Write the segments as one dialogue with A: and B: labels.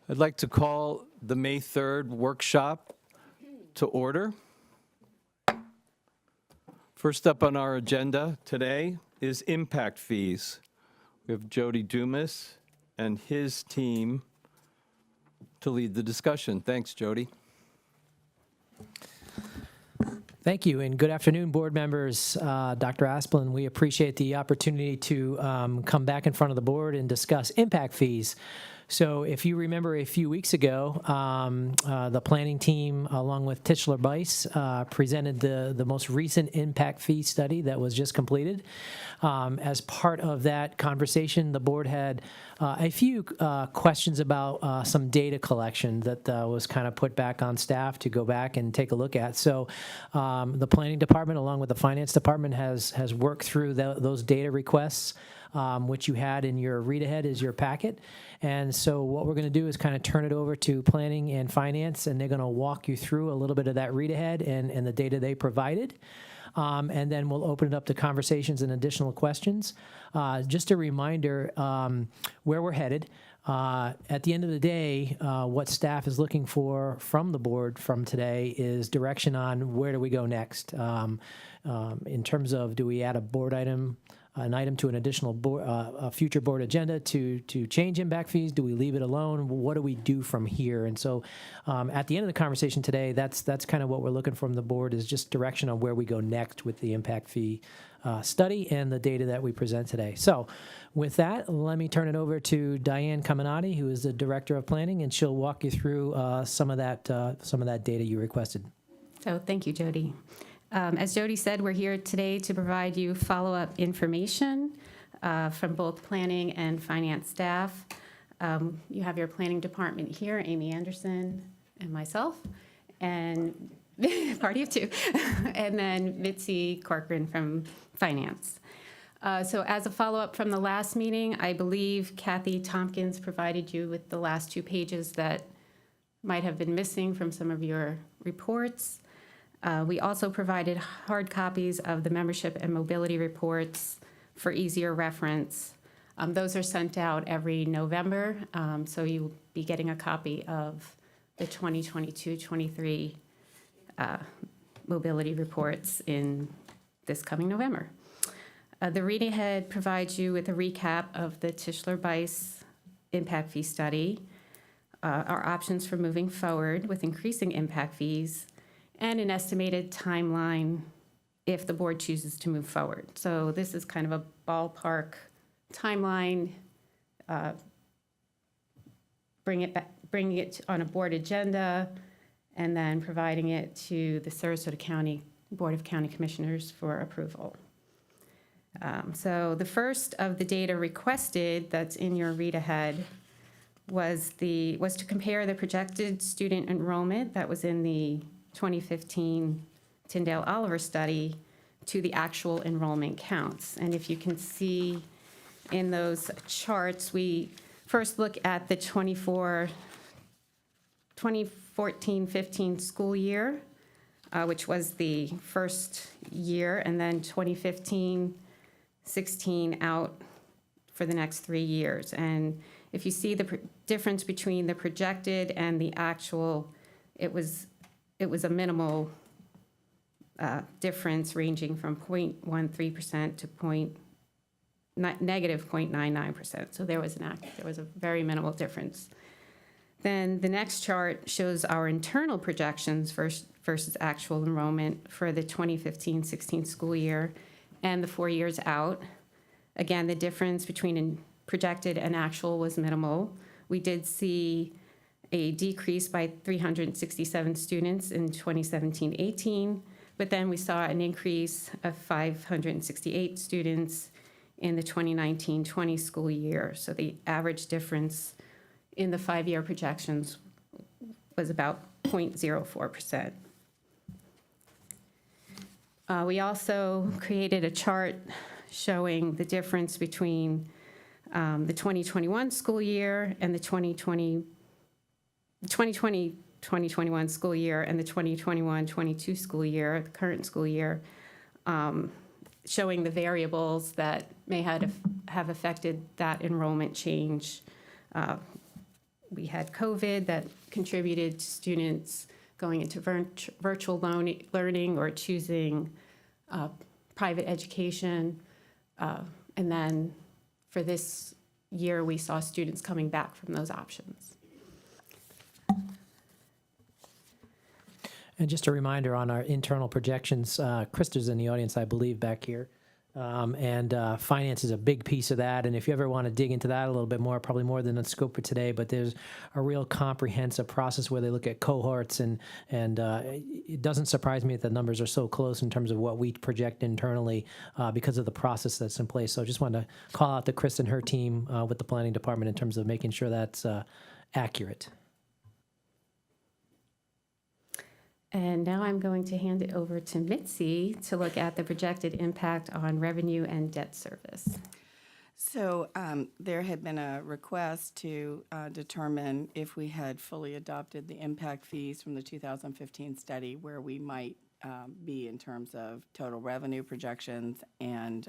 A: I'd like to call the May 3rd workshop to order. First up on our agenda today is impact fees. We have Jody Dumas and his team to lead the discussion. Thanks, Jody.
B: Thank you, and good afternoon, board members. Dr. Asplin, we appreciate the opportunity to come back in front of the board and discuss impact fees. So if you remember a few weeks ago, the planning team, along with Tischler Bice, presented the most recent impact fee study that was just completed. As part of that conversation, the board had a few questions about some data collection that was kind of put back on staff to go back and take a look at. So the planning department, along with the finance department, has worked through those data requests, which you had in your read-ahead is your packet. And so what we're going to do is kind of turn it over to planning and finance, and they're going to walk you through a little bit of that read-ahead and the data they provided. And then we'll open it up to conversations and additional questions. Just a reminder where we're headed. At the end of the day, what staff is looking for from the board from today is direction on where do we go next. In terms of, do we add an item to an additional board, a future board agenda to change impact fees? Do we leave it alone? What do we do from here? And so at the end of the conversation today, that's kind of what we're looking from the board, is just direction on where we go next with the impact fee study and the data that we present today. So with that, let me turn it over to Diane Caminati, who is the Director of Planning, and she'll walk you through some of that data you requested.
C: So thank you, Jody. As Jody said, we're here today to provide you follow-up information from both planning and finance staff. You have your planning department here, Amy Anderson and myself, and party of two, and then Mitzi Corcoran from finance. So as a follow-up from the last meeting, I believe Kathy Tompkins provided you with the last 2 pages that might have been missing from some of your reports. We also provided hard copies of the membership and mobility reports for easier reference. Those are sent out every November, so you'll be getting a copy of the 2022-23 mobility reports in this coming November. The reading ahead provides you with a recap of the Tischler Bice impact fee study, our options for moving forward with increasing impact fees, and an estimated timeline if the board chooses to move forward. So this is kind of a ballpark timeline, bringing it on a board agenda, and then providing it to the Sarasota County Board of County Commissioners for approval. So the first of the data requested that's in your read ahead was to compare the projected student enrollment that was in the 2015 Tyndale Oliver study to the actual enrollment counts. And if you can see in those charts, we first look at the 2014-15 school year, which was the first year, and then 2015-16 out for the next 3 years. And if you see the difference between the projected and the actual, it was a minimal difference, ranging from 0.13% to negative 0.99%. So there was a very minimal difference. Then the next chart shows our internal projections versus actual enrollment for the 2015-16 school year and the 4 years out. Again, the difference between projected and actual was minimal. We did see a decrease by 367 students in 2017-18, but then we saw an increase of 568 students in the 2019-20 school year. So the average difference in the 5-year projections was about 0.04%. We also created a chart showing the difference between the 2021 school year and the 2020-2021 school year and the 2021-22 school year, the current school year, showing the variables that may have affected that enrollment change We had COVID that contributed to students going into virtual learning or choosing private education. And then for this year, we saw students coming back from those options.
B: And just a reminder on our internal projections, Krista's in the audience, I believe, back here. Finance is a big piece of that. And if you ever want to dig into that a little bit more, probably more than the scope for today, but there's a real comprehensive process where they look at cohorts, and it doesn't surprise me that the numbers are so close in terms of what we project internally because of the process that's in place. So I just wanted to call out to Krista and her team with the planning department in terms of making sure that's accurate.
C: And now I'm going to hand it over to Mitzi to look at the projected impact on revenue and debt service.
D: So there had been a request to determine if we had fully adopted the impact fees from the 2015 study, where we might be in terms of total revenue projections, and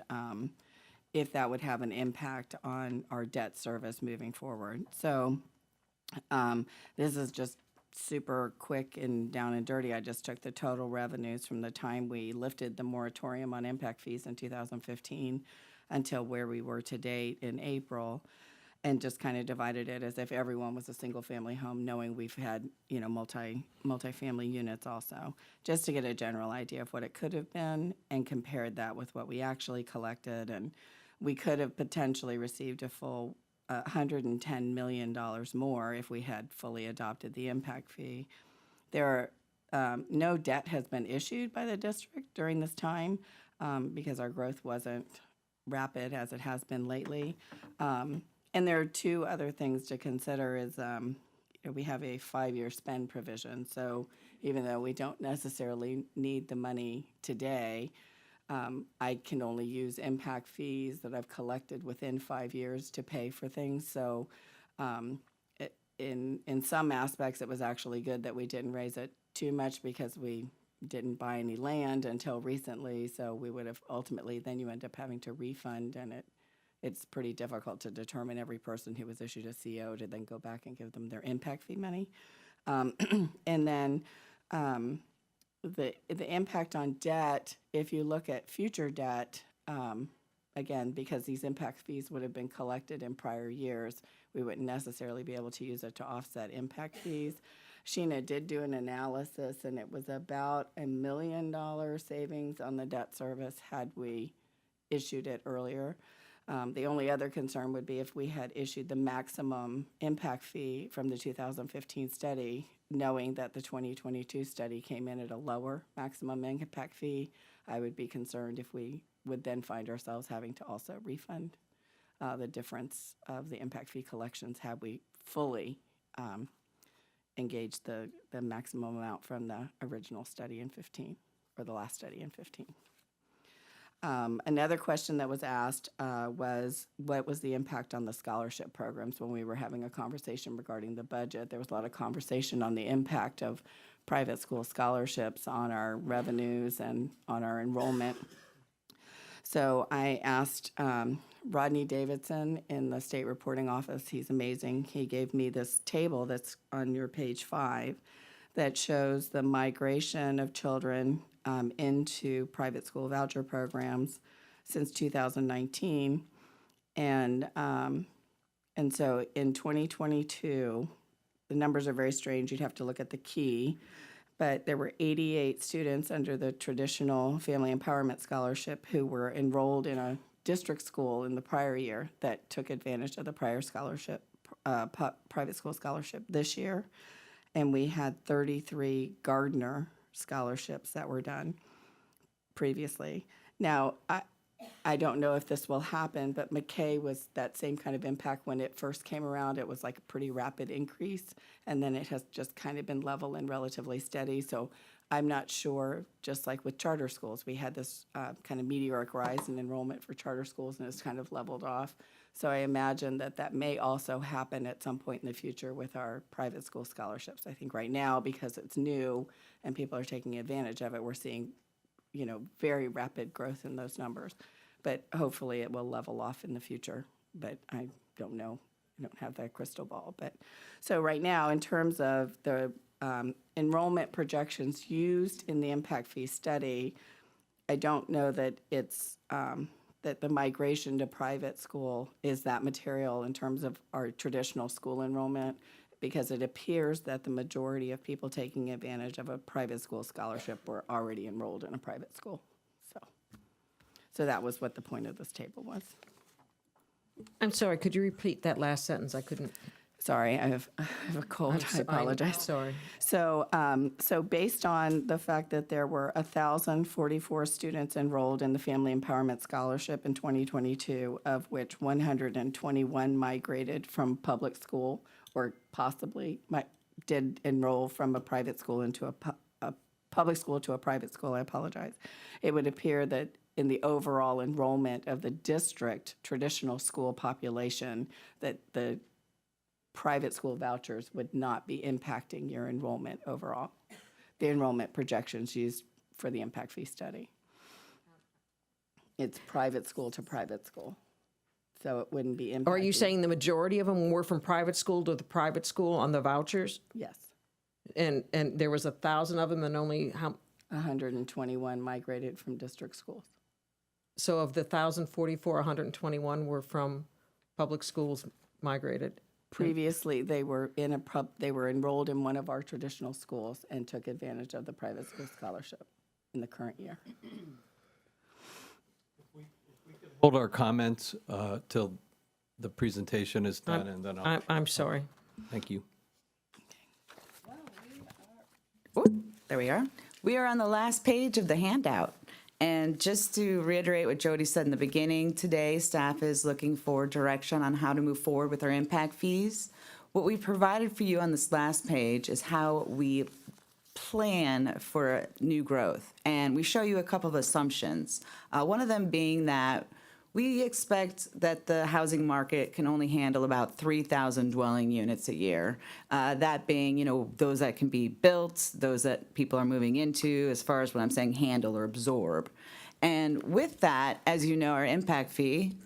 D: if that would have an impact on our debt service moving forward. So this is just super quick and down and dirty. I just took the total revenues from the time we lifted the moratorium on impact fees in 2015 until where we were to date in April, and just kind of divided it as if everyone was a single family home, knowing we've had, you know, multi-family units also, just to get a general idea of what it could have been, and compared that with what we actually collected. And we could have potentially received a full $110 million more if we had fully adopted the impact fee. There are no debt has been issued by the district during this time because our growth wasn't rapid as it has been lately. And there are two other things to consider is we have a 5-year spend provision. So even though we don't necessarily need the money today, I can only use impact fees that I've collected within 5 years to pay for things. So in some aspects, it was actually good that we didn't raise it too much, because we didn't buy any land until recently. So we would have ultimately, then you end up having to refund, and it's pretty difficult to determine every person who was issued a CO to then go back and give them their impact fee money. And then the impact on debt, if you look at future debt, again, because these impact fees would have been collected in prior years, we wouldn't necessarily be able to use it to offset impact fees. Sheena did do an analysis, and it was about $1 million savings on the debt service had we issued it earlier. The only other concern would be if we had issued the maximum impact fee from the 2015 study, knowing that the 2022 study came in at a lower maximum impact fee. I would be concerned if we would then find ourselves having to also refund the difference of the impact fee collections had we fully engaged the maximum amount from the original study in 15, or the last study in 15. Another question that was asked was, what was the impact on the scholarship programs when we were having a conversation regarding the budget? There was a lot of conversation on the impact of private school scholarships on our revenues and on our enrollment. So I asked Rodney Davidson in the state reporting office. He's amazing. He gave me this table that's on your page 5 that shows the migration of children into private school voucher programs since 2019. And so in 2022, the numbers are very strange. You'd have to look at the key. But there were 88 students under the traditional Family Empowerment Scholarship who were enrolled in a district school in the prior year that took advantage of the prior scholarship, private school scholarship this year. And we had 33 Gardner scholarships that were done previously. Now, I don't know if this will happen, but McKay was that same kind of impact when it first came around. It was like a pretty rapid increase, and then it has just kind of been level and relatively steady. So I'm not sure, just like with charter schools, we had this kind of meteoric rise in enrollment for charter schools, and it's kind of leveled off. So I imagine that that may also happen at some point in the future with our private school scholarships. I think right now, because it's new and people are taking advantage of it, we're seeing, you know, very rapid growth in those numbers. But hopefully it will level off in the future, but I don't know I don't have that crystal ball. But so right now, in terms of the enrollment projections used in the impact fee study, I don't know that it's that the migration to private school is that material in terms of our traditional school enrollment, because it appears that the majority of people taking advantage of a private school scholarship were already enrolled in a private school. So that was what the point of this table was.
E: I'm sorry, could you repeat that last sentence? I couldn't.
D: Sorry, I have a cold. I apologize.
E: Sorry.
D: So, so based on the fact that there were 1,044 students enrolled in the Family Empowerment Scholarship in 2022, of which 121 migrated from public school or possibly did enroll from a private school into a public school to a private school, I apologize. It would appear that in the overall enrollment of the district traditional school population, that the private school vouchers would not be impacting your enrollment overall, the enrollment projections used for the impact fee study. It's private school to private school, so it wouldn't be impacting.
E: Are you saying the majority of them were from private school to the private school on the vouchers?
D: Yes.
E: And there was 1,000 of them and only how?
D: 121 migrated from district schools.
E: So of the 1,044, 121 were from public schools migrated?
D: Previously, they were enrolled in one of our traditional schools and took advantage of the private school scholarship in the current year.
A: Hold our comments till the presentation is done, and then I'll,
E: I'm sorry.
A: thank you.
F: There we are. We are on the last page of the handout. And just to reiterate what Jody said in the beginning, today staff is looking for direction on how to move forward with our impact fees. What we provided for you on this last page is how we plan for new growth. And we show you a couple of assumptions. One of them being that we expect that the housing market can only handle about 3,000 dwelling units a year. That being, those that can be built, those that people are moving into, as far as what I'm saying, handle or absorb. And with that, as you know, our impact fee,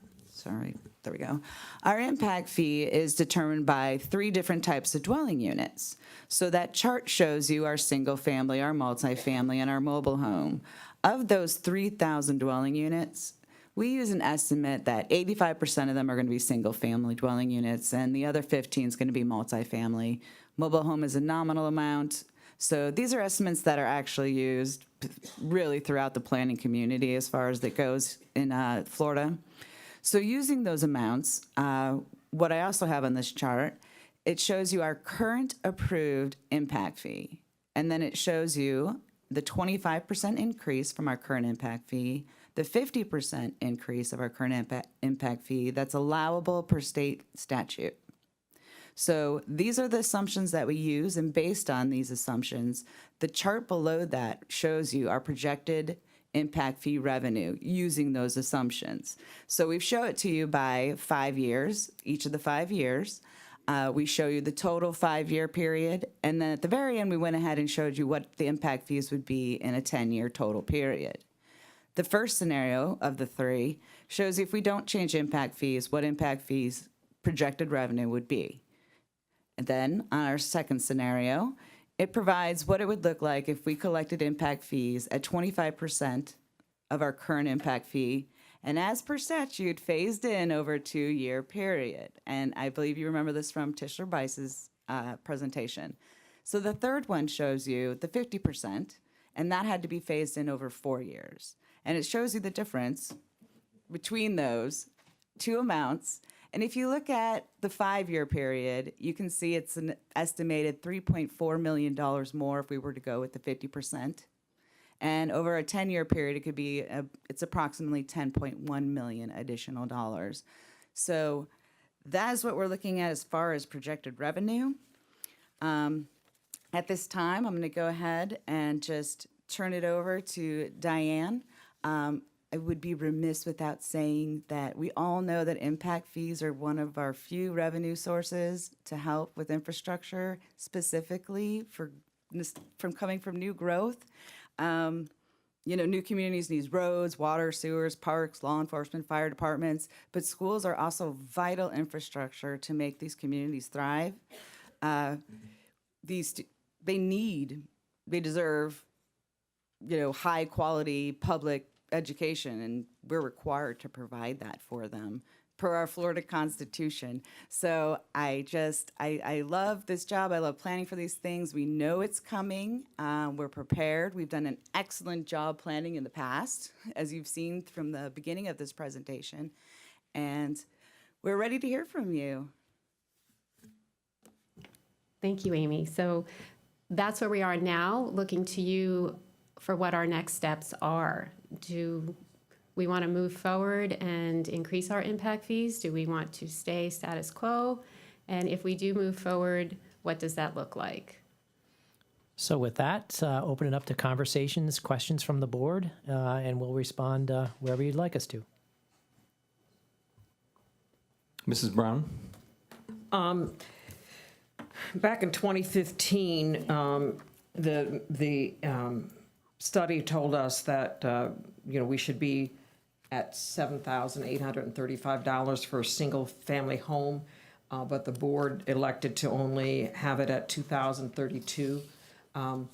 F: there we go. Our impact fee is determined by 3 different types of dwelling units. So that chart shows you our single family, our multifamily, and our mobile home. Of those 3,000 dwelling units, we use an estimate that 85% of them are going to be single-family dwelling units, and the other 15 is going to be multifamily. Mobile home is a nominal amount. So these are estimates that are actually used really throughout the planning community as far as that goes in Florida. So using those amounts, what I also have on this chart, it shows you our current approved impact fee. And then it shows you the 25% increase from our current impact fee, the 50% increase of our current impact fee that's allowable per state statute. So these are the assumptions that we use, and based on these assumptions, the chart below that shows you our projected impact fee revenue using those assumptions. So we show it to you by 5 years, each of the 5 years. We show you the total 5-year period, and then at the very end, we went ahead and showed you what the impact fees would be in a 10-year total period. The first scenario of the 3 shows if we don't change impact fees, what impact fees projected revenue would be. And then on our second scenario, it provides what it would look like if we collected impact fees at 25% of our current impact fee, and as per statute, phased in over a 2-year period. And I believe you remember this from Tischler Bice's presentation. So the third one shows you the 50%, and that had to be phased in over 4 years. And it shows you the difference between those 2 amounts. And if you look at the 5-year period, you can see it's an estimated $3.4 million more if we were to go with the 50%. And over a 10-year period, it could be, it's approximately $10.1 million additional dollars. So that is what we're looking at as far as projected revenue. At this time, I'm going to go ahead and just turn it over to Diane. I would be remiss without saying that we all know that impact fees are one of our few revenue sources to help with infrastructure, specifically from coming from new growth. new communities need roads, water, sewers, parks, law enforcement, fire departments, but schools are also vital infrastructure to make these communities thrive. They deserve, high quality public education, and we're required to provide that for them per our Florida Constitution. So I love this job. I love planning for these things. We know it's coming. We're prepared. We've done an excellent job planning in the past, as you've seen from the beginning of this presentation. And we're ready to hear from you.
C: Thank you, Amy. So that's where we are now, looking to you for what our next steps are. Do we want to move forward and increase our impact fees? Do we want to stay status quo? And if we do move forward, what does that look like?
B: So with that, open it up to conversations, questions from the board, and we'll respond wherever you'd like us to.
A: Mrs. Brown?
E: Back in 2015, the study told us that we should be at $7,835 for a single-family home, but the board elected to only have it at $2,032. And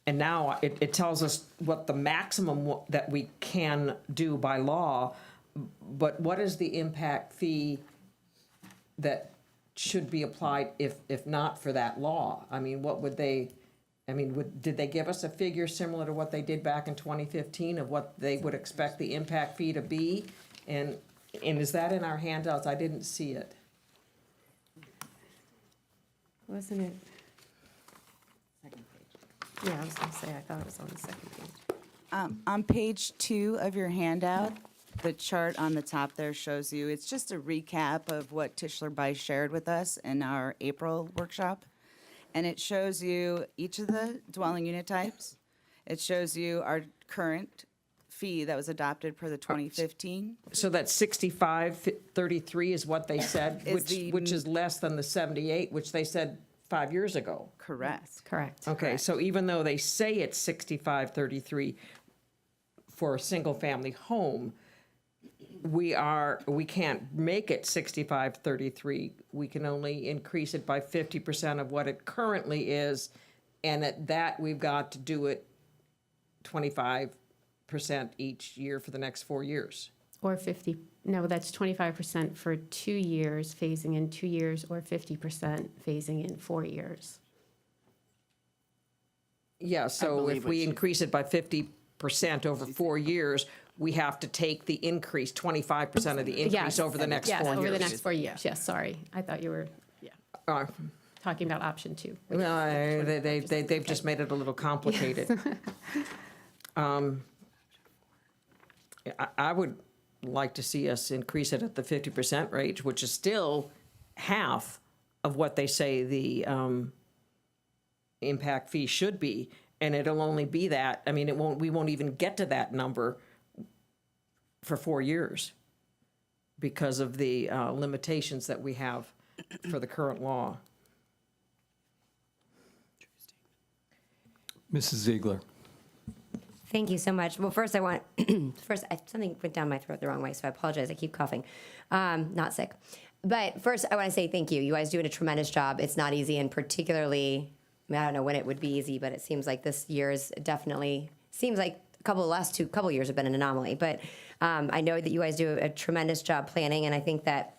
E: now it tells us what the maximum that we can do by law, but what is the impact fee that should be applied if not for that law? I mean, what would they, did they give us a figure similar to what they did back in 2015 of what they would expect the impact fee to be? And is that in our handouts? I didn't see it.
C: Wasn't it? Second page. Yeah, I was going to say, I thought it was on the second page.
F: On page 2 of your handout, the chart on the top there shows you, it's just a recap of what Tischler Bice shared with us in our April workshop. And it shows you each of the dwelling unit types. It shows you our current fee that was adopted per the 2015.
E: So that 65.33 is what they said,
F: Is
E: which is less than the 78, which they said 5 years ago.
F: Correct.
C: Correct.
E: Okay, so even though they say it's 65.33 for a single-family home, we can't make it 65.33. We can only increase it by 50% of what it currently is, and at that we've got to do it 25% each year for the next 4 years.
C: Or 50, no, that's 25% for 2 years, phasing in 2 years, or 50% phasing in 4 years.
E: Yeah, so
D: believe
E: if
D: what
E: we
D: she-
E: increase it by 50% over 4 years, we have to take the increase, 25% of the increase
C: Yes.
E: over the next 4 years.
C: Yes, over the next 4 years, yes, sorry. I thought you were
E: Uh,
C: talking about option 2.
E: Well, they've just made it a little complicated. I would like to see us increase it at the 50% rate, which is still half of what they say the impact fee should be, and it'll only be that. I mean, we won't even get to that number for 4 years because of the limitations that we have for the current law.
A: Mrs. Ziegler?
G: Thank you so much. Well, first something went down my throat the wrong way, so I apologize. I keep coughing. Not sick. But first, I want to say thank you. You guys doing a tremendous job. It's not easy, and particularly, I don't know when it would be easy, but it seems like this year is definitely, seems like last couple years have been an anomaly. But I know that you guys do a tremendous job planning, and I think that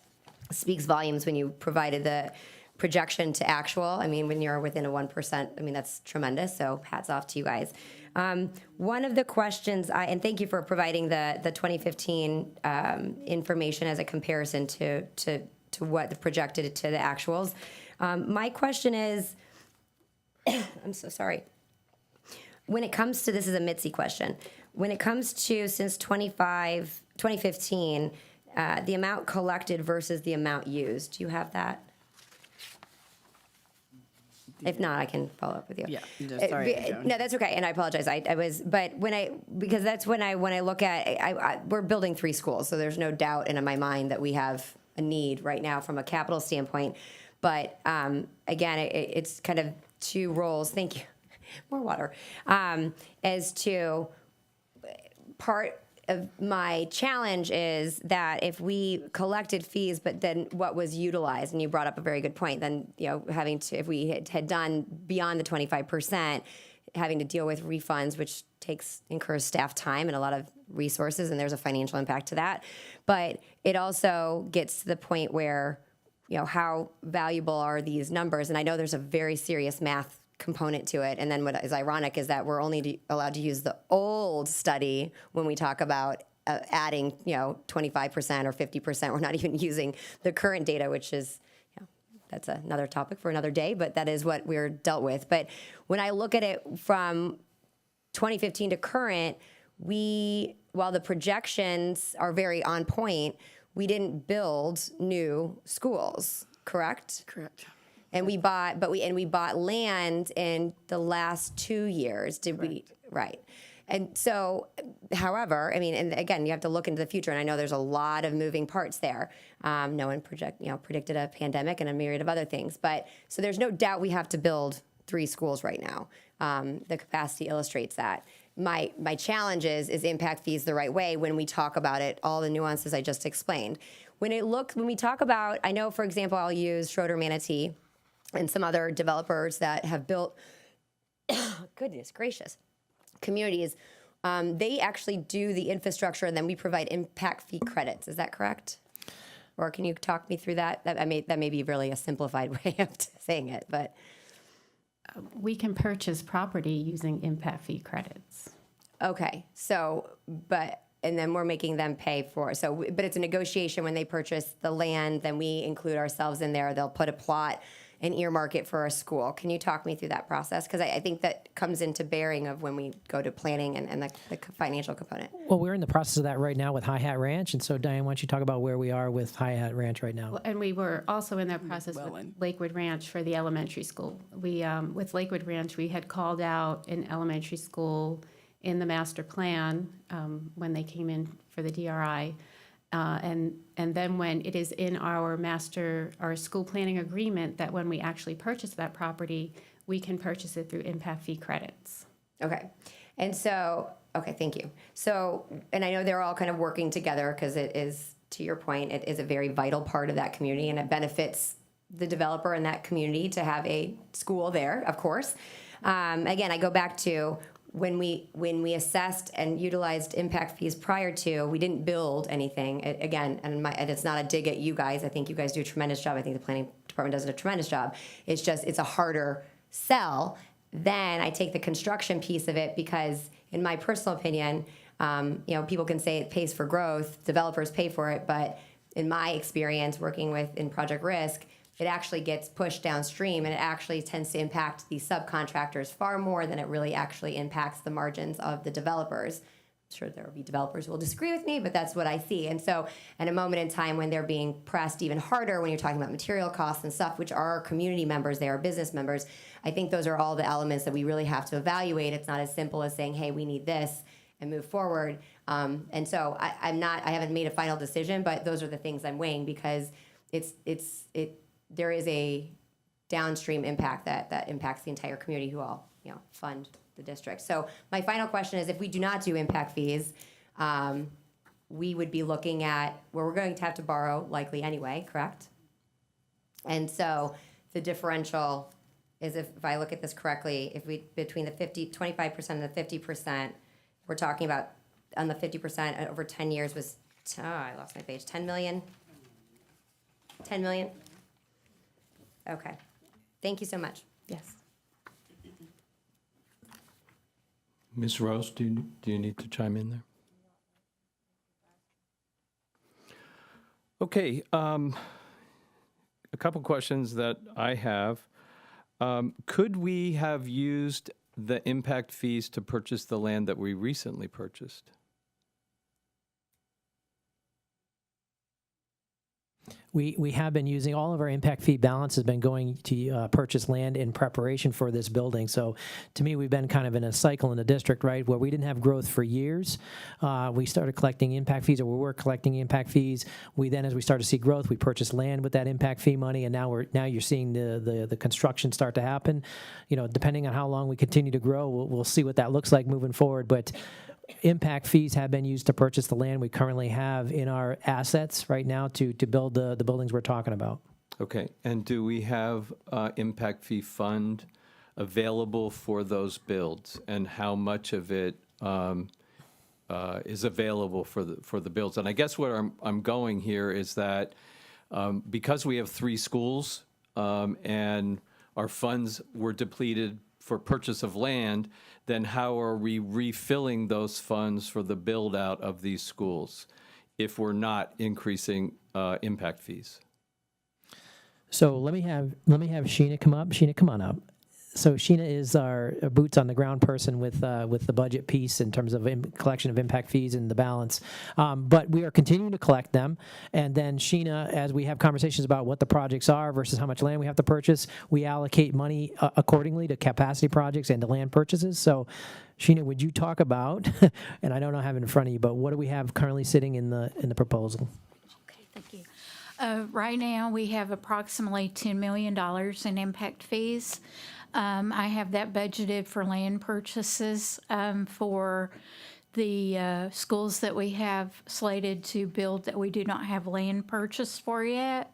G: speaks volumes when you provided the projection to actual. I mean, when you're within a 1%, I mean, that's tremendous. So hats off to you guys. One of the questions, and thank you for providing the 2015 information as a comparison to what the projected to the actuals. My question is, I'm so sorry. When it comes to, this is a Mitzi question. When it comes to, since 2015, the amount collected versus the amount used, do you have that? If not, I can follow up with you.
D: Yeah, sorry, Joan.
G: No, that's okay, and I apologize. But because that's when I look at, we're building 3 schools, so there's no doubt in my mind that we have a need right now from a capital standpoint. But again, it's kind of 2 roles. Thank you. More water. As to part of my challenge is that if we collected fees, but then what was utilized, and you brought up a very good point, then, having to, if we had done beyond the 25%, having to deal with refunds, which incurs staff time and a lot of resources, and there's a financial impact to that. But it also gets to the point where, how valuable are these numbers? And I know there's a very serious math component to it. And then what is ironic is that we're only allowed to use the old study when we talk about adding, 25% or 50%. We're not even using the current data, which is, that's another topic for another day, but that is what we're dealt with. But when I look at it from 2015 to current, while the projections are very on point, we didn't build new schools, correct?
D: Correct.
G: And we bought land in the last 2 years. Did we? Right. And so, however, and again, you have to look into the future, and I know there's a lot of moving parts there. No one predicted a pandemic and a myriad of other things, but so there's no doubt we have to build 3 schools right now. The capacity illustrates that. My challenge is impact fees the right way when we talk about it, all the nuances I just explained. When we talk about, I know, for example, I'll use Schroeder Manatee and some other developers that have built, goodness gracious, communities. They actually do the infrastructure, and then we provide impact fee credits. Is that correct? Or can you talk me through that? That may be really a simplified way of saying it, but.
C: We can purchase property using impact fee credits.
G: Okay, and then we're making them pay for it. But it's a negotiation when they purchase the land, then we include ourselves in there. They'll put a plot and earmark it for a school. Can you talk me through that process? Because I think that comes into bearing of when we go to planning and the financial component.
B: Well, we're in the process of that right now with High Hat Ranch. And so, Diane, why don't you talk about where we are with High Hat Ranch right now?
C: Well, and we were also in that process with Lakewood Ranch for the elementary school. We, with Lakewood Ranch, we had called out an elementary school in the master plan when they came in for the DRI. And then when it is in our school planning agreement that when we actually purchase that property, we can purchase it through impact fee credits.
G: Okay. And so, thank you. So, and I know they're all kind of working together because it is, to your point, it is a very vital part of that community, and it benefits the developer in that community to have a school there, of course. Again, I go back to when we assessed and utilized impact fees prior to, we didn't build anything. And it's not a dig at you guys. I think you guys do a tremendous job. I think the planning department does a tremendous job. It's a harder sell. Then I take the construction piece of it because, in my personal opinion, people can say it pays for growth, developers pay for it, but in my experience working in project risk, it actually gets pushed downstream, and it actually tends to impact the subcontractors far more than it really actually impacts the margins of the developers. I'm sure there will be developers who will disagree with me, but that's what I see. And so at a moment in time when they're being pressed even harder, when you're talking about material costs and stuff, which are community members, they are business members, I think those are all the elements that we really have to evaluate. It's not as simple as saying, hey, we need this and move forward. And so I haven't made a final decision, but those are the things I'm weighing because there is a downstream impact that impacts the entire community who all fund the district. So my final question is, if we do not do impact fees, we would be looking at where we're going to have to borrow likely anyway, correct? And so the differential is, if I look at this correctly, if we between the 25% and the 50%, we're talking about on the 50% over 10 years was I lost my page. 10 million. 10 million. Okay. Thank you so much.
C: Yes.
A: Ms. Rose, do you need to chime in there? Okay. A couple questions that I have. Could we have used the impact fees to purchase the land that we recently purchased?
B: We have been using all of our impact fee balance has been going to purchase land in preparation for this building. So to me, we've been kind of in a cycle in the district, right, where we didn't have growth for years. We started collecting impact fees, or we were collecting impact fees. We then, as we started to see growth, we purchased land with that impact fee money, and now you're seeing the construction start to happen. Depending on how long we continue to grow, we'll see what that looks like moving forward. But impact fees have been used to purchase the land we currently have in our assets right now to build the buildings we're talking about.
A: Okay, and do we have impact fee fund available for those builds? And how much of it is available for the builds? And I guess where I'm going here is that because we have 3 schools and our funds were depleted for purchase of land, then how are we refilling those funds for the build out of these schools if we're not increasing impact fees?
B: So let me have Sheena come up. Sheena, come on up. So Sheena is our boots on the ground person with the budget piece in terms of collection of impact fees and the balance. But we are continuing to collect them. And then Sheena, as we have conversations about what the projects are versus how much land we have to purchase, we allocate money accordingly to capacity projects and to land purchases. So Sheena, would you talk about, and I don't have it in front of you, but what do we have currently sitting in the proposal?
H: Okay, thank you. Right now, we have approximately $10 million in impact fees. I have that budgeted for land purchases for the schools that we have slated to build that we do not have land purchase for yet.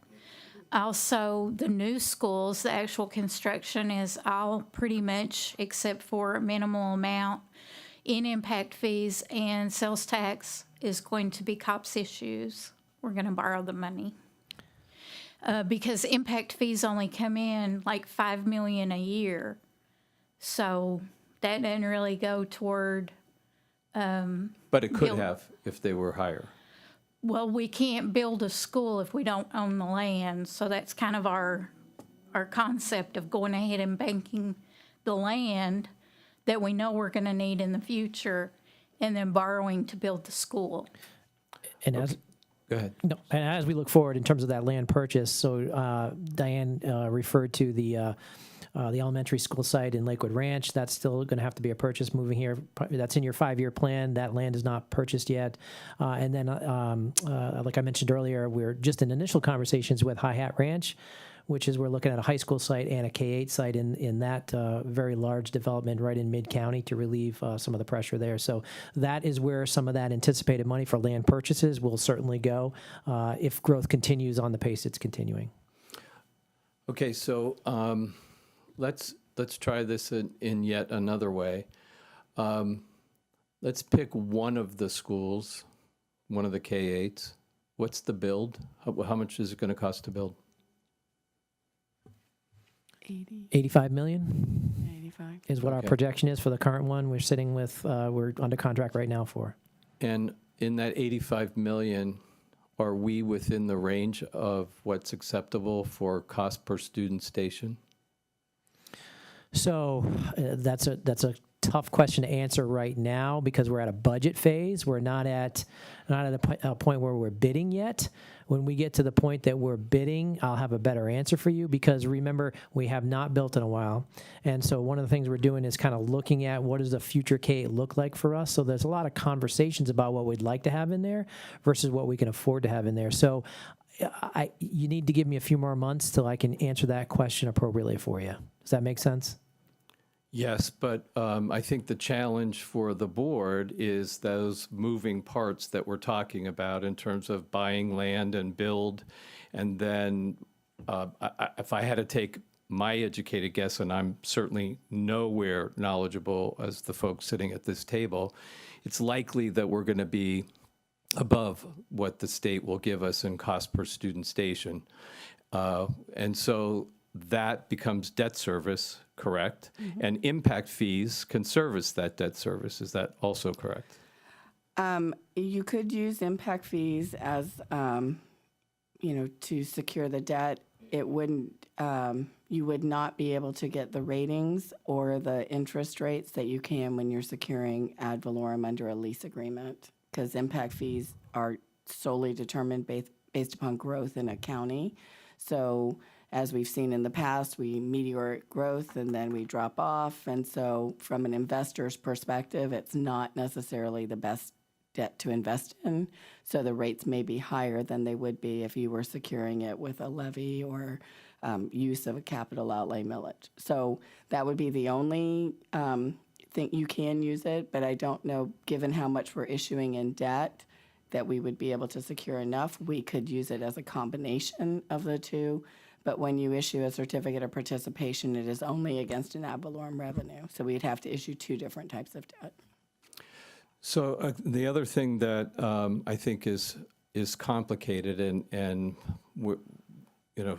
H: Also, the new schools, the actual construction is all pretty much, except for a minimal amount in impact fees, and sales tax is going to be COPS issues. We're going to borrow the money. Because impact fees only come in like $5 million a year. So that doesn't really go toward.
A: But it could have if they were higher.
H: Well, we can't build a school if we don't own the land. So that's kind of our concept of going ahead and banking the land that we know we're going to need in the future and then borrowing to build the school.
B: And as
A: Go ahead.
B: No, and as we look forward in terms of that land purchase, so Diane referred to the elementary school site in Lakewood Ranch. That's still going to have to be a purchase moving here. That's in your 5-year plan. That land is not purchased yet. And then, like I mentioned earlier, we're just in initial conversations with High Hat Ranch, which is we're looking at a high school site and a K-8 site in that very large development right in mid-county to relieve some of the pressure there. So that is where some of that anticipated money for land purchases will certainly go if growth continues on the pace it's continuing.
A: Okay, so let's try this in yet another way. Let's pick one of the schools, one of the K-8s. What's the build? How much is it going to cost to build?
B: 85 million
D: 85.
B: is what our
A: Okay.
B: projection is for the current one. We're sitting with, we're under contract right now for.
A: And in that 85 million, are we within the range of what's acceptable for cost per student station?
B: So that's a tough question to answer right now because we're at a budget phase. We're not at a point where we're bidding yet. When we get to the point that we're bidding, I'll have a better answer for you because remember, we have not built in a while. And so one of the things we're doing is kind of looking at what does the future K look like for us. So there's a lot of conversations about what we'd like to have in there versus what we can afford to have in there. So you need to give me a few more months till I can answer that question appropriately for you. Does that make sense?
A: Yes, but I think the challenge for the board is those moving parts that we're talking about in terms of buying land and build. And then if I had to take my educated guess, and I'm certainly nowhere knowledgeable as the folks sitting at this table, it's likely that we're going to be above what the state will give us in cost per student station. And so that becomes debt service, correct? Mm-hmm. And impact fees can service that debt service. Is that also correct?
D: You could use impact fees as, to secure the debt. It wouldn't, you would not be able to get the ratings or the interest rates that you can when you're securing ad valorem under a lease agreement, because impact fees are solely determined based upon growth in a county. So as we've seen in the past, we meteoric growth and then we drop off. And so from an investor's perspective, it's not necessarily the best debt to invest in. So the rates may be higher than they would be if you were securing it with a levy or use of a capital outlay millage. So that would be the only think you can use it, but I don't know, given how much we're issuing in debt, that we would be able to secure enough. We could use it as a combination of the two, but when you issue a certificate of participation, it is only against an ad valorem revenue. So we'd have to issue two different types of debt.
A: So the other thing that I think is complicated, and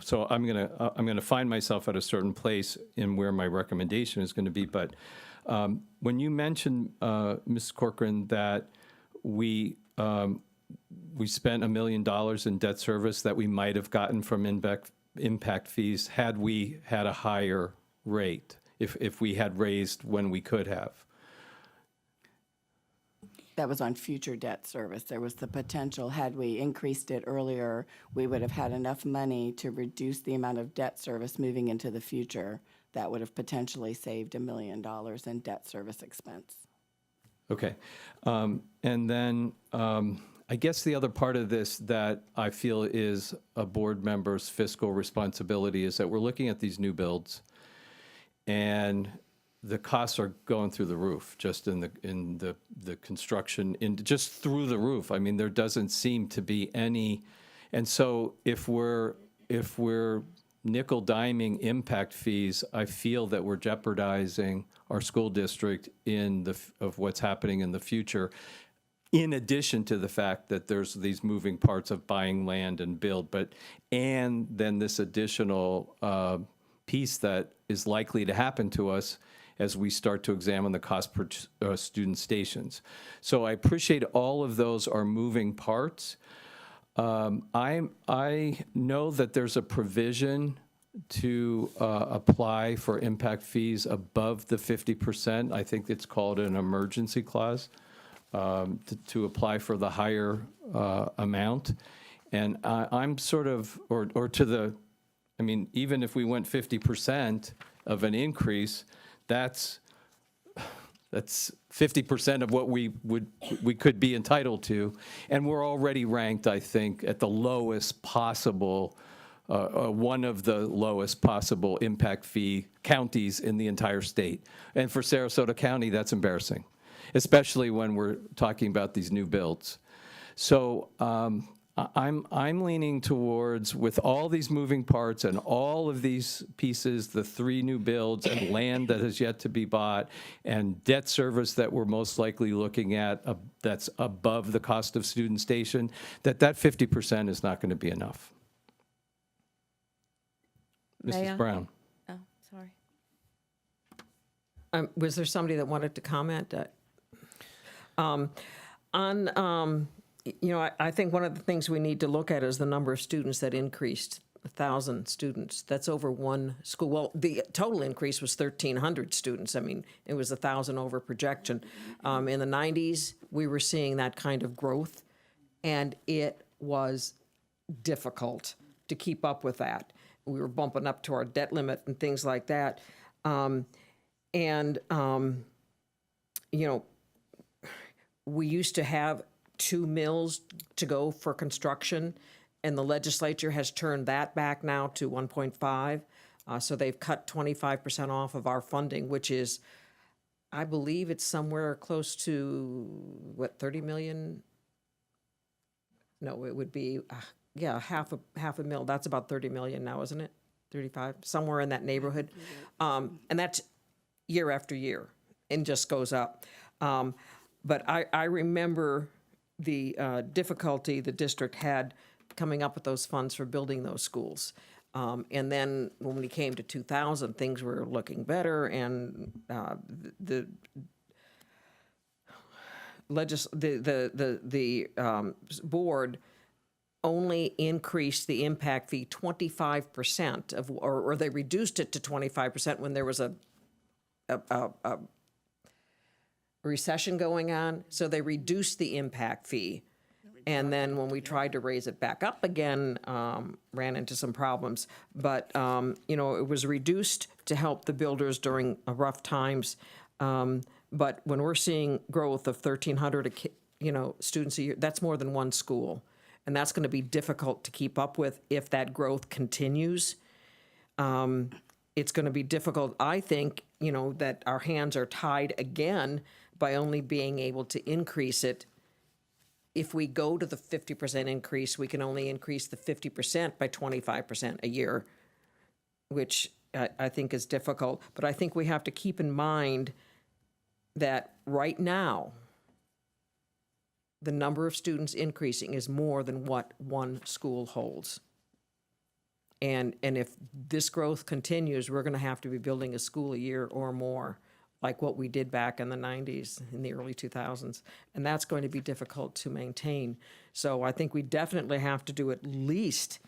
A: so I'm gonna find myself at a certain place in where my recommendation is going to be. But when you mentioned, Ms. Corcoran, that we spent $1 million in debt service that we might have gotten from impact fees had we had a higher rate, if we had raised when we could have.
D: That was on future debt service. There was the potential, had we increased it earlier, we would have had enough money to reduce the amount of debt service moving into the future. That would have potentially saved $1 million in debt service expense.
A: Okay. And then I guess the other part of this that I feel is a board member's fiscal responsibility is that we're looking at these new builds, and the costs are going through the roof, just in the construction, just through the roof. I mean, there doesn't seem to be any, and so if we're nickel diming impact fees, I feel that we're jeopardizing our school district of what's happening in the future. In addition to the fact that there's these moving parts of buying land and build, and then this additional piece that is likely to happen to us as we start to examine the cost per student stations. So I appreciate all of those are moving parts. I know that there's a provision to apply for impact fees above the 50%. I think it's called an emergency clause, to apply for the higher amount. And I'm sort of, I mean, even if we went 50% of an increase, that's 50% of what we could be entitled to, and we're already ranked, I think, at the lowest possible, one of the lowest possible impact fee counties in the entire state. And for Sarasota County, that's embarrassing, especially when we're talking about these new builds. So I'm leaning towards, with all these moving parts and all of these pieces, the 3 new builds and land that has yet to be bought and debt service that we're most likely looking at that's above the cost of student station, that 50% is not going to be enough. Mrs. Brown.
F: Oh, sorry.
E: Was there somebody that wanted to comment? I think one of the things we need to look at is the number of students that increased. 1,000 students. That's over one school. Well, the total increase was 1,300 students. I mean, it was 1,000 over projection. In the 90s, we were seeing that kind of growth, and it was difficult to keep up with that. We were bumping up to our debt limit and things like that. We used to have 2 mills to go for construction, and the legislature has turned that back now to 1.5. So they've cut 25% off of our funding, which is, I believe it's somewhere close to, 30 million? No, it would be, half a mil. That's about 30 million now, isn't it? 35, somewhere in that neighborhood. And that's year after year, and just goes up. But I remember the difficulty the district had coming up with those funds for building those schools. And then when we came to 2000, things were looking better, and the board only increased the impact fee 25% or they reduced it to 25% when there was a recession going on. So they reduced the impact fee. And then when we tried to raise it back up again, ran into some problems. But, it was reduced to help the builders during rough times. But when we're seeing growth of 1,300, students a year, that's more than one school. And that's going to be difficult to keep up with if that growth continues. It's going to be difficult, I think, that our hands are tied again by only being able to increase it. If we go to the 50% increase, we can only increase the 50% by 25% a year, which I think is difficult. But I think we have to keep in mind that right now, the number of students increasing is more than what one school holds. And if this growth continues, we're going to have to be building a school a year or more, like what we did back in the 90s, in the early 2000s. And that's going to be difficult to maintain. So I think we definitely have to do at least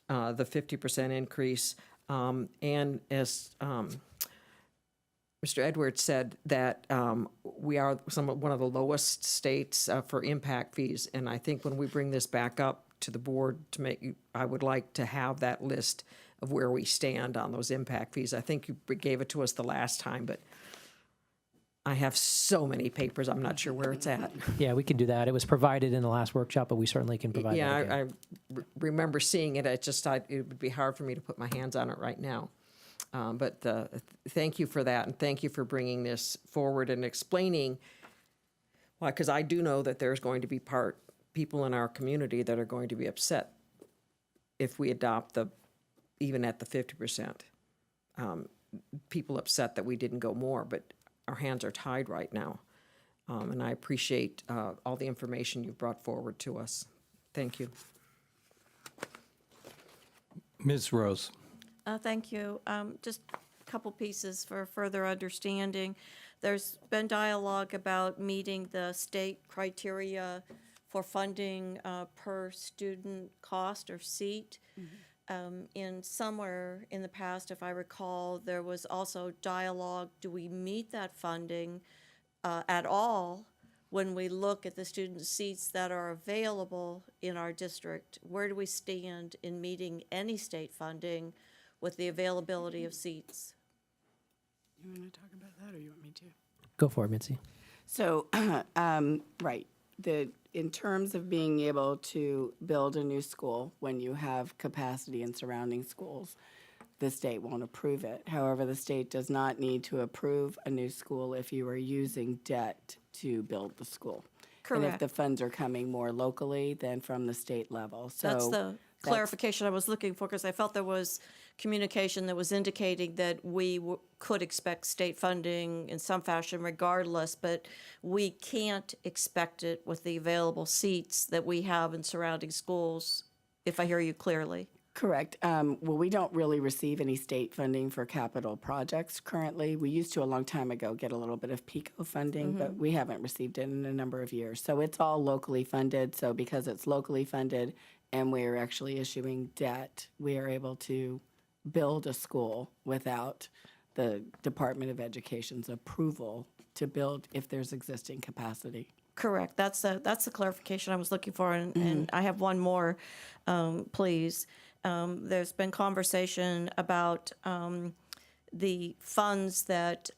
E: the 50% increase. And as Mr. Edwards said, that we are one of the lowest states for impact fees. And I think when we bring this back up to the board I would like to have that list of where we stand on those impact fees. I think you gave it to us the last time, but I have so many papers, I'm not sure where it's at.
B: Yeah, we can do that. It was provided in the last workshop, but we certainly can provide that again.
E: I remember seeing it. I just thought it would be hard for me to put my hands on it right now. But thank you for that, and thank you for bringing this forward and explaining why, because I do know that there's going to be people in our community that are going to be upset if we adopt even at the 50%. People upset that we didn't go more, but our hands are tied right now. And I appreciate all the information you've brought forward to us. Thank you.
A: Ms. Rose.
I: Thank you. Just a couple pieces for further understanding. There's been dialogue about meeting the state criteria for funding per student cost or seat. In somewhere in the past, if I recall, there was also dialogue, do we meet that funding at all when we look at the student seats that are available in our district? Where do we stand in meeting any state funding with the availability of seats?
D: You want to talk about that, or you want me to?
B: Go for it, Mitzi.
D: So, right, in terms of being able to build a new school when you have capacity in surrounding schools, the state won't approve it. However, the state does not need to approve a new school if you are using debt to build the school. And if
I: Correct.
D: the funds are coming more locally than from the state level. So
I: That's the clarification I was looking for, because I felt there was communication that was indicating that we could expect state funding in some fashion regardless, but we can't expect it with the available seats that we have in surrounding schools, if I hear you clearly.
D: Correct. Well, we don't really receive any state funding for capital projects currently. We used to a long time ago get a little bit of PICO funding, but we haven't received it in a number of years. So it's all locally funded. So because it's locally funded and we're actually issuing debt, we are able to build a school without the Department of Education's approval to build if there's existing capacity.
I: Correct. That's the clarification I was looking for. And I have one more, please. There's been conversation about the funds that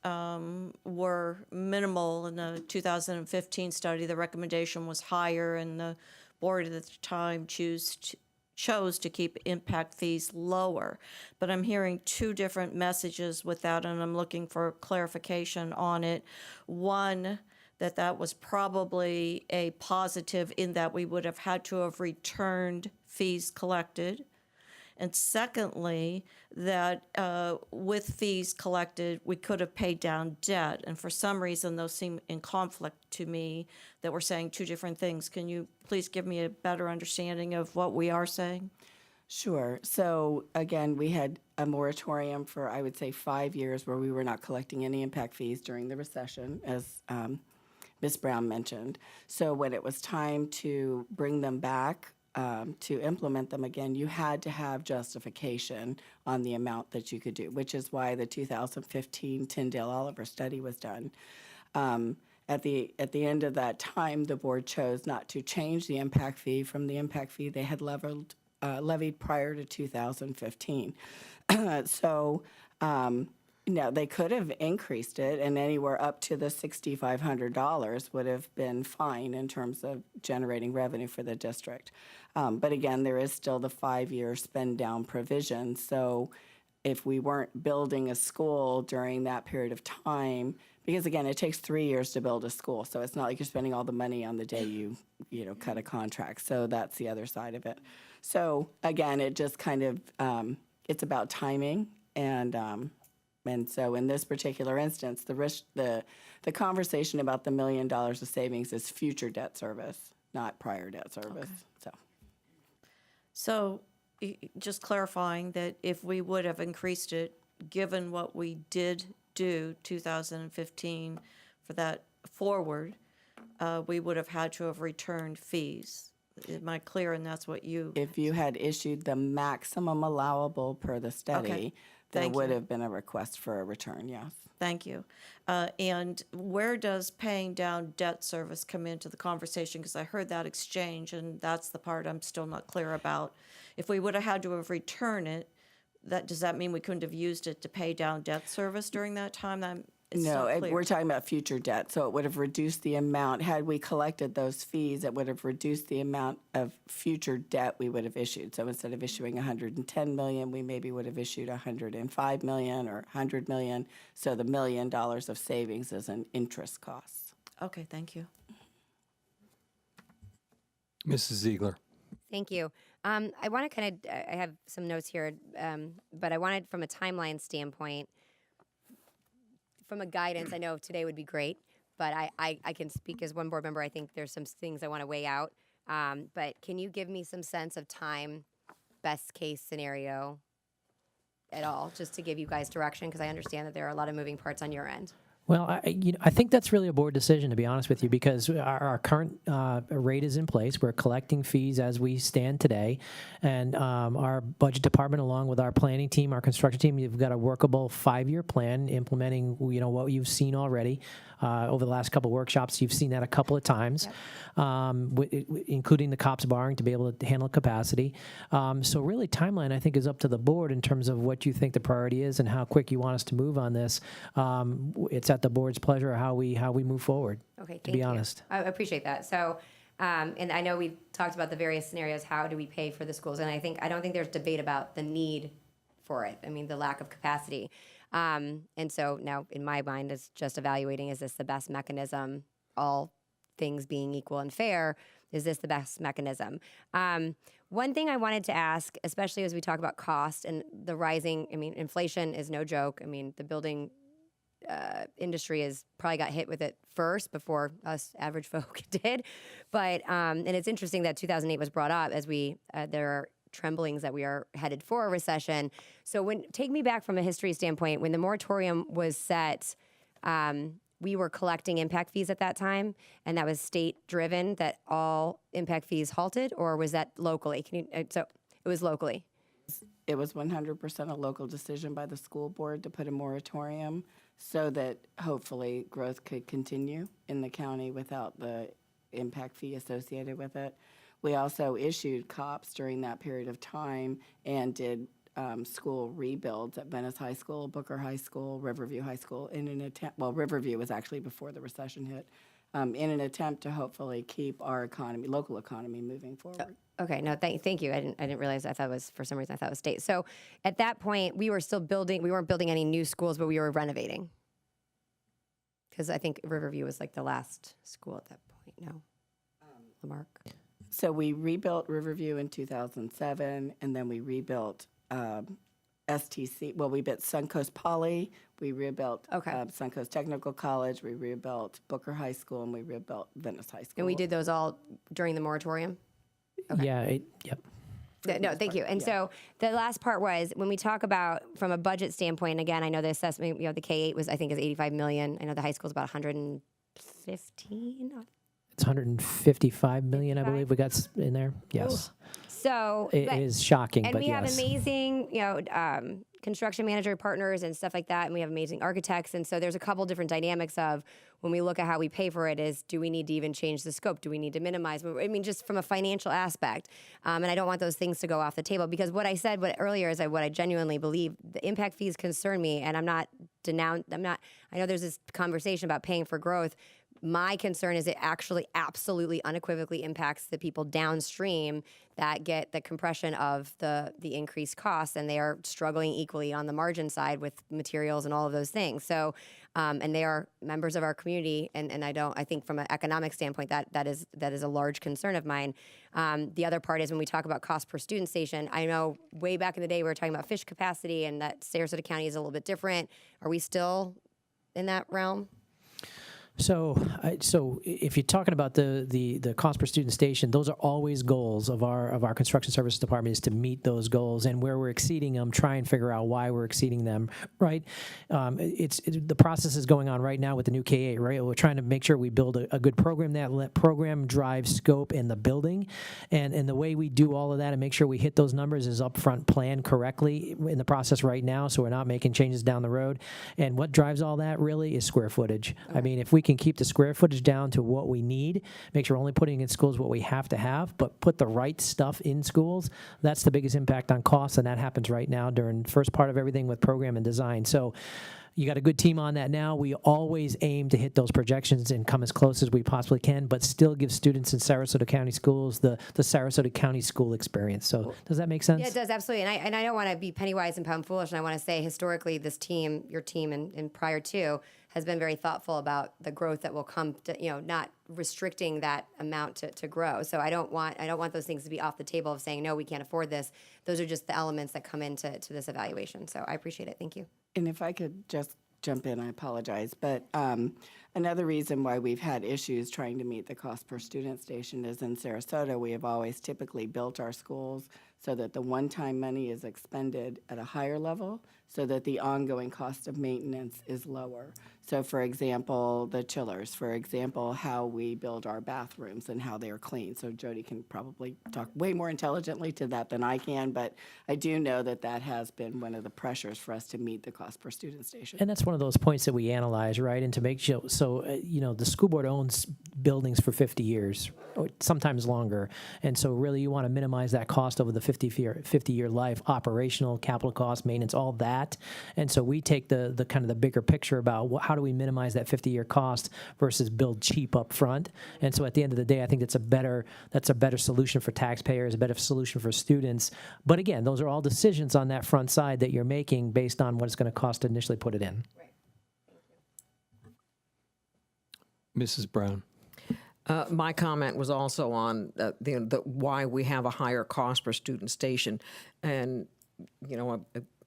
I: were minimal in the 2015 study. The recommendation was higher, and the board at the time chose to keep impact fees lower. But I'm hearing two different messages with that, and I'm looking for clarification on it. One, that was probably a positive in that we would have had to have returned fees collected. And secondly, that with fees collected, we could have paid down debt. And for some reason, those seem in conflict to me, that we're saying two different things. Can you please give me a better understanding of what we are saying?
D: Sure. So again, we had a moratorium for, I would say, 5 years where we were not collecting any impact fees during the recession, as Ms. Brown mentioned. So when it was time to bring them back, to implement them again, you had to have justification on the amount that you could do, which is why the 2015 Tyndale Oliver study was done. At the end of that time, the board chose not to change the impact fee from the impact fee they had levied prior to 2015. So, they could have increased it, and anywhere up to the $6,500 would have been fine in terms of generating revenue for the district. But again, there is still the 5-year spend down provision. So if we weren't building a school during that period of time, because again, it takes 3 years to build a school. So it's not like you're spending all the money on the day you cut a contract. So that's the other side of it. So again, it just kind of, it's about timing. And so in this particular instance, the conversation about the $1 million of savings is future debt service, not prior debt service.
I: So just clarifying that if we would have increased it, given what we did do 2015 for that forward, we would have had to have returned fees. Am I clear? And that's what you,
D: If you had issued the maximum allowable per the study, there
I: Thank
D: would
I: you.
D: have been a request for a return, yes.
I: thank you. And where does paying down debt service come into the conversation? Because I heard that exchange, and that's the part I'm still not clear about. If we would have had to have returned it, does that mean we couldn't have used it to pay down debt service during that time? It's
D: No,
I: not clear.
D: we're talking about future debt, so it would have reduced the amount. Had we collected those fees, it would have reduced the amount of future debt we would have issued. So instead of issuing $110 million, we maybe would have issued $105 million or $100 million. So the $1 million of savings is an interest cost.
I: Okay, thank you.
A: Mrs. Ziegler.
G: Thank you. I want to I have some notes here, but I wanted from a timeline standpoint, from a guidance, I know today would be great, but I can speak as one board member. I think there's some things I want to weigh out. But can you give me some sense of time, best case scenario at all, just to give you guys direction? Because I understand that there are a lot of moving parts on your end.
B: Well, I think that's really a board decision, to be honest with you, because our current rate is in place. We're collecting fees as we stand today, and our budget department, along with our planning team, our construction team, you've got a workable 5-year plan implementing, what you've seen already over the last couple of workshops. You've seen that a couple of times, including the COPS borrowing to be able to handle capacity. So really, timeline, I think, is up to the board in terms of what you think the priority is and how quick you want us to move on this. It's at the board's pleasure how we move forward.
G: Okay, thank
B: to be
G: you.
B: honest.
G: I appreciate that. So, and I know we talked about the various scenarios. How do we pay for the schools? And I don't think there's debate about the need for it. I mean, the lack of capacity. And so now, in my mind, it's just evaluating: is this the best mechanism? All things being equal and fair, is this the best mechanism? One thing I wanted to ask, especially as we talk about cost and the rising. I mean, inflation is no joke. I mean, the building industry has probably got hit with it first before us average folk did. But, and it's interesting that 2008 was brought up as there are tremblings that we are headed for a recession. So take me back from a history standpoint, when the moratorium was set, we were collecting impact fees at that time, and that was state driven, that all impact fees halted, or was that locally? So it was locally.
D: It was 100% a local decision by the school board to put a moratorium so that hopefully growth could continue in the county without the impact fee associated with it. We also issued COPS during that period of time and did school rebuilds at Venice High School, Booker High School, Riverview High School in an attempt, well, Riverview was actually before the recession hit, in an attempt to hopefully keep our economy, local economy, moving forward.
G: Okay, no, thank you. I didn't realize. I thought it was, for some reason, I thought it was state. So at that point, we were still building. We weren't building any new schools, but we were renovating. Because I think Riverview was like the last school at that point. No, Lamarck.
D: So we rebuilt Riverview in 2007, and then we rebuilt STC. Well, we built Suncoast Poly. We rebuilt Suncoast Technical College. We rebuilt Booker High School, and we rebuilt Venice High School.
G: And we did those all during the moratorium? Okay.
B: Yeah. Yep.
G: No, thank you. And so the last part was, when we talk about from a budget standpoint, again, I know the assessment, the K-8 was, I think, is $85 million. I know the high school is about 115.
B: It's 155 million, I believe we got in there. Yes.
G: So
B: It is shocking,
G: and
B: but
G: we
B: yes.
G: have amazing, construction manager partners and stuff like that, and we have amazing architects. And so there's a couple different dynamics of, when we look at how we pay for it, is, do we need to even change the scope? Do we need to minimize? I mean, just from a financial aspect. And I don't want those things to go off the table, because what I said earlier is what I genuinely believe. The impact fees concern me, and I know there's this conversation about paying for growth. My concern is it actually absolutely unequivocally impacts the people downstream that get the compression of the increased costs, and they are struggling equally on the margin side with materials and all of those things. So, and they are members of our community, and I think from an economic standpoint that is a large concern of mine. The other part is when we talk about cost per student station, I know way back in the day we were talking about fish capacity and that Sarasota County is a little bit different. Are we still in that realm?
B: So if you're talking about the cost per student station, those are always goals of our construction services department, is to meet those goals, and where we're exceeding them, try and figure out why we're exceeding them. Right? The process is going on right now with the new K-8. Right? We're trying to make sure we build a good program. That program drives scope in the building, and the way we do all of that and make sure we hit those numbers is upfront planned correctly in the process right now, so we're not making changes down the road. And what drives all that really is square footage. I mean, if we can keep the square footage down to what we need, make sure we're only putting in schools what we have to have, but put the right stuff in schools, that's the biggest impact on costs, and that happens right now during the first part of everything with program and design. So you got a good team on that now. We always aim to hit those projections and come as close as we possibly can, but still give students in Sarasota County schools the Sarasota County school experience. So does that make sense?
G: Yeah, it does, absolutely. And I don't want to be penny wise and pound foolish, and I want to say historically this team, your team and prior to, has been very thoughtful about the growth that will come to, not restricting that amount to grow. So I don't want those things to be off the table of saying, no, we can't afford this. Those are just the elements that come into this evaluation. So I appreciate it. Thank you.
D: And if I could just jump in, I apologize, but another reason why we've had issues trying to meet the cost per student station is in Sarasota, we have always typically built our schools so that the one-time money is expended at a higher level so that the ongoing cost of maintenance is lower. So for example, the chillers, for example, how we build our bathrooms and how they're clean. So Jody can probably talk way more intelligently to that than I can, but I do know that that has been one of the pressures for us to meet the cost per student station.
B: And that's one of those points that we analyze, right? And to make sure, the school board owns buildings for 50 years, or sometimes longer. And so really you want to minimize that cost over the 50-year life, operational, capital cost, maintenance, all that. And so we take the kind of the bigger picture about how do we minimize that 50-year cost versus build cheap up front. And so at the end of the day, I think that's a better solution for taxpayers, a better solution for students. But again, those are all decisions on that front side that you're making based on what it's going to cost to initially put it in.
A: Mrs. Brown.
E: My comment was also on the why we have a higher cost per student station, and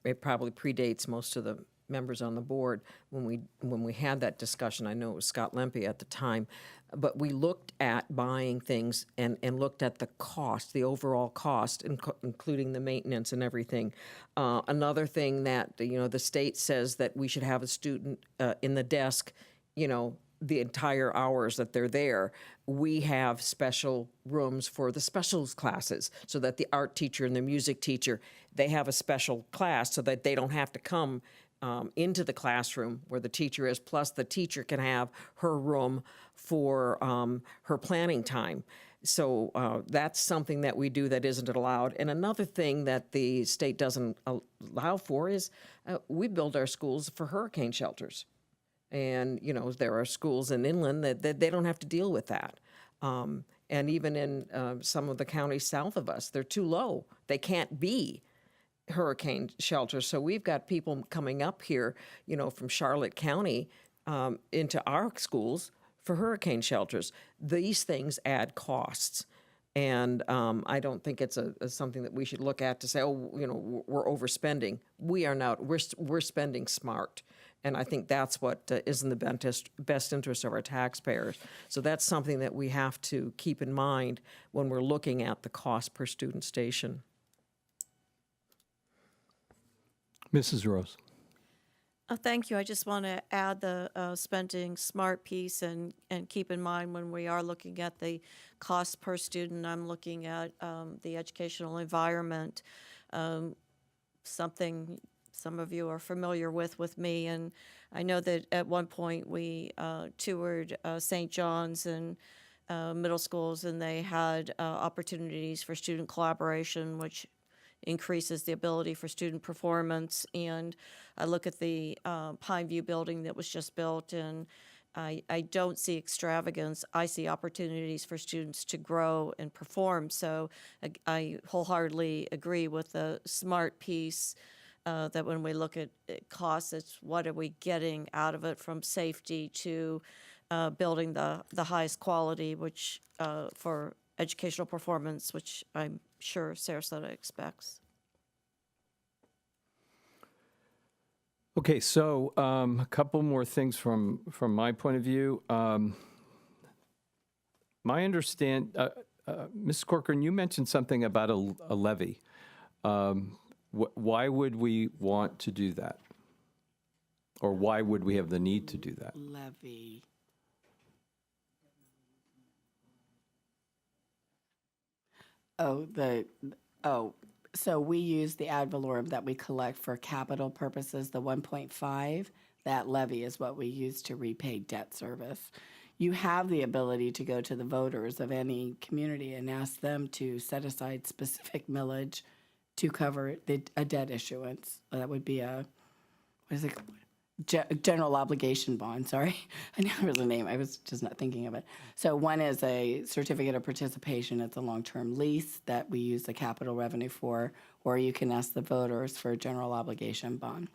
E: it probably predates most of the members on the board when we had that discussion. I know it was Scott Lempe at the time, but we looked at buying things and looked at the cost, the overall cost, including the maintenance and everything. Another thing that the state says that we should have a student in the desk, the entire hours that they're there. We have special rooms for the specials classes so that the art teacher and the music teacher, they have a special class so that they don't have to come into the classroom where the teacher is, plus the teacher can have her room for her planning time. So that's something that we do that isn't allowed. And another thing that the state doesn't allow for is we build our schools for hurricane shelters. And, there are schools in inland that they don't have to deal with that. And even in some of the counties south of us, they're too low. They can't be hurricane shelters. So we've got people coming up here, from Charlotte County into our schools for hurricane shelters. These things add costs. And I don't think it's something that we should look at to say, we're overspending. We are not. We're spending smart. And I think that's what is in the best interest of our taxpayers. So that's something that we have to keep in mind when we're looking at the cost per student station.
A: Mrs. Rose.
I: Thank you. I just want to add the spending smart piece and keep in mind when we are looking at the cost per student, I'm looking at the educational environment, something some of you are familiar with me. And I know that at one point we toured St. John's and middle schools, and they had opportunities for student collaboration, which increases the ability for student performance. And I look at the Pine View building that was just built, and I don't see extravagance. I see opportunities for students to grow and perform. So I wholeheartedly agree with the SMART piece, that when we look at costs, it's what are we getting out of it, from safety to building the highest quality, which for educational performance, which I'm sure Sarasota expects.
A: Okay, so a couple more things from my point of view. My understand, Ms. Corcoran, you mentioned something about a levy. Why would we want to do that? Or why would we have the need to do that?
D: Levy. So we use the ad valorem that we collect for capital purposes, the 1.5. That levy is what we use to repay debt service. You have the ability to go to the voters of any community and ask them to set aside specific millage to cover a debt issuance. That would be a, what is it? General obligation bond, sorry. I know there was a name, I was just not thinking of it. So one is a certificate of participation. It's a long-term lease that we use the capital revenue for, or you can ask the voters for a general obligation bond.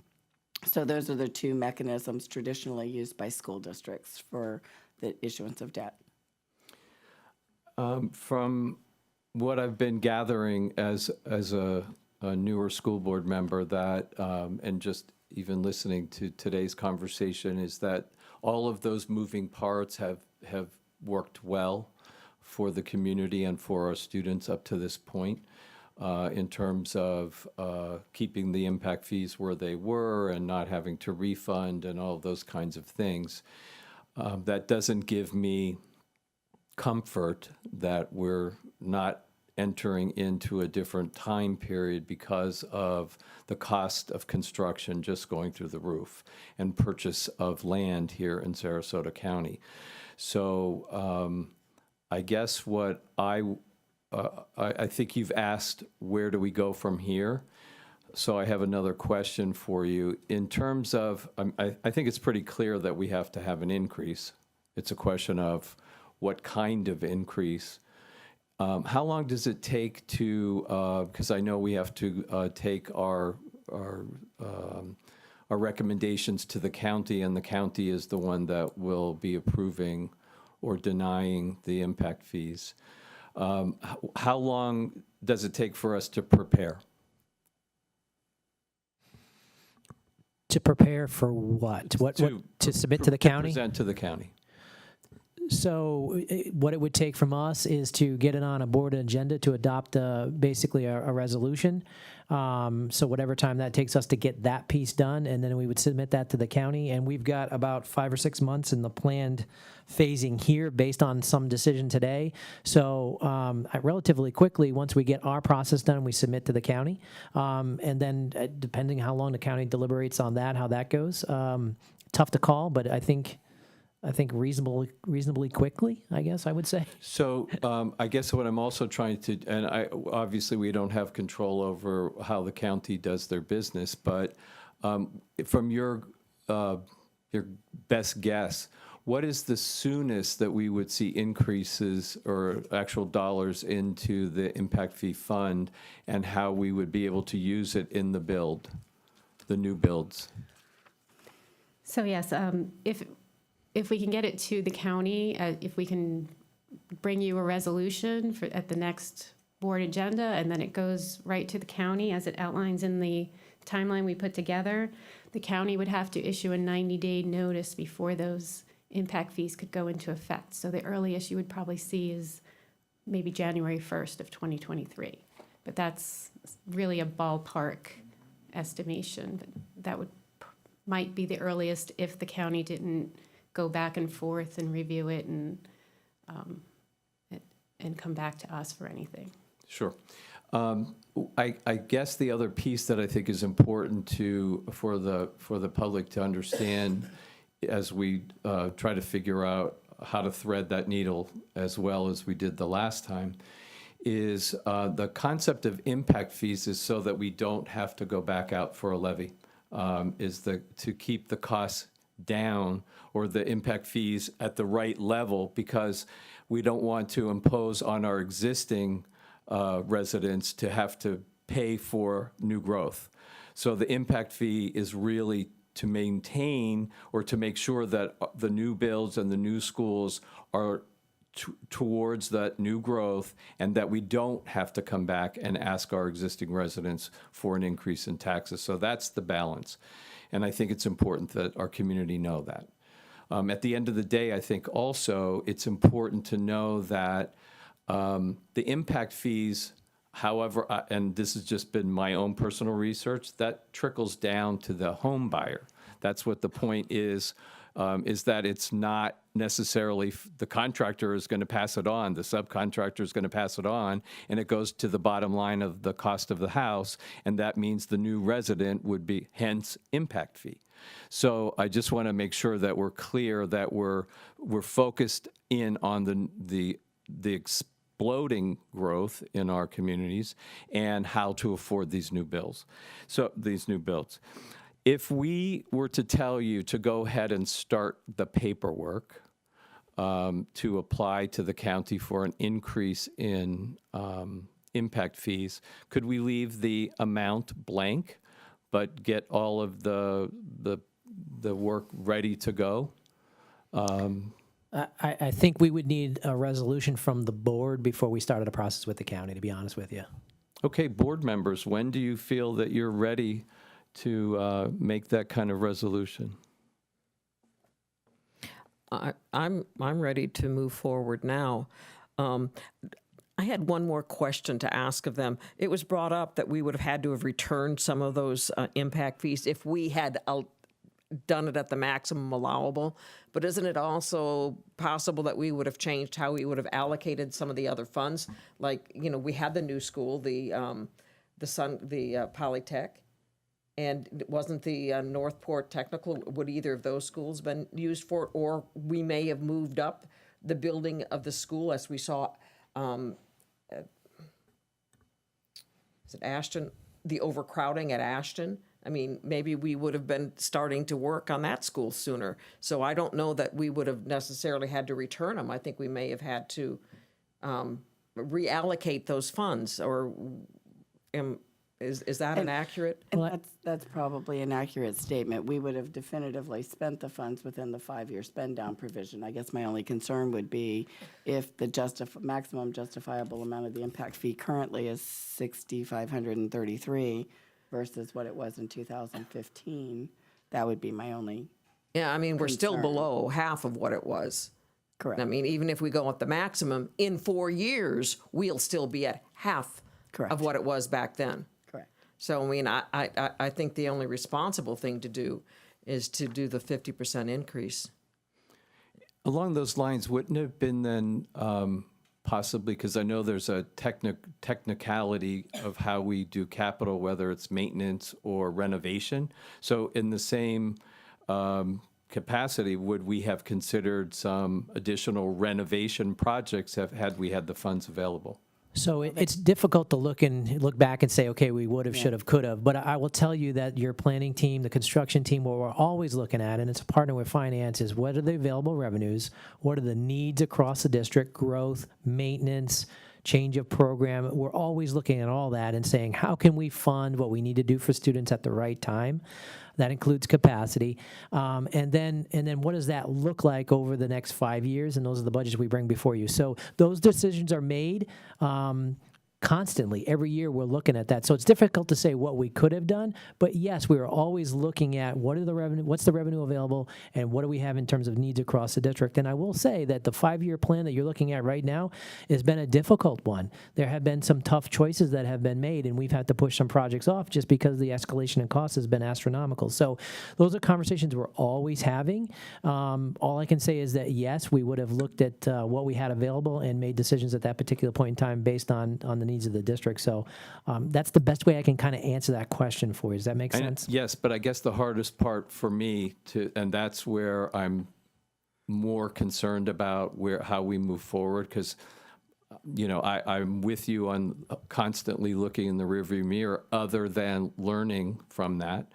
D: So those are the two mechanisms traditionally used by school districts for the issuance of debt.
A: From what I've been gathering as a newer school board member, that and just even listening to today's conversation, is that all of those moving parts have worked well for the community and for our students up to this point, in terms of keeping the impact fees where they were and not having to refund and all of those kinds of things. That doesn't give me comfort that we're not entering into a different time period because of the cost of construction just going through the roof and purchase of land here in Sarasota County. So I guess what I think you've asked, where do we go from here? So I have another question for you. In terms of, I think it's pretty clear that we have to have an increase. It's a question of what kind of increase. How long does it take to, because I know we have to take our recommendations to the county, and the county is the one that will be approving or denying the impact fees. How long does it take for us to prepare?
B: To prepare for what? To submit to the county?
A: Present to the county.
B: So what it would take from us is to get it on a board agenda to adopt basically a resolution. So whatever time that takes us to get that piece done, and then we would submit that to the county. And we've got about 5 or 6 months in the planned phasing here based on some decision today. So relatively quickly, once we get our process done, we submit to the county. And then depending how long the county deliberates on that, how that goes, tough to call, but I think reasonably quickly, I guess I would say.
A: So I guess what I'm also trying to, and obviously we don't have control over how the county does their business, but from your best guess, what is the soonest that we would see increases or actual dollars into the impact fee fund, and how we would be able to use it in the new builds?
C: So yes, if we can get it to the county, if we can bring you a resolution at the next board agenda, and then it goes right to the county as it outlines in the timeline we put together, the county would have to issue a 90-day notice before those impact fees could go into effect. So the earliest you would probably see is maybe January 1st of 2023. But that's really a ballpark estimation. But that might be the earliest if the county didn't go back and forth and review it and come back to us for anything.
A: Sure. I guess the other piece that I think is important for the public to understand as we try to figure out how to thread that needle as well as we did the last time is the concept of impact fees is so that we don't have to go back out for a levy, to keep the costs down, or the impact fees at the right level, because we don't want to impose on our existing residents to have to pay for new growth. So the impact fee is really to maintain or to make sure that the new builds and the new schools are towards that new growth, and that we don't have to come back and ask our existing residents for an increase in taxes. So that's the balance. And I think it's important that our community know that. At the end of the day, I think also it's important to know that the impact fees, however, and this has just been my own personal research, that trickles down to the home buyer. That's what the point is that it's not necessarily the contractor is going to pass it on, the subcontractor is going to pass it on, and it goes to the bottom line of the cost of the house, and that means the new resident would be, hence, impact fee. So I just want to make sure that we're clear that we're focused in on the exploding growth in our communities and how to afford these new builds. So these new builds. If we were to tell you to go ahead and start the paperwork to apply to the county for an increase in impact fees, could we leave the amount blank, but get all of the work ready to go?
B: I think we would need a resolution from the board before we started a process with the county, to be honest with you.
A: Okay, board members, when do you feel that you're ready to make that kind of resolution?
E: I'm ready to move forward now. I had one more question to ask of them. It was brought up that we would have had to have returned some of those impact fees if we had done it at the maximum allowable. But isn't it also possible that we would have changed how we would have allocated some of the other funds? Like, you know, we had the new school, the Polytech, and wasn't the Northport Technical, would either of those schools been used for it? Or we may have moved up the building of the school, as we saw, is it Ashton, the overcrowding at Ashton? I mean, maybe we would have been starting to work on that school sooner. So I don't know that we would have necessarily had to return them. I think we may have had to reallocate those funds, or is that an accurate?
D: And that's probably an accurate statement. We would have definitively spent the funds within the 5-year spend down provision. I guess my only concern would be if the maximum justifiable amount of the impact fee currently is $6,533 versus what it was in 2015. That would be my only.
E: Yeah, I mean, we're still
D: concern.
E: below half of what it was.
D: Correct.
E: I mean, even if we go at the maximum, in 4 years, we'll still be at half
D: Correct.
E: of what it was back then.
D: Correct.
E: So, I mean, I think the only responsible thing to do is to do the 50% increase.
A: Along those lines, wouldn't it have been then possibly, because I know there's a technicality of how we do capital, whether it's maintenance or renovation. So in the same capacity, would we have considered some additional renovation projects had we had the funds available?
B: So it's difficult to look back and say, okay, we would have, should have, could have. But I will tell you that your planning team, the construction team, what we're always looking at, and it's a partner with finance, is what are the available revenues? What are the needs across the district? Growth, maintenance, change of program. We're always looking at all that and saying, how can we fund what we need to do for students at the right time? That includes capacity. And then what does that look like over the next 5 years? And those are the budgets we bring before you. So those decisions are made constantly. Every year we're looking at that. So it's difficult to say what we could have done, but yes, we are always looking at what's the revenue available, and what do we have in terms of needs across the district. And I will say that the 5-year plan that you're looking at right now has been a difficult one. There have been some tough choices that have been made, and we've had to push some projects off just because the escalation in cost has been astronomical. So those are conversations we're always having. All I can say is that yes, we would have looked at what we had available and made decisions at that particular point in time based on the needs of the district. So that's the best way I can kind of answer that question for you. Does that make sense?
A: Yes, but I guess the hardest part for me and that's where I'm more concerned about how we move forward, because I'm with you on constantly looking in the rearview mirror other than learning from that.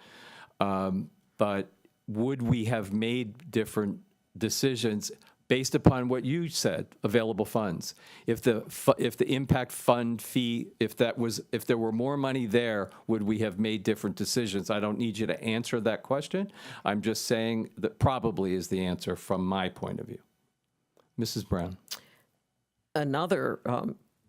A: But would we have made different decisions based upon what you said, available funds? If the impact fund fee, if there were more money there, would we have made different decisions? I don't need you to answer that question. I'm just saying that probably is the answer from my point of view. Mrs. Brown.
E: Another,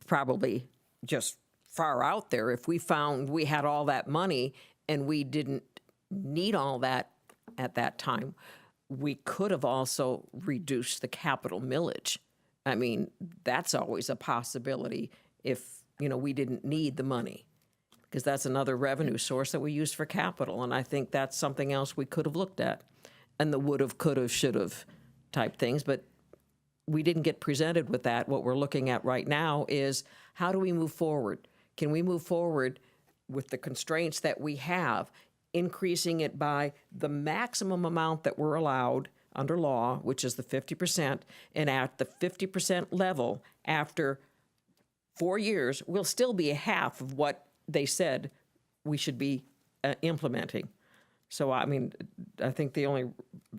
E: probably just far out there, if we found we had all that money and we didn't need all that at that time, we could have also reduced the capital millage. I mean, that's always a possibility if, we didn't need the money, because that's another revenue source that we use for capital. And I think that's something else we could have looked at, and the would have, could have, should have type things. But we didn't get presented with that. What we're looking at right now is, how do we move forward? Can we move forward with the constraints that we have, increasing it by the maximum amount that we're allowed under law, which is the 50%, and at the 50% level, after 4 years, we'll still be a half of what they said we should be implementing. So, I mean, I think the only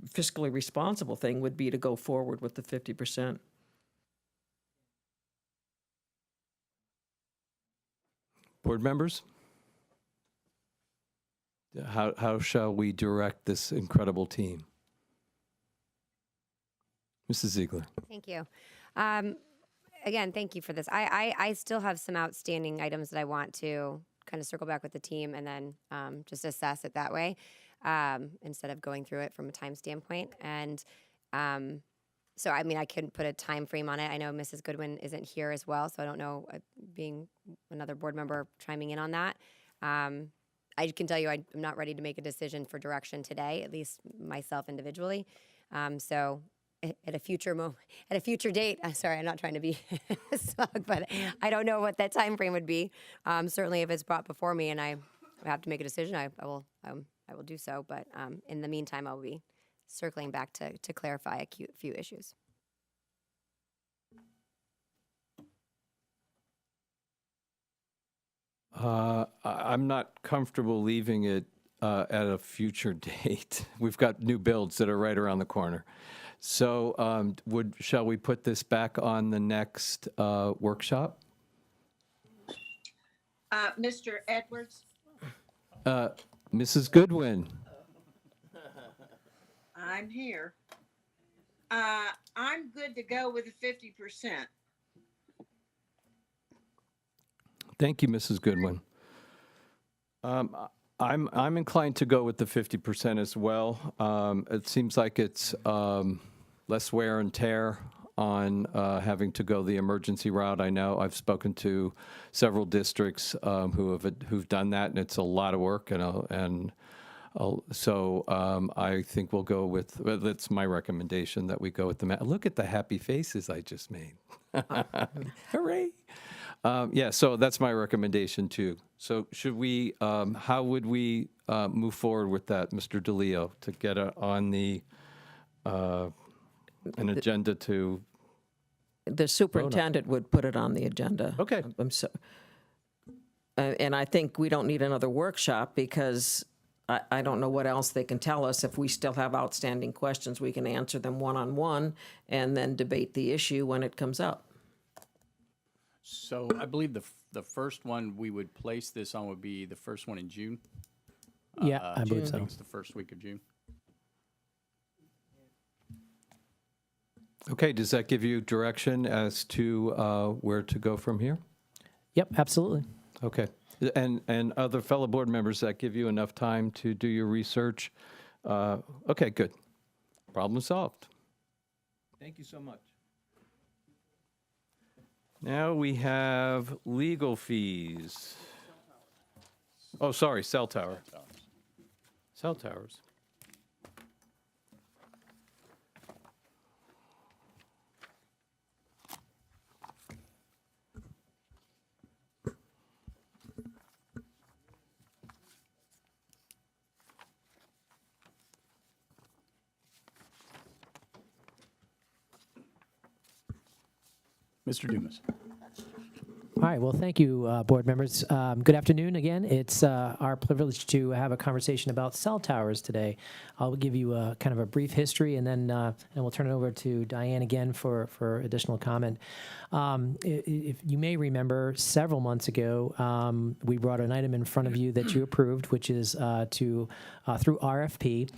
E: fiscally responsible thing would be to go forward with the 50%.
A: Board members? How shall we direct this incredible team? Mrs. Ziegler.
G: Thank you. Again, thank you for this. I still have some outstanding items that I want to kind of circle back with the team and then just assess it that way instead of going through it from a time standpoint. And so, I mean, I couldn't put a time frame on it. I know Mrs. Goodwin isn't here as well, so I don't know, being another board member chiming in on that. I can tell you I'm not ready to make a decision for direction today, at least myself individually. So at a future date, sorry, I'm not trying to be smug, but I don't know what that time frame would be. Certainly if it's brought before me and I have to make a decision, I will do so. But in the meantime, I'll be circling back to clarify a few issues.
A: I'm not comfortable leaving it at a future date. We've got new builds that are right around the corner. So shall we put this back on the next workshop?
J: Mr. Edwards?
A: Mrs. Goodwin?
J: I'm here. I'm good to go with the 50%.
A: Thank you, Mrs. Goodwin. I'm inclined to go with the 50% as well. It seems like it's less wear and tear on having to go the emergency route. I know I've spoken to several districts who've done that, and it's a lot of work. So I think we'll go with. That's my recommendation, that we go with the. Look at the happy faces I just made! Hooray! Yeah, so that's my recommendation too. So should we, how would we move forward with that, Mr. DeLeo, to get on the, an agenda to?
E: The superintendent would put it on the agenda.
A: Okay.
E: And I think we don't need another workshop, because I don't know what else they can tell us. If we still have outstanding questions, we can answer them one-on-one and then debate the issue when it comes up.
K: So I believe the first one we would place this on would be the first one in June.
B: Yeah, I believe
K: I
B: so.
K: think it's the first week of June.
A: Okay, does that give you direction as to where to go from here?
B: Yep, absolutely.
A: Okay, and other fellow board members, that give you enough time to do your research? Okay, good. Problem solved. Thank you so much. Now we have legal fees. Oh, sorry, cell tower. Cell towers.
K: Mr. Dumas.
B: All right. Well, thank you, board members. Good afternoon again. It's our privilege to have a conversation about cell towers today. I'll give you kind of a brief history, and then and we'll turn it over to Diane again for additional comment. If you may remember, several months ago, we brought an item in front of you that you approved, which is through RFP,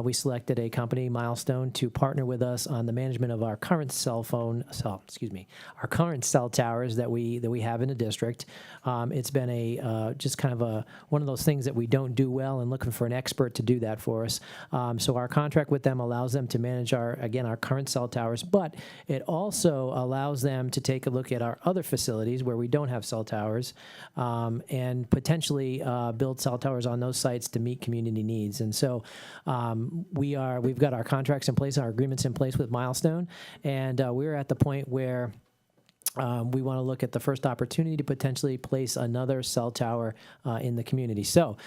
B: we selected a company, Milestone, to partner with us on the management of our current our current cell towers that we have in the district. It's been a just kind of one of those things that we don't do well, and looking for an expert to do that for us. So our contract with them allows them to manage our current cell towers, but it also allows them to take a look at our other facilities where we don't have cell towers, and potentially build cell towers on those sites to meet community needs. And so we've got our contracts in place, our agreements in place with Milestone, and we're at the point where we want to look at the first opportunity to potentially place another cell tower in the community. So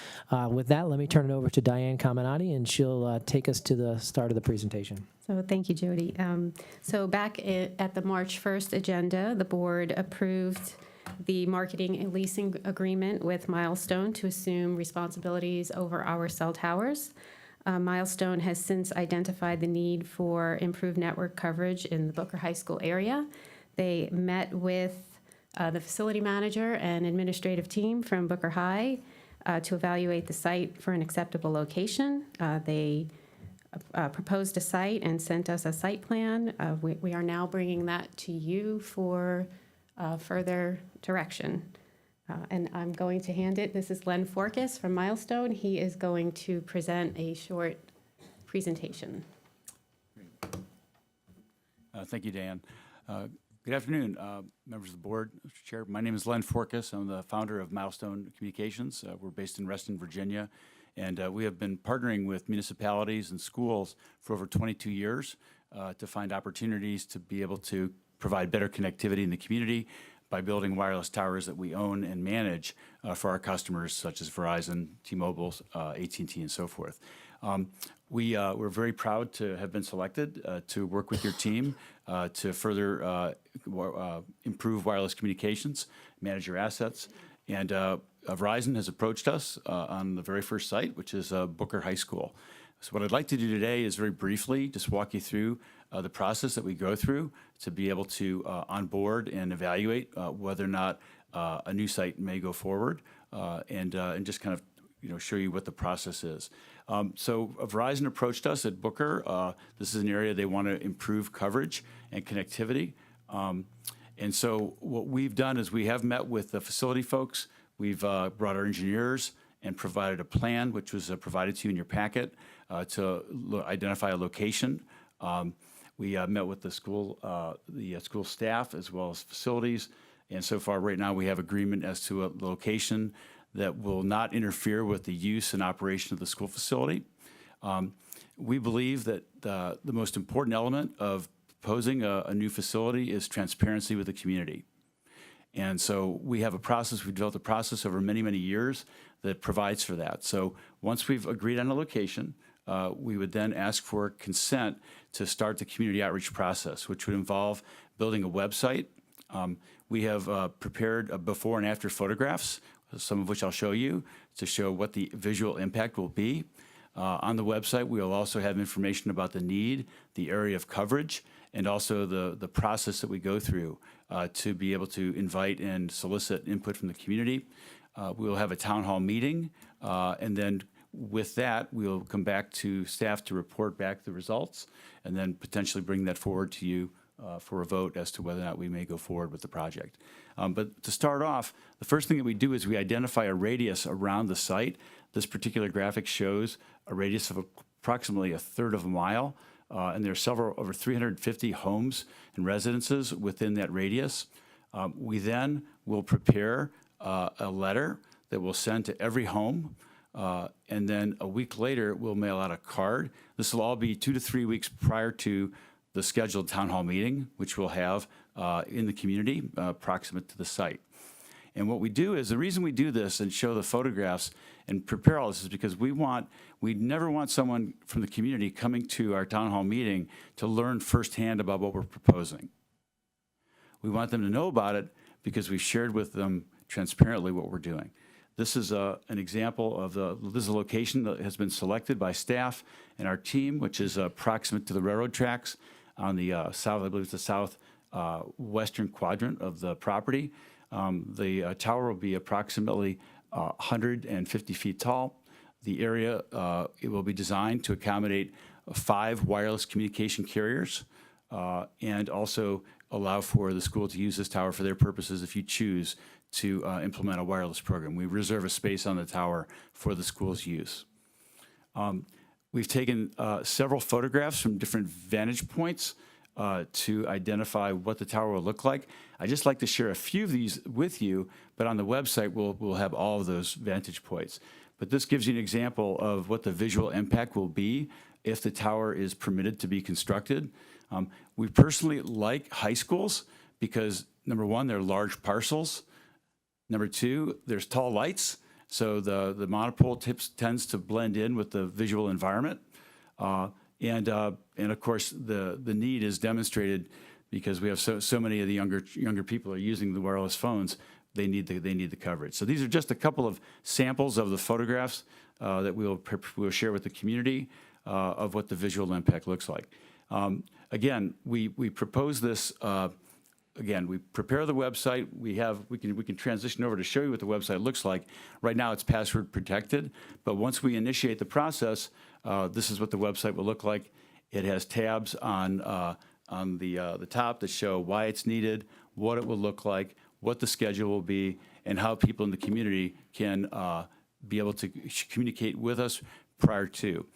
B: with that, let me turn it over to Diane Caminati, and she'll take us to the start of the presentation.
C: So thank you, Jody. So back at the March 1st agenda, the board approved the marketing and leasing agreement with Milestone to assume responsibilities over our cell towers. Milestone has since identified the need for improved network coverage in the Booker High School area. They met with the facility manager and administrative team from Booker High to evaluate the site for an acceptable location. They proposed a site and sent us a site plan. We are now bringing that to you for further direction. And I'm going to hand it. This is Len Forkas from Milestone. He is going to present a short presentation.
K: Thank you, Dan. Good afternoon, members of the board, Mr. Chair. My name is Len Forkas. I'm the founder of Milestone Communications. We're based in Reston, Virginia, and we have been partnering with municipalities and schools for over 22 years to find opportunities to be able to provide better connectivity in the community by building wireless towers that we own and manage for our customers, such as Verizon, T-Mobile, AT&T, and so forth. We're very proud to have been selected to work with your team to further improve wireless communications, manage your assets. And Verizon has approached us on the very first site, which is Booker High School. So what I'd like to do today is very briefly just walk you through the process that we go through to be able to onboard and evaluate whether or not a new site may go forward, and just kind of show you what the process is. So Verizon approached us at Booker. This is an area they want to improve coverage and connectivity. And so what we've done is we have met with the facility folks. We've brought our engineers and provided a plan, which was provided to you in your packet, to identify a location. We met with the school staff as well as facilities. And so far, right now, we have agreement as to a location that will not interfere with the use and operation of the school facility. We believe that the most important element of proposing a new facility is transparency with the community. And so we have a process, we've developed a process over many, many years that provides for that. So once we've agreed on a location, we would then ask for consent to start the community outreach process, which would involve building a website. We have prepared before and after photographs, some of which I'll show you, to show what the visual impact will be. On the website, we will also have information about the need, the area of coverage, and also the process that we go through to be able to invite and solicit input from the community. We will have a town hall meeting, and then with that, we'll come back to staff to report back the results, and then potentially bring that forward to you for a vote as to whether or not we may go forward with the project. But to start off, the first thing that we do is we identify a radius around the site. This particular graphic shows a radius of approximately 1/3 of a mile, and there are over 350 homes and residences within that radius. We then will prepare a letter that we'll send to every home, and then a week later, we'll mail out a card. This will all be 2 to 3 weeks prior to the scheduled town hall meeting, which we'll have in the community proximate to the site. And what we do is, the reason we do this and show the photographs and prepare all this is because we never want someone from the community coming to our town hall meeting to learn firsthand about what we're proposing. We want them to know about it, because we've shared with them transparently what we're doing. This is an example of this is a location that has been selected by staff and our team, which is proximate to the railroad tracks on the south, I believe it's the south western quadrant of the property. The tower will be approximately 150 feet tall. The area it will be designed to accommodate 5 wireless communication carriers and also allow for the school to use this tower for their purposes if you choose to implement a wireless program. We reserve a space on the tower for the school's use. We've taken several photographs from different vantage points to identify what the tower will look like. I'd just like to share a few of these with you, but on the website we'll have all of those vantage points. But this gives you an example of what the visual impact will be if the tower is permitted to be constructed. We personally like high schools because, number one, they're large parcels. Number two, there's tall lights, so the monopole tends to blend in with the visual environment. And of course, the need is demonstrated because we have so many of the younger people are using the wireless phones. They need the coverage. So these are just a couple of samples of the photographs that we'll share with the community of what the visual impact looks like. Again, we propose this. Again, we prepare the website. We can transition over to show you what the website looks like. Right now, it's password protected, but once we initiate the process, this is what the website will look like. It has tabs on the top that show why it's needed, what it will look like, what the schedule will be, and how people in the community can be able to communicate with us prior to.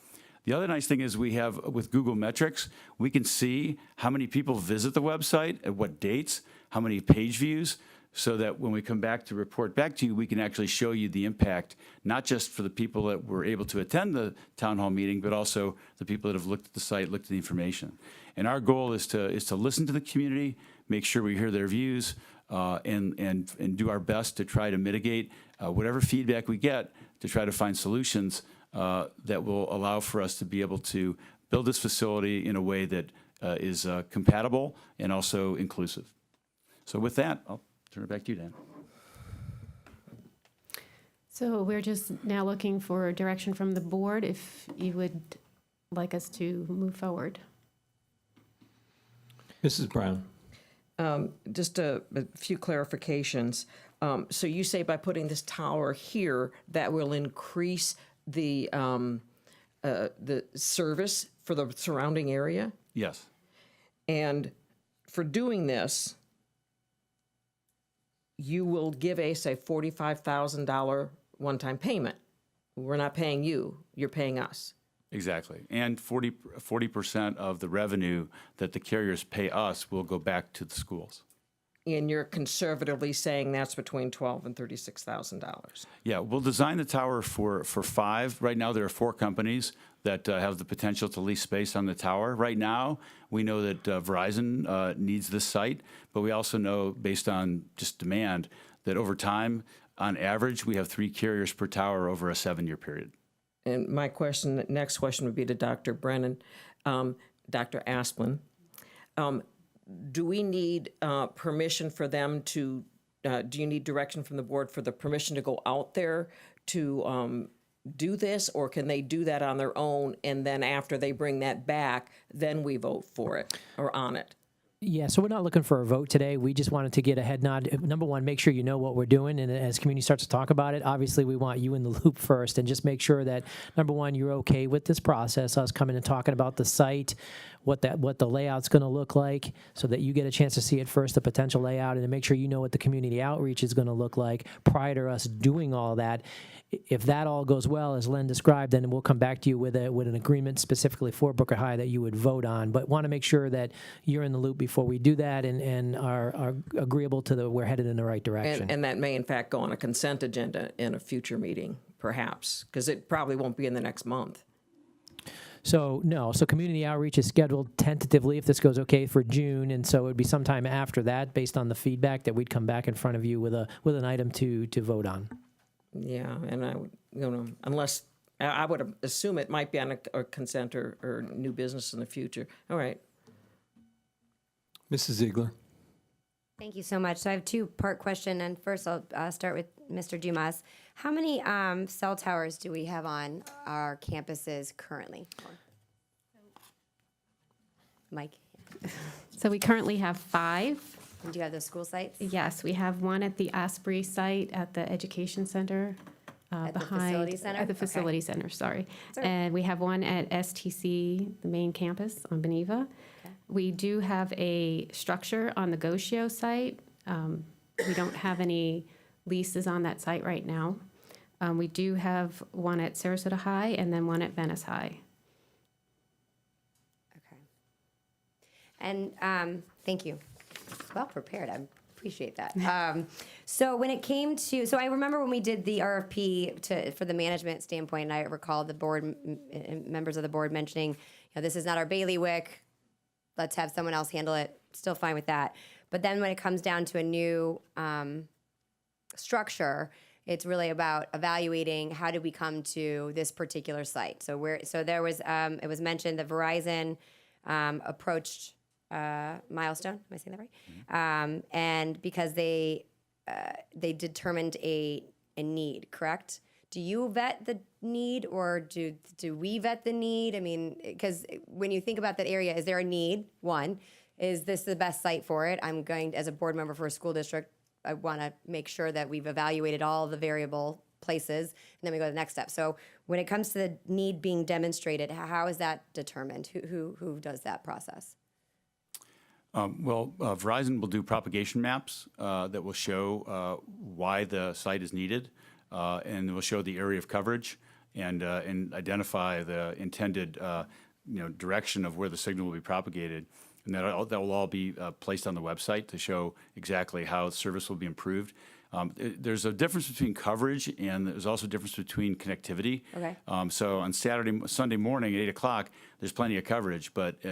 K: The other nice thing is we have, with Google Metrics, we can see how many people visit the website, at what dates, how many page views, so that when we come back to report back to you, we can actually show you the impact, not just for the people that were able to attend the town hall meeting, but also the people that have looked at the site, looked at the information. And our goal is to listen to the community, make sure we hear their views, and do our best to try to mitigate whatever feedback we get to try to find solutions that will allow for us to be able to build this facility in a way that is compatible and also inclusive. So with that, I'll turn it back to you, Dan.
C: So we're just now looking for direction from the board if you would like us to move forward.
A: Mrs. Brown.
E: Just a few clarifications. So you say by putting this tower here, that will increase the service for the surrounding area?
K: Yes.
E: And for doing this, you will give us a $45,000 one-time payment. We're not paying you, you're paying us.
K: Exactly. And 40% of the revenue that the carriers pay us will go back to the schools.
E: And you're conservatively saying that's between $12,000 and $36,000.
K: Yeah, we'll design the tower for 5. Right now, there are 4 companies that have the potential to lease space on the tower. Right now, we know that Verizon needs this site, but we also know, based on just demand, that over time, on average, we have 3 carriers per tower over a 7-year period.
E: And my next question would be to Dr. Brennan, Dr. Asplin. Do we need permission for them to, do you need direction from the board for the permission to go out there to do this? Or can they do that on their own, and then after they bring that back, then we vote for it or on it?
B: Yeah, so we're not looking for a vote today. We just wanted to get a head nod. Number one, make sure you know what we're doing, and as community starts to talk about it, obviously we want you in the loop first, and just make sure that, number one, you're okay with this process, us coming and talking about the site, what the layout's going to look like, so that you get a chance to see it first, the potential layout, and to make sure you know what the community outreach is going to look like prior to us doing all that. If that all goes well, as Len described, then we'll come back to you with an agreement specifically for Brooker High that you would vote on. But want to make sure that you're in the loop before we do that, and are agreeable to we're headed in the right direction.
E: And that may, in fact, go on a consent agenda in a future meeting, perhaps, because it probably won't be in the next month.
B: So community outreach is scheduled tentatively, if this goes okay, for June, and so it would be sometime after that, based on the feedback, that we'd come back in front of you with an item to vote on.
E: Yeah, and I, unless, I would assume it might be on a consent or new business in the future. All right.
A: Mrs. Ziegler.
G: Thank you so much. So I have a two-part question, and first I'll start with Mr. Dumas. How many cell towers do we have on our campuses currently? Mike,
C: So we currently have 5.
G: and do you have those school sites?
C: Yes, we have one at the Asbury site at the Education Center.
G: At the
C: behind-
G: facility center?
C: At the
G: Okay.
C: facility center, sorry.
G: all right.
C: And we have one at STC, the main campus on Beneva. We do have a structure on the Gosio site. We don't have any leases on that site right now. We do have one at Sarasota High and then one at Venice High.
G: Okay. And thank you. Well prepared. I appreciate that. So when it came to, so I remember when we did the RFP for the management standpoint, and I recall the board members of the board mentioning, this is not our bailiwick. Let's have someone else handle it. Still fine with that. But then when it comes down to a new structure, it's really about evaluating how did we come to this particular site. So there was it was mentioned that Verizon approached Milestone. Am I saying that right? And because they determined a need, correct? Do you vet the need, or do we vet the need? I mean, because when you think about that area, is there a need? One, is this the best site for it? I'm going, as a board member for a school district, I want to make sure that we've evaluated all the variable places, and then we go to the next step. So when it comes to the need being demonstrated, how is that determined? Who does that process?
K: Verizon will do propagation maps that will show why the site is needed, and it will show the area of coverage and identify the intended direction of where the signal will be propagated. And that will all be placed on the website to show exactly how service will be improved. There's a difference between coverage, and there's also a difference between connectivity.
G: Okay.
K: So on Sunday morning at 8 o'clock, there's plenty of coverage, but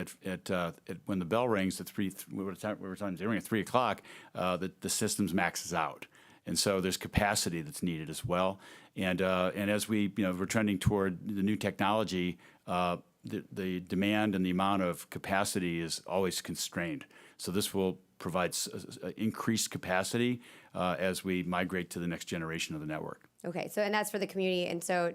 K: when the bell rings at they ring at 3 o'clock, the system's maxes out. And so there's capacity that's needed as well. And as we're trending toward the new technology, the demand and the amount of capacity is always constrained. So this will provide increased capacity as we migrate to the next generation of the network.
G: Okay, so and that's for the community. And so,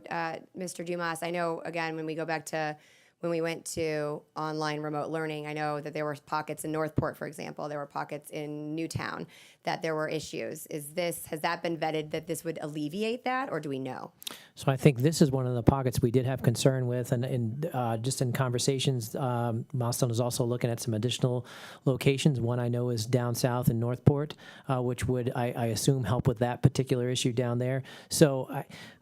G: Mr. Dumas, I know, again, when we go back to when we went to online remote learning, I know that there were pockets in Northport, for example, there were pockets in Newtown that there were issues. Has that been vetted that this would alleviate that, or do we know?
B: So I think this is one of the pockets we did have concern with, and just in conversations, Milestone is also looking at some additional locations. One I know is down south in Northport, which would, I assume, help with that particular issue down there. So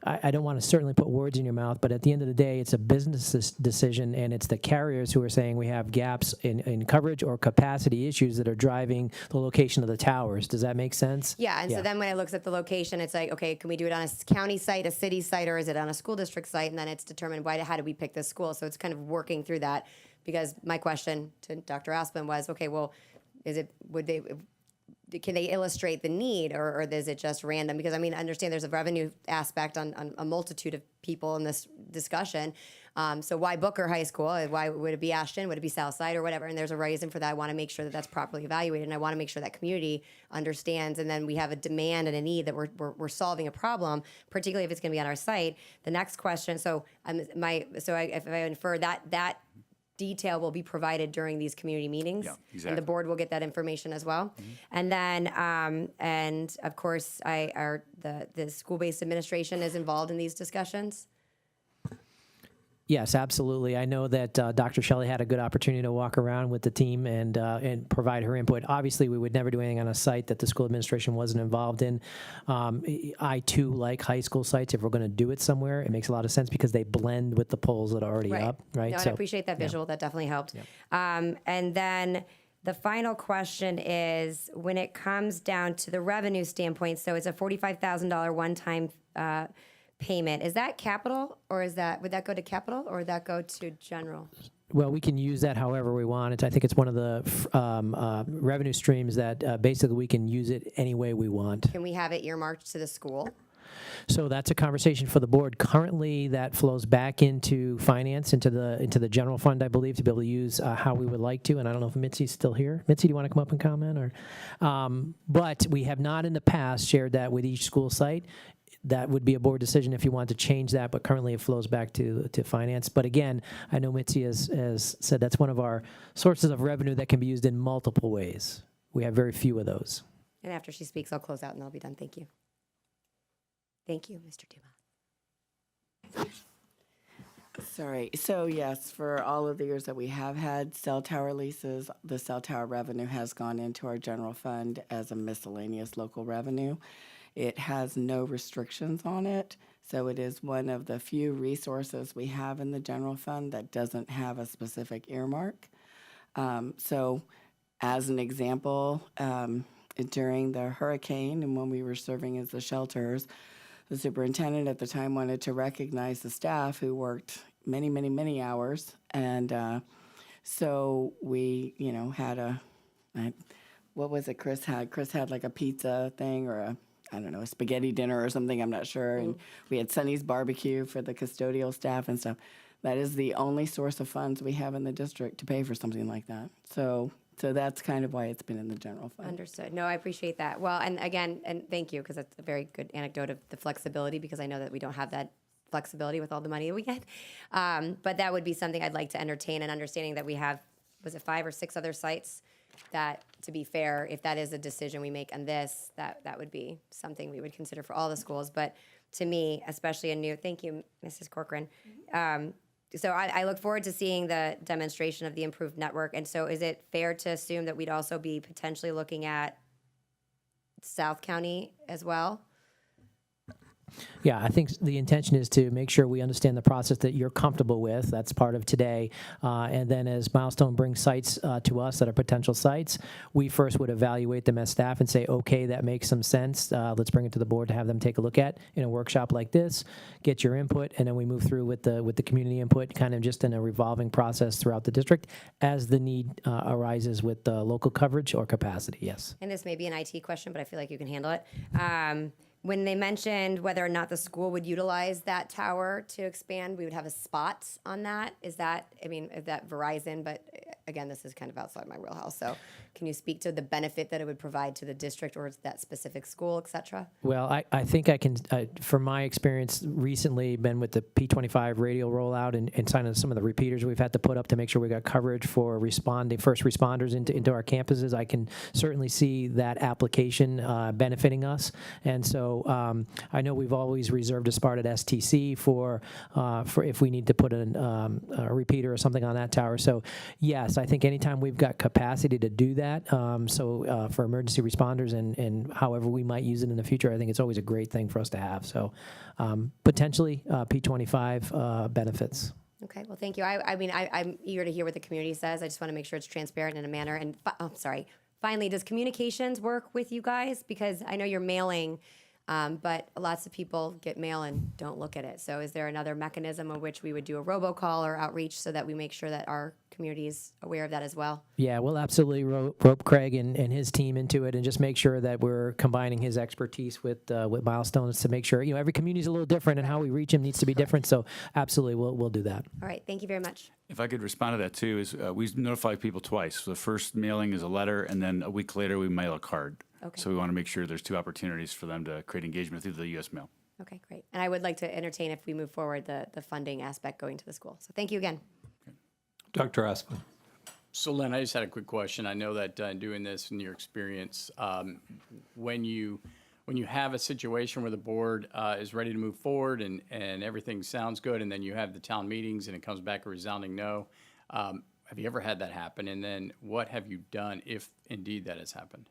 B: I don't want to certainly put words in your mouth, but at the end of the day, it's a business decision, and it's the carriers who are saying we have gaps in coverage or capacity issues that are driving the location of the towers. Does that make sense?
G: Yeah, and so then when it looks at the location, it's like, okay, can we do it on a county site, a city site, or is it on a school district site? And then it's determined how do we pick this school? So it's kind of working through that, because my question to Dr. Asplin was, okay, well, can they illustrate the need, or is it just random? Because I mean, I understand there's a revenue aspect on a multitude of people in this discussion. So why Booker High School? Why would it be Ashton? Would it be Southside or whatever? And there's a reason for that. I want to make sure that that's properly evaluated, and I want to make sure that community understands. And then we have a demand and a need that we're solving a problem, particularly if it's going to be on our site. The next question. So if I infer that detail will be provided during these community meetings,
K: Yeah, exactly.
G: and the board will get that information as well.
K: Mm-hmm.
G: And then, and of course, the school-based administration is involved in these discussions.
B: Yes, absolutely. I know that Dr. Shelley had a good opportunity to walk around with the team and provide her input. Obviously, we would never do anything on a site that the school administration wasn't involved in. I, too, like high school sites. If we're going to do it somewhere, it makes a lot of sense because they blend with the poles that are already up, right?
G: No, and I appreciate that visual. That definitely helped. And then the final question is, when it comes down to the revenue standpoint, so it's a $45,000 one-time payment. Is that capital, or would that go to capital, or would that go to general?
B: Well, we can use that however we want. I think it's one of the revenue streams that basically we can use it any way we want.
G: Can we have it earmarked to the school?
B: So that's a conversation for the board. Currently, that flows back into finance, into the general fund, I believe, to be able to use how we would like to. And I don't know if Mitzi's still here. Mitzi, do you want to come up and comment? But we have not in the past shared that with each school site. That would be a board decision if you want to change that, but currently it flows back to finance. But again, I know Mitzi has said that's one of our sources of revenue that can be used in multiple ways. We have very few of those.
G: And after she speaks, I'll close out and I'll be done. Thank you. Thank you, Mr. Duma.
D: Sorry. So yes, for all of the years that we have had cell tower leases, the cell tower revenue has gone into our general fund as a miscellaneous local revenue. It has no restrictions on it, so it is one of the few resources we have in the general fund that doesn't have a specific earmark. So as an example, during the hurricane and when we were serving as the shelters, the superintendent at the time wanted to recognize the staff who worked many, many, many hours. And so we, had what was it Chris had? Chris had like a pizza thing or a spaghetti dinner or something, I'm not sure. And we had Sonny's barbecue for the custodial staff and stuff. That is the only source of funds we have in the district to pay for something like that. So that's kind of why it's been in the general fund.
G: Understood. No, I appreciate that. Well, and again, and thank you, because that's a very good anecdote of the flexibility, because I know that we don't have that flexibility with all the money that we get. But that would be something I'd like to entertain, and understanding that we have, was it 5 or 6 other sites that, to be fair, if that is a decision we make on this, that would be something we would consider for all the schools. But to me, especially a new, thank you, Mrs. Corcoran. So I look forward to seeing the demonstration of the improved network. And so is it fair to assume that we'd also be potentially looking at South County as well?
B: Yeah, I think the intention is to make sure we understand the process that you're comfortable with. That's part of today. And then as Milestone brings sites to us that are potential sites, we first would evaluate them as staff and say, okay, that makes some sense. Let's bring it to the board to have them take a look at in a workshop like this, get your input, and then we move through with the community input, kind of just in a revolving process throughout the district as the need arises with local coverage or capacity, yes.
G: And this may be an IT question, but I feel like you can handle it. When they mentioned whether or not the school would utilize that tower to expand, we would have a spot on that. Is that Verizon? But again, this is kind of outside my wheelhouse. So can you speak to the benefit that it would provide to the district or that specific school, et cetera?
B: Well, I think I can, from my experience recently, been with the P25 radio rollout and signing some of the repeaters we've had to put up to make sure we got coverage for first responders into our campuses. I can certainly see that application benefiting us. And so I know we've always reserved a spot at STC for if we need to put a repeater or something on that tower. So yes, I think anytime we've got capacity to do that, for emergency responders and however we might use it in the future, I think it's always a great thing for us to have. So potentially P25 benefits.
G: Okay, well, thank you. I'm eager to hear what the community says. I just want to make sure it's transparent in a manner. And finally, does communications work with you guys? Because I know you're mailing, but lots of people get mail and don't look at it. So is there another mechanism in which we would do a robocall or outreach so that we make sure that our community is aware of that as well?
B: Yeah, we'll absolutely rope Craig and his team into it and just make sure that we're combining his expertise with Milestones to make sure, every community is a little different and how we reach them needs to be different. So absolutely, we'll do that.
G: All right, thank you very much.
K: If I could respond to that too, is we notify people twice. So the first mailing is a letter, and then a week later we mail a card.
G: Okay.
K: So we want to make sure there's 2 opportunities for them to create engagement through the U.S. mail.
G: Okay, great. And I would like to entertain, if we move forward, the funding aspect going to the school. So thank you again.
A: Dr. Asplin.
L: So Lynn, I just had a quick question. I know that doing this in your experience, when you have a situation where the board is ready to move forward and everything sounds good, and then you have the town meetings and it comes back a resounding no, have you ever had that happen? And then what have you done if indeed that has happened?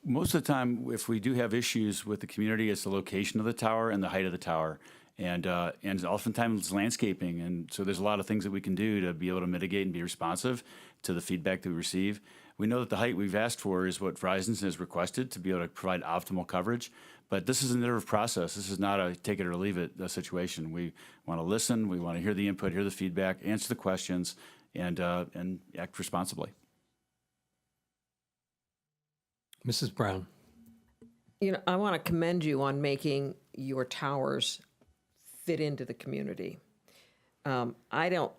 K: Most of the time, if we do have issues with the community, it's the location of the tower and the height of the tower. And oftentimes it's landscaping. And so there's a lot of things that we can do to be able to mitigate and be responsive to the feedback that we receive. We know that the height we've asked for is what Verizon has requested to be able to provide optimal coverage. But this is an iterative process. This is not a take it or leave it situation. We want to listen. We want to hear the input, hear the feedback, answer the questions, and act responsibly.
A: Mrs. Brown.
E: You know, I want to commend you on making your towers fit into the community. I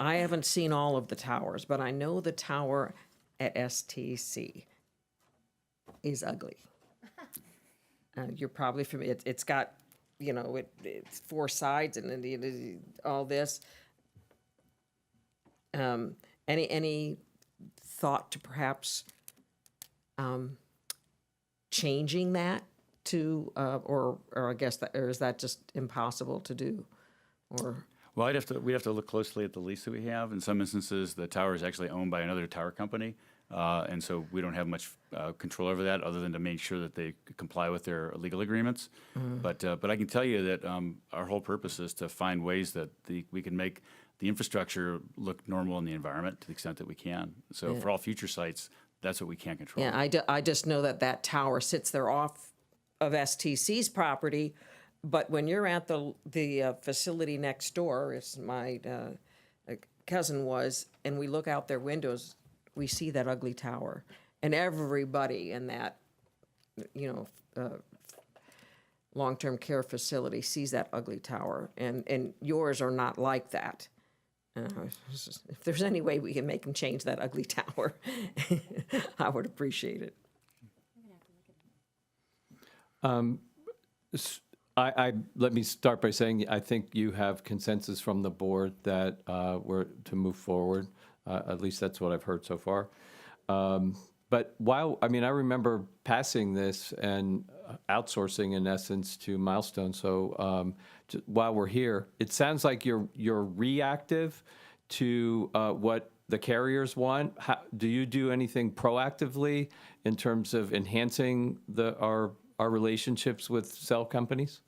E: haven't seen all of the towers, but I know the tower at STC is ugly. You're probably familiar. It's got, you know, it's four sides and then all this. Any thought to perhaps changing that to, or I guess that, or is that just impossible to do? Or
K: Well, we'd have to look closely at the lease that we have. In some instances, the tower is actually owned by another tower company, and so we don't have much control over that, other than to make sure that they comply with their legal agreements. But I can tell you that our whole purpose is to find ways that we can make the infrastructure look normal in the environment to the extent that we can. So for all future sites, that's what we can't control.
E: yeah, I just know that tower sits there off of STC's property, but when you're at the facility next door, as my cousin was, and we look out their windows, we see that ugly tower, and everybody in that, you know, long-term care facility sees that ugly tower, and yours are not like that. If there's any way we can make them change that ugly tower, I would appreciate it.
A: Let me start by saying I think you have consensus from the board that we're to move forward. At least that's what I've heard so far. But I remember passing this and outsourcing in essence to Milestone. So while we're here, it sounds like you're reactive to what the carriers want. Do you do anything proactively in terms of enhancing our relationships with cell companies?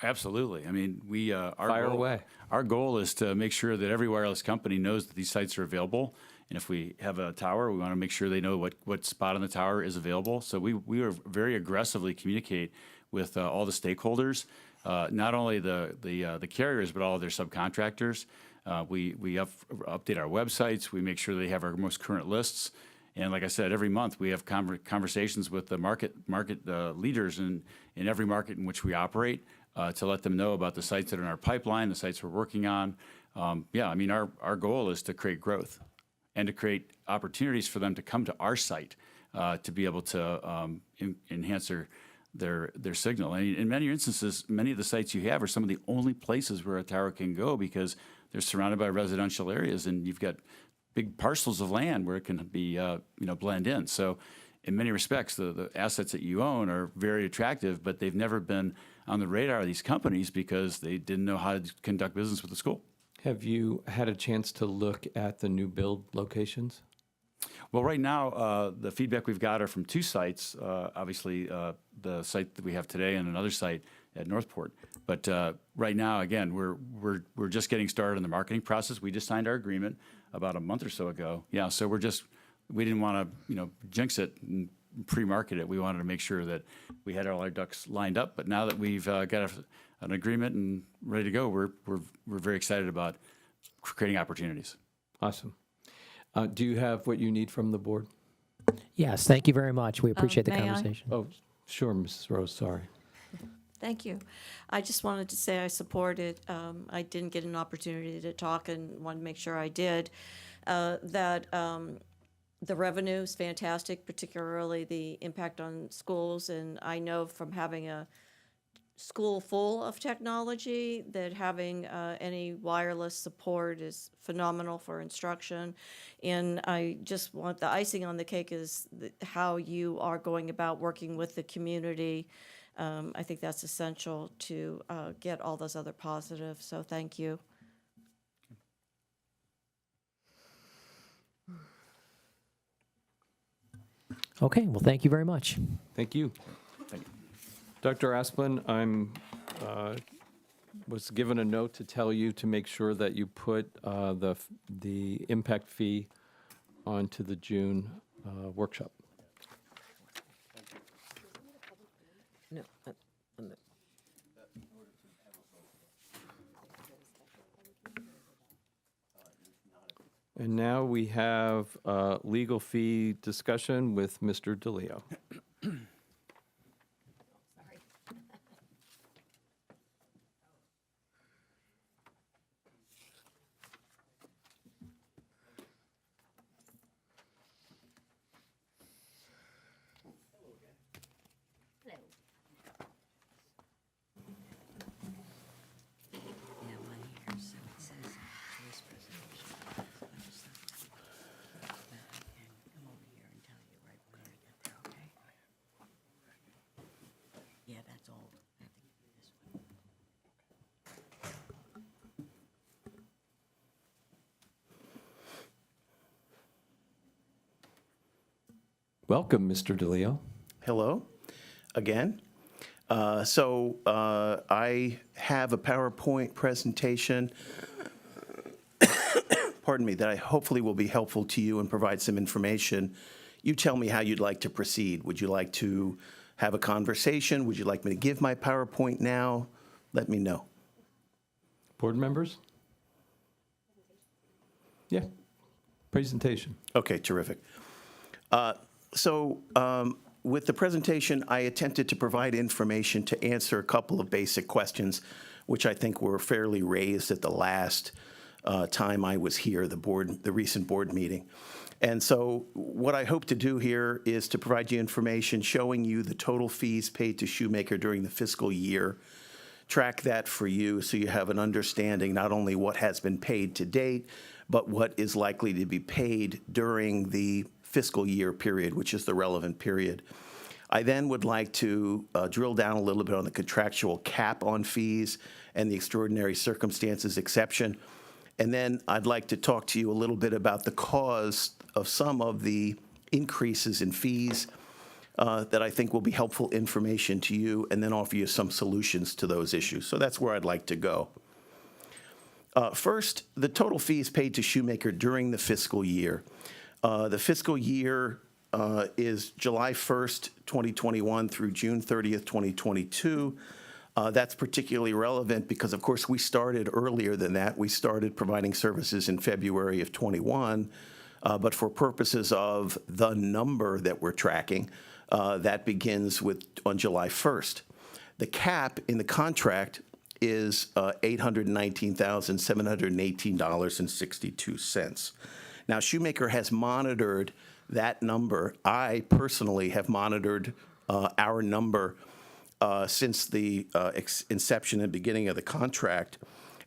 K: Absolutely. I mean,
A: Fire away.
K: Our goal is to make sure that every wireless company knows that these sites are available. And if we have a tower, we want to make sure they know what spot on the tower is available. So we are very aggressively communicate with all the stakeholders, not only the carriers, but all of their subcontractors. We update our websites. We make sure they have our most current lists. And like I said, every month we have conversations with the market leaders in every market in which we operate to let them know about the sites that are in our pipeline, the sites we're working on. Our goal is to create growth and to create opportunities for them to come to our site to be able to enhance their signal. And in many instances, many of the sites you have are some of the only places where a tower can go because they're surrounded by residential areas, and you've got big parcels of land where it can be blend in. So in many respects, the assets that you own are very attractive, but they've never been on the radar of these companies because they didn't know how to conduct business with the school.
A: Have you had a chance to look at the new build locations?
K: Well, right now, the feedback we've got are from two sites. Obviously, the site that we have today and another site at Northport. But right now, again, we're just getting started in the marketing process. We just signed our agreement about a month or so ago. Yeah, so we didn't want to jinx it and pre-market it. We wanted to make sure that we had all our ducks lined up. But now that we've got an agreement and ready to go, we're very excited about creating opportunities.
A: Awesome. Do you have what you need from the board?
B: Yes, thank you very much. We appreciate the
I: may I?
B: conversation.
A: Oh, sure, Mrs. Rose, sorry.
I: Thank you. I just wanted to say I support it. I didn't get an opportunity to talk and want to make sure I did. The revenue is fantastic, particularly the impact on schools. And I know from having a school full of technology that having any wireless support is phenomenal for instruction. And I just want the icing on the cake is how you are going about working with the community. I think that's essential to get all those other positives. So thank you.
B: Okay, well, thank you very much.
A: Thank you.
K: Thank you.
A: Dr. Asplin, was given a note to tell you to make sure that you put the impact fee onto the June workshop.
E: No,
A: And now we have legal fee discussion with Mr. DeLeo. Welcome, Mr. DeLeo.
M: Hello, again. I have a PowerPoint presentation, pardon me, that I hopefully will be helpful to you and provide some information. You tell me how you'd like to proceed. Would you like to have a conversation? Would you like me to give my PowerPoint now? Let me know.
A: Board members? Yeah, presentation.
M: Okay, terrific. With the presentation, I attempted to provide information to answer a couple of basic questions, which I think were fairly raised at the last time I was here, the recent board meeting. And so what I hope to do here is to provide you information showing you the total fees paid to Shoemaker during the fiscal year, track that for you so you have an understanding not only what has been paid to date, but what is likely to be paid during the fiscal year period, which is the relevant period. I then would like to drill down a little bit on the contractual cap on fees and the extraordinary circumstances exception. And then I'd like to talk to you a little bit about the cause of some of the increases in fees that I think will be helpful information to you, and then offer you some solutions to those issues. So that's where I'd like to go. First, the total fees paid to Shoemaker during the fiscal year. The fiscal year is July 1st, 2021 through June 30th, 2022. That's particularly relevant because, of course, we started earlier than that. We started providing services in February of 21, but for purposes of the number that we're tracking, that begins on July 1st. The cap in the contract is $819,718.62. Now, Shoemaker has monitored that number. I personally have monitored our number since the inception and beginning of the contract,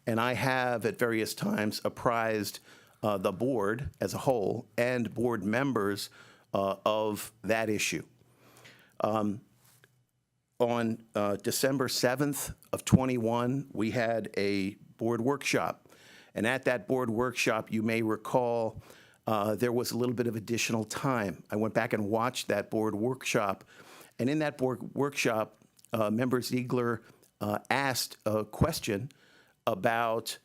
M: and I have at various times apprised the board as a whole and board members of that issue. On December 7th of 21, we had a board workshop. And at that board workshop, you may recall, there was a little bit of additional time. I went back and watched that board workshop. And in that board workshop, Member Ziegler asked a question about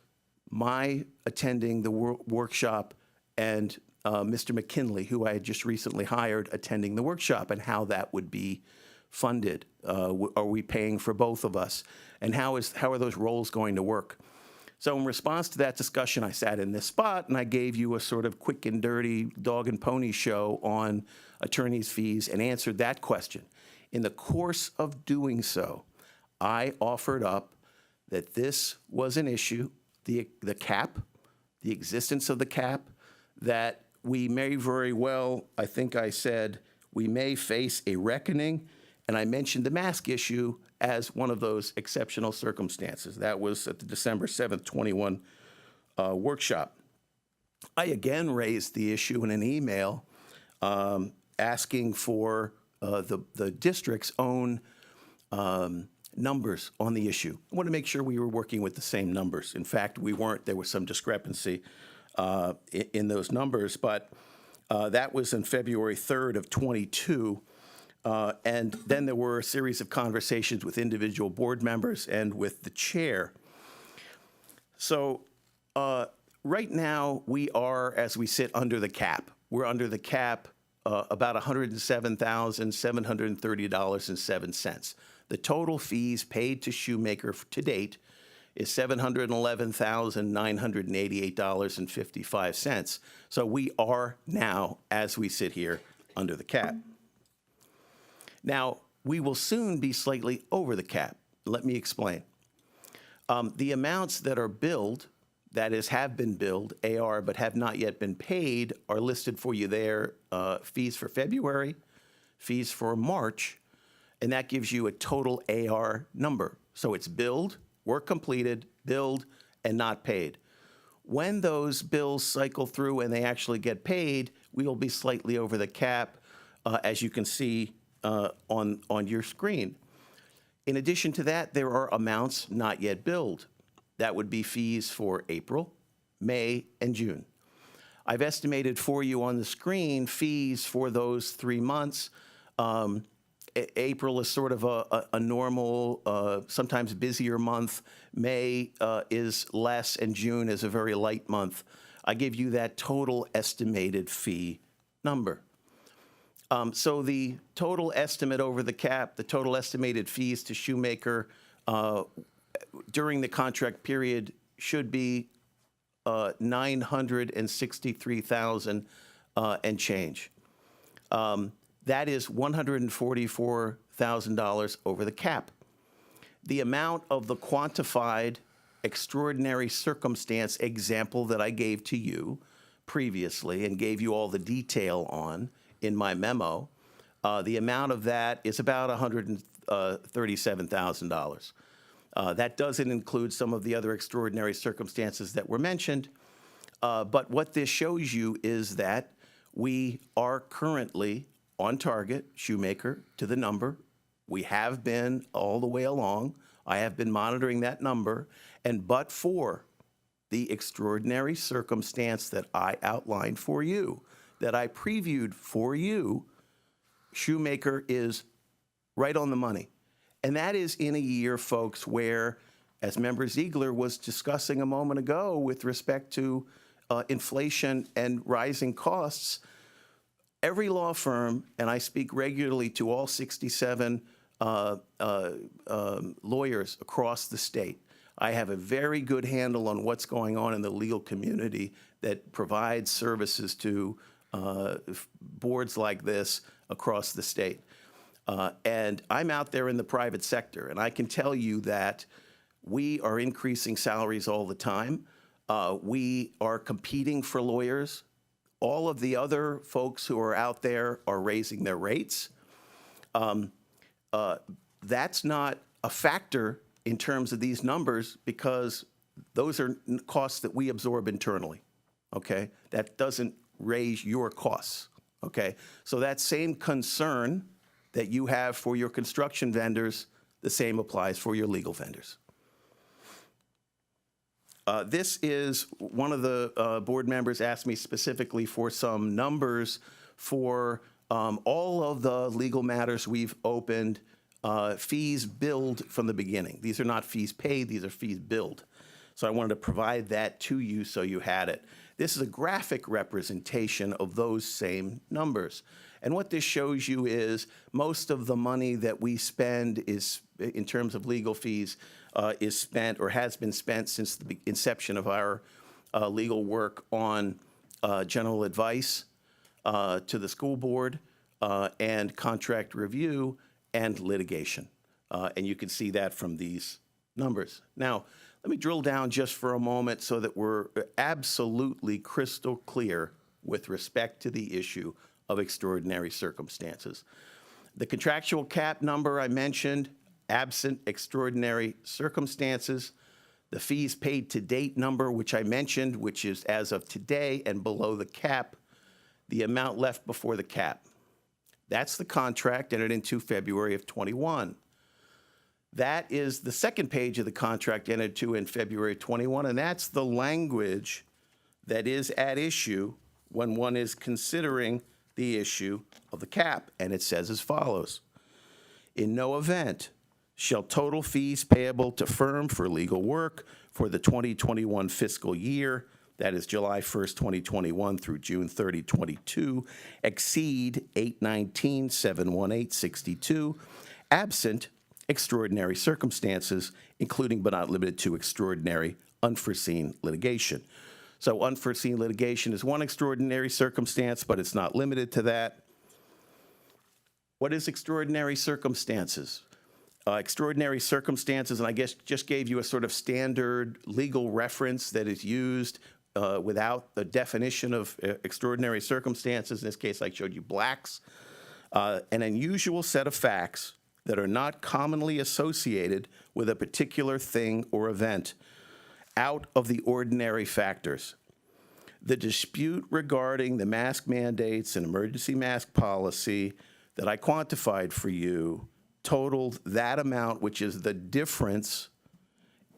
M: my attending the workshop and Mr. McKinley, who I had just recently hired, attending the workshop, and how that would be funded. Are we paying for both of us? And how are those roles going to work? So in response to that discussion, I sat in this spot and I gave you a sort of quick and dirty dog and pony show on attorney's fees and answered that question. In the course of doing so, I offered up that this was an issue, the cap, the existence of the cap, that we may very well, I think I said, we may face a reckoning, and I mentioned the mask issue as one of those exceptional circumstances. That was at the December 7th, 21 workshop. I again raised the issue in an email asking for the district's own numbers on the issue. I want to make sure we were working with the same numbers. In fact, we weren't. There was some discrepancy in those numbers, but that was in February 3rd of 22. And then there were a series of conversations with individual board members and with the chair. So right now, we are, as we sit, under the cap. We're under the cap about $107,730.07. The total fees paid to Shoemaker to date is $711,988.55. So we are now, as we sit here, under the cap. Now, we will soon be slightly over the cap. Let me explain. The amounts that are billed, that is, have been billed, AR, but have not yet been paid, are listed for you there. Fees for February, fees for March, and that gives you a total AR number. So it's billed, work completed, billed, and not paid. When those bills cycle through and they actually get paid, we will be slightly over the cap, as you can see on your screen. In addition to that, there are amounts not yet billed. That would be fees for April, May, and June. I've estimated for you on the screen fees for those 3 months. April is sort of a normal, sometimes busier month. May is less, and June is a very light month. I give you that total estimated fee number. So the total estimate over the cap, the total estimated fees to Shoemaker during the contract period should be $963,000 and change. That is $144,000 over the cap. The amount of the quantified extraordinary circumstance example that I gave to you previously and gave you all the detail on in my memo, the amount of that is about $137,000. That doesn't include some of the other extraordinary circumstances that were mentioned. But what this shows you is that we are currently on target, Shoemaker, to the number. We have been all the way along. I have been monitoring that number. And but for the extraordinary circumstance that I outlined for you, that I previewed for you, Shoemaker is right on the money. And that is in a year, folks, where, as Member Ziegler was discussing a moment ago with respect to inflation and rising costs, every law firm, and I speak regularly to all 67 lawyers across the state, I have a very good handle on what's going on in the legal community that provides services to boards like this across the state. And I'm out there in the private sector, and I can tell you that we are increasing salaries all the time. We are competing for lawyers. All of the other folks who are out there are raising their rates. That's not a factor in terms of these numbers because those are costs that we absorb internally, okay? That doesn't raise your costs, okay? So that same concern that you have for your construction vendors, the same applies for your legal vendors. This is one of the board members asked me specifically for some numbers for all of the legal matters we've opened, fees billed from the beginning. These are not fees paid, these are fees billed. So I wanted to provide that to you so you had it. This is a graphic representation of those same numbers. And what this shows you is most of the money that we spend is, in terms of legal fees, is spent or has been spent since the inception of our legal work on general advice to the school board and contract review and litigation. And you can see that from these numbers. Now, let me drill down just for a moment so that we're absolutely crystal clear with respect to the issue of extraordinary circumstances. The contractual cap number I mentioned, absent extraordinary circumstances. The fees paid to date number, which I mentioned, which is as of today and below the cap, the amount left before the cap. That's the contract entered into February of 21. That is the second page of the contract entered into in February 21, and that's the language that is at issue when one is considering the issue of the cap, and it says as follows. In no event shall total fees payable to firm for legal work for the 2021 fiscal year, that is July 1st, 2021 through June 30, 22, exceed $819,718.62, absent extraordinary circumstances, including but not limited to extraordinary unforeseen litigation. So unforeseen litigation is one extraordinary circumstance, but it's not limited to that. What is extraordinary circumstances? Extraordinary circumstances, and I guess just gave you a sort of standard legal reference that is used without the definition of extraordinary circumstances. In this case, I showed you blacks. An unusual set of facts that are not commonly associated with a particular thing or event, out of the ordinary factors. The dispute regarding the mask mandates and emergency mask policy that I quantified for you totaled that amount, which is the difference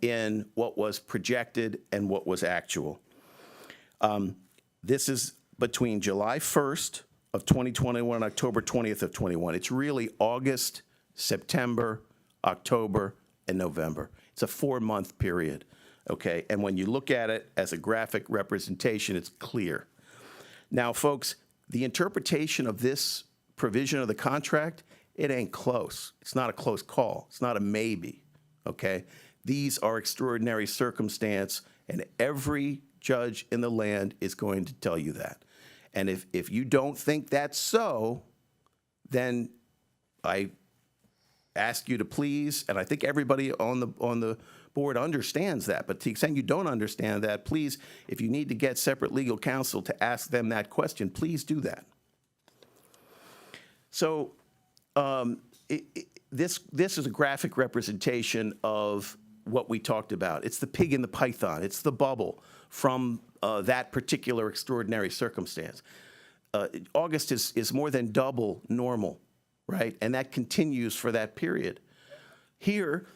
M: in what was projected and what was actual. This is between July 1st of 2021 and October 20th of 21. It's really August, September, October, and November. It's a 4-month period, okay? And when you look at it as a graphic representation, it's clear. Now, folks, the interpretation of this provision of the contract, it ain't close. It's not a close call. It's not a maybe, okay? These are extraordinary circumstance, and every judge in the land is going to tell you that. And if you don't think that's so, then I ask you to please, and I think everybody on the board understands that, but to the extent you don't understand that, please, if you need to get separate legal counsel to ask them that question, please do that. So this is a graphic representation of what we talked about. It's the pig in the python. It's the bubble from that particular extraordinary circumstance. August is more than double normal, right? And that continues for that period. Here,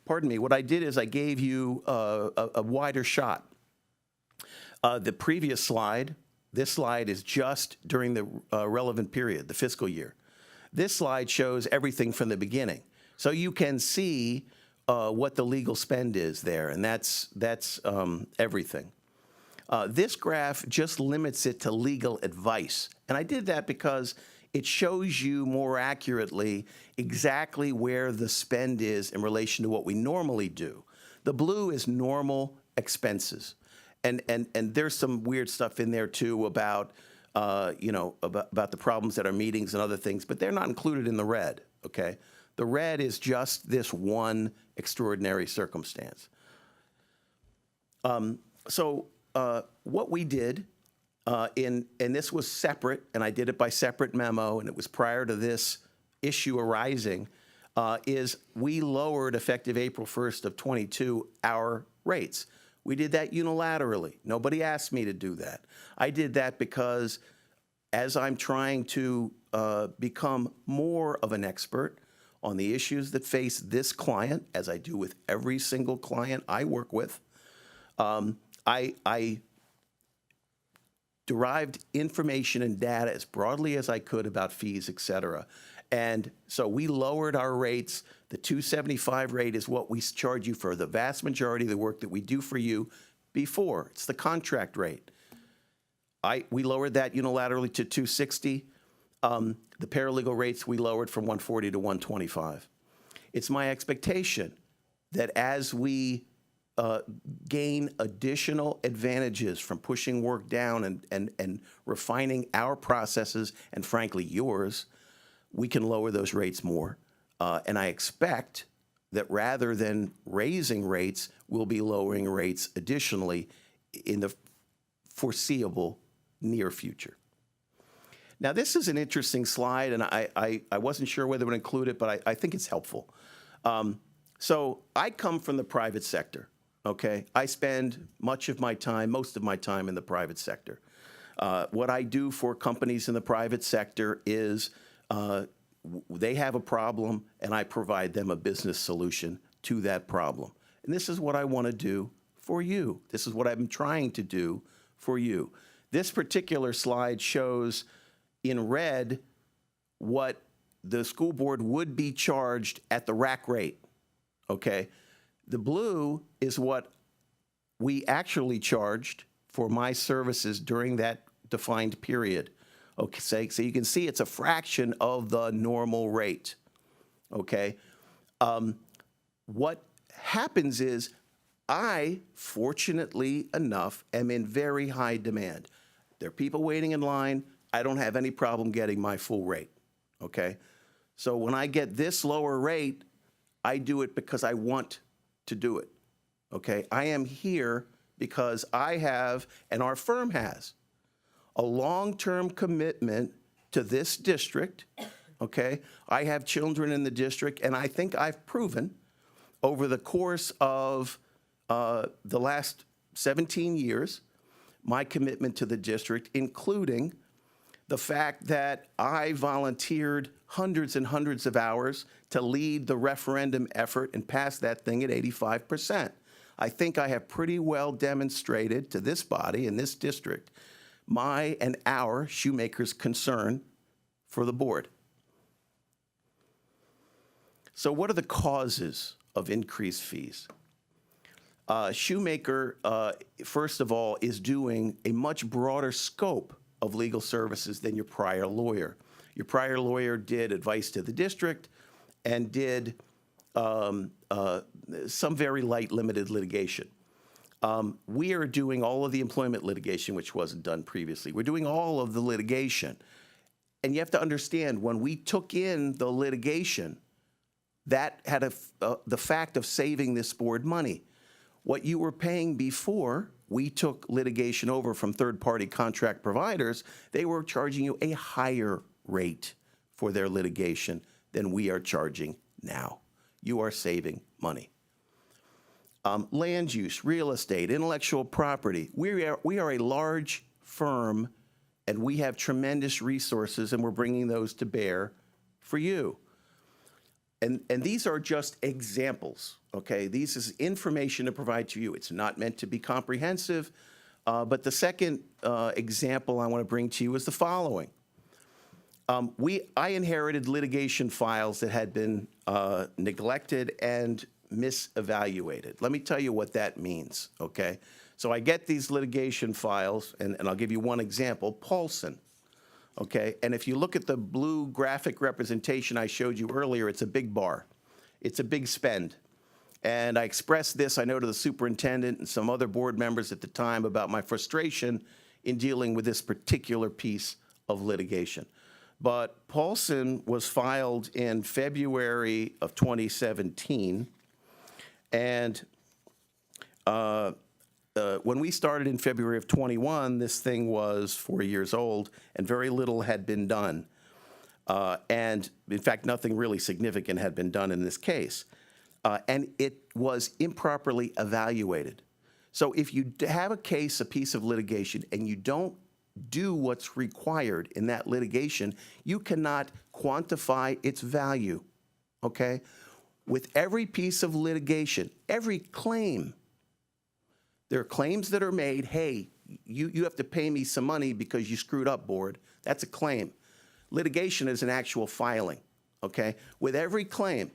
M: pardon me, what I did is I gave you a wider shot. The previous slide, this slide is just during the relevant period, the fiscal year. This slide shows everything from the beginning. So you can see what the legal spend is there, and that's everything. This graph just limits it to legal advice. And I did that because it shows you more accurately exactly where the spend is in relation to what we normally do. The blue is normal expenses. And there's some weird stuff in there too about, about the problems at our meetings and other things, but they're not included in the red, okay? The red is just this one extraordinary circumstance. What we did, and this was separate, and I did it by separate memo, and it was prior to this issue arising, is we lowered, effective April 1st of 22, our rates. We did that unilaterally. Nobody asked me to do that. I did that because as I'm trying to become more of an expert on the issues that face this client, as I do with every single client I work with, I derived information and data as broadly as I could about fees, et cetera. And so we lowered our rates. The $275 rate is what we charge you for the vast majority of the work that we do for you before. It's the contract rate. We lowered that unilaterally to $260. The paralegal rates we lowered from $140 to $125. It's my expectation that as we gain additional advantages from pushing work down and refining our processes and frankly yours, we can lower those rates more. And I expect that rather than raising rates, we'll be lowering rates additionally in the foreseeable near future. Now, this is an interesting slide, and I wasn't sure whether to include it, but I think it's helpful. So I come from the private sector, okay? I spend most of my time in the private sector. What I do for companies in the private sector is they have a problem, and I provide them a business solution to that problem. And this is what I want to do for you. This is what I'm trying to do for you. This particular slide shows in red what the school board would be charged at the rack rate, okay? The blue is what we actually charged for my services during that defined period. Okay, so you can see it's a fraction of the normal rate, okay? What happens is I, fortunately enough, am in very high demand. There are people waiting in line. I don't have any problem getting my full rate, okay? So when I get this lower rate, I do it because I want to do it, okay? I am here because I have, and our firm has, a long-term commitment to this district, okay? I have children in the district, and I think I've proven over the course of the last 17 years, my commitment to the district, including the fact that I volunteered hundreds and hundreds of hours to lead the referendum effort and pass that thing at 85%. I think I have pretty well demonstrated to this body in this district my and our shoemaker's concern for the board. So what are the causes of increased fees? Shoemaker, first of all, is doing a much broader scope of legal services than your prior lawyer. Your prior lawyer did advice to the district and did some very light limited litigation. We are doing all of the employment litigation, which wasn't done previously. We're doing all of the litigation. And you have to understand, when we took in the litigation, that had the fact of saving this board money. What you were paying before we took litigation over from third-party contract providers, they were charging you a higher rate for their litigation than we are charging now. You are saving money. Land use, real estate, intellectual property. We are a large firm, and we have tremendous resources, and we're bringing those to bear for you. And these are just examples, okay? This is information to provide to you. It's not meant to be comprehensive, but the second example I want to bring to you is the following. I inherited litigation files that had been neglected and misevaluated. Let me tell you what that means, okay? So I get these litigation files, and I'll give you one example, Paulson. Okay, and if you look at the blue graphic representation I showed you earlier, it's a big bar. It's a big spend. And I expressed this, I know, to the superintendent and some other board members at the time about my frustration in dealing with this particular piece of litigation. But Paulson was filed in February of 2017, and when we started in February of 21, this thing was 4 years old, and very little had been done. And in fact, nothing really significant had been done in this case. And it was improperly evaluated. So if you have a case, a piece of litigation, and you don't do what's required in that litigation, you cannot quantify its value, okay? With every piece of litigation, every claim, there are claims that are made, hey, you have to pay me some money because you screwed up, board. That's a claim. Litigation is an actual filing, okay? With every claim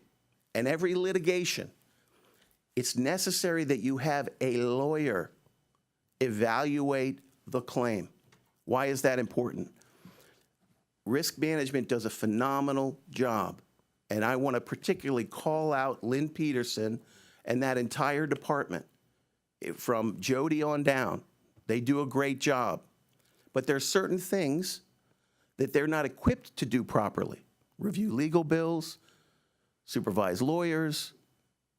M: and every litigation, it's necessary that you have a lawyer evaluate the claim. Why is that important? Risk management does a phenomenal job, and I want to particularly call out Lynn Peterson and that entire department. From Jody on down, they do a great job. But there are certain things that they're not equipped to do properly. Review legal bills, supervise lawyers,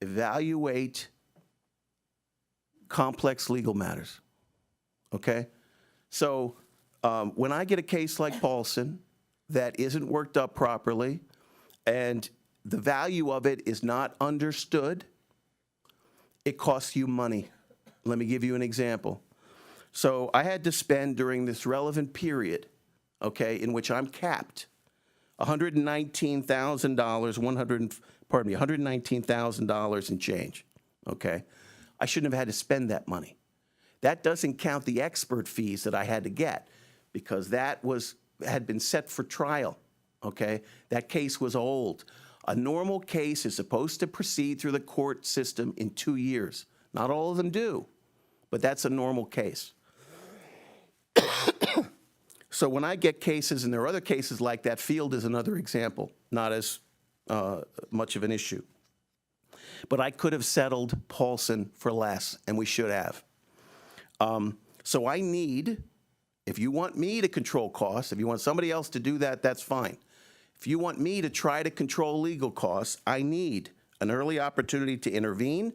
M: evaluate complex legal matters, okay? So when I get a case like Paulson that isn't worked up properly and the value of it is not understood, it costs you money. Let me give you an example. So I had to spend during this relevant period, okay, in which I'm capped, $119,000, $119,000 and change, okay? I shouldn't have had to spend that money. That doesn't count the expert fees that I had to get because that had been set for trial, okay? That case was old. A normal case is supposed to proceed through the court system in 2 years. Not all of them do, but that's a normal case. So when I get cases, and there are other cases like that, Field is another example, not as much of an issue. But I could have settled Paulson for less, and we should have. So I need, if you want me to control costs, if you want somebody else to do that, that's fine. If you want me to try to control legal costs, I need an early opportunity to intervene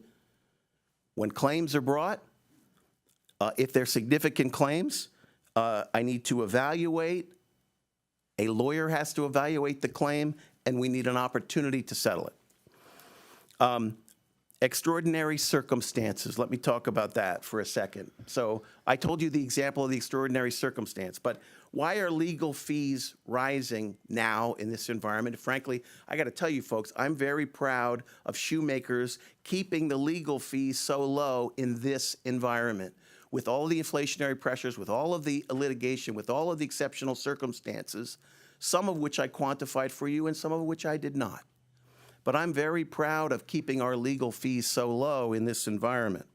M: when claims are brought. If they're significant claims, I need to evaluate. A lawyer has to evaluate the claim, and we need an opportunity to settle it. Extraordinary circumstances. Let me talk about that for a second. So I told you the example of the extraordinary circumstance, but why are legal fees rising now in this environment? Frankly, I got to tell you folks, I'm very proud of shoemakers keeping the legal fees so low in this environment. With all the inflationary pressures, with all of the litigation, with all of the exceptional circumstances, some of which I quantified for you and some of which I did not. But I'm very proud of keeping our legal fees so low in this environment.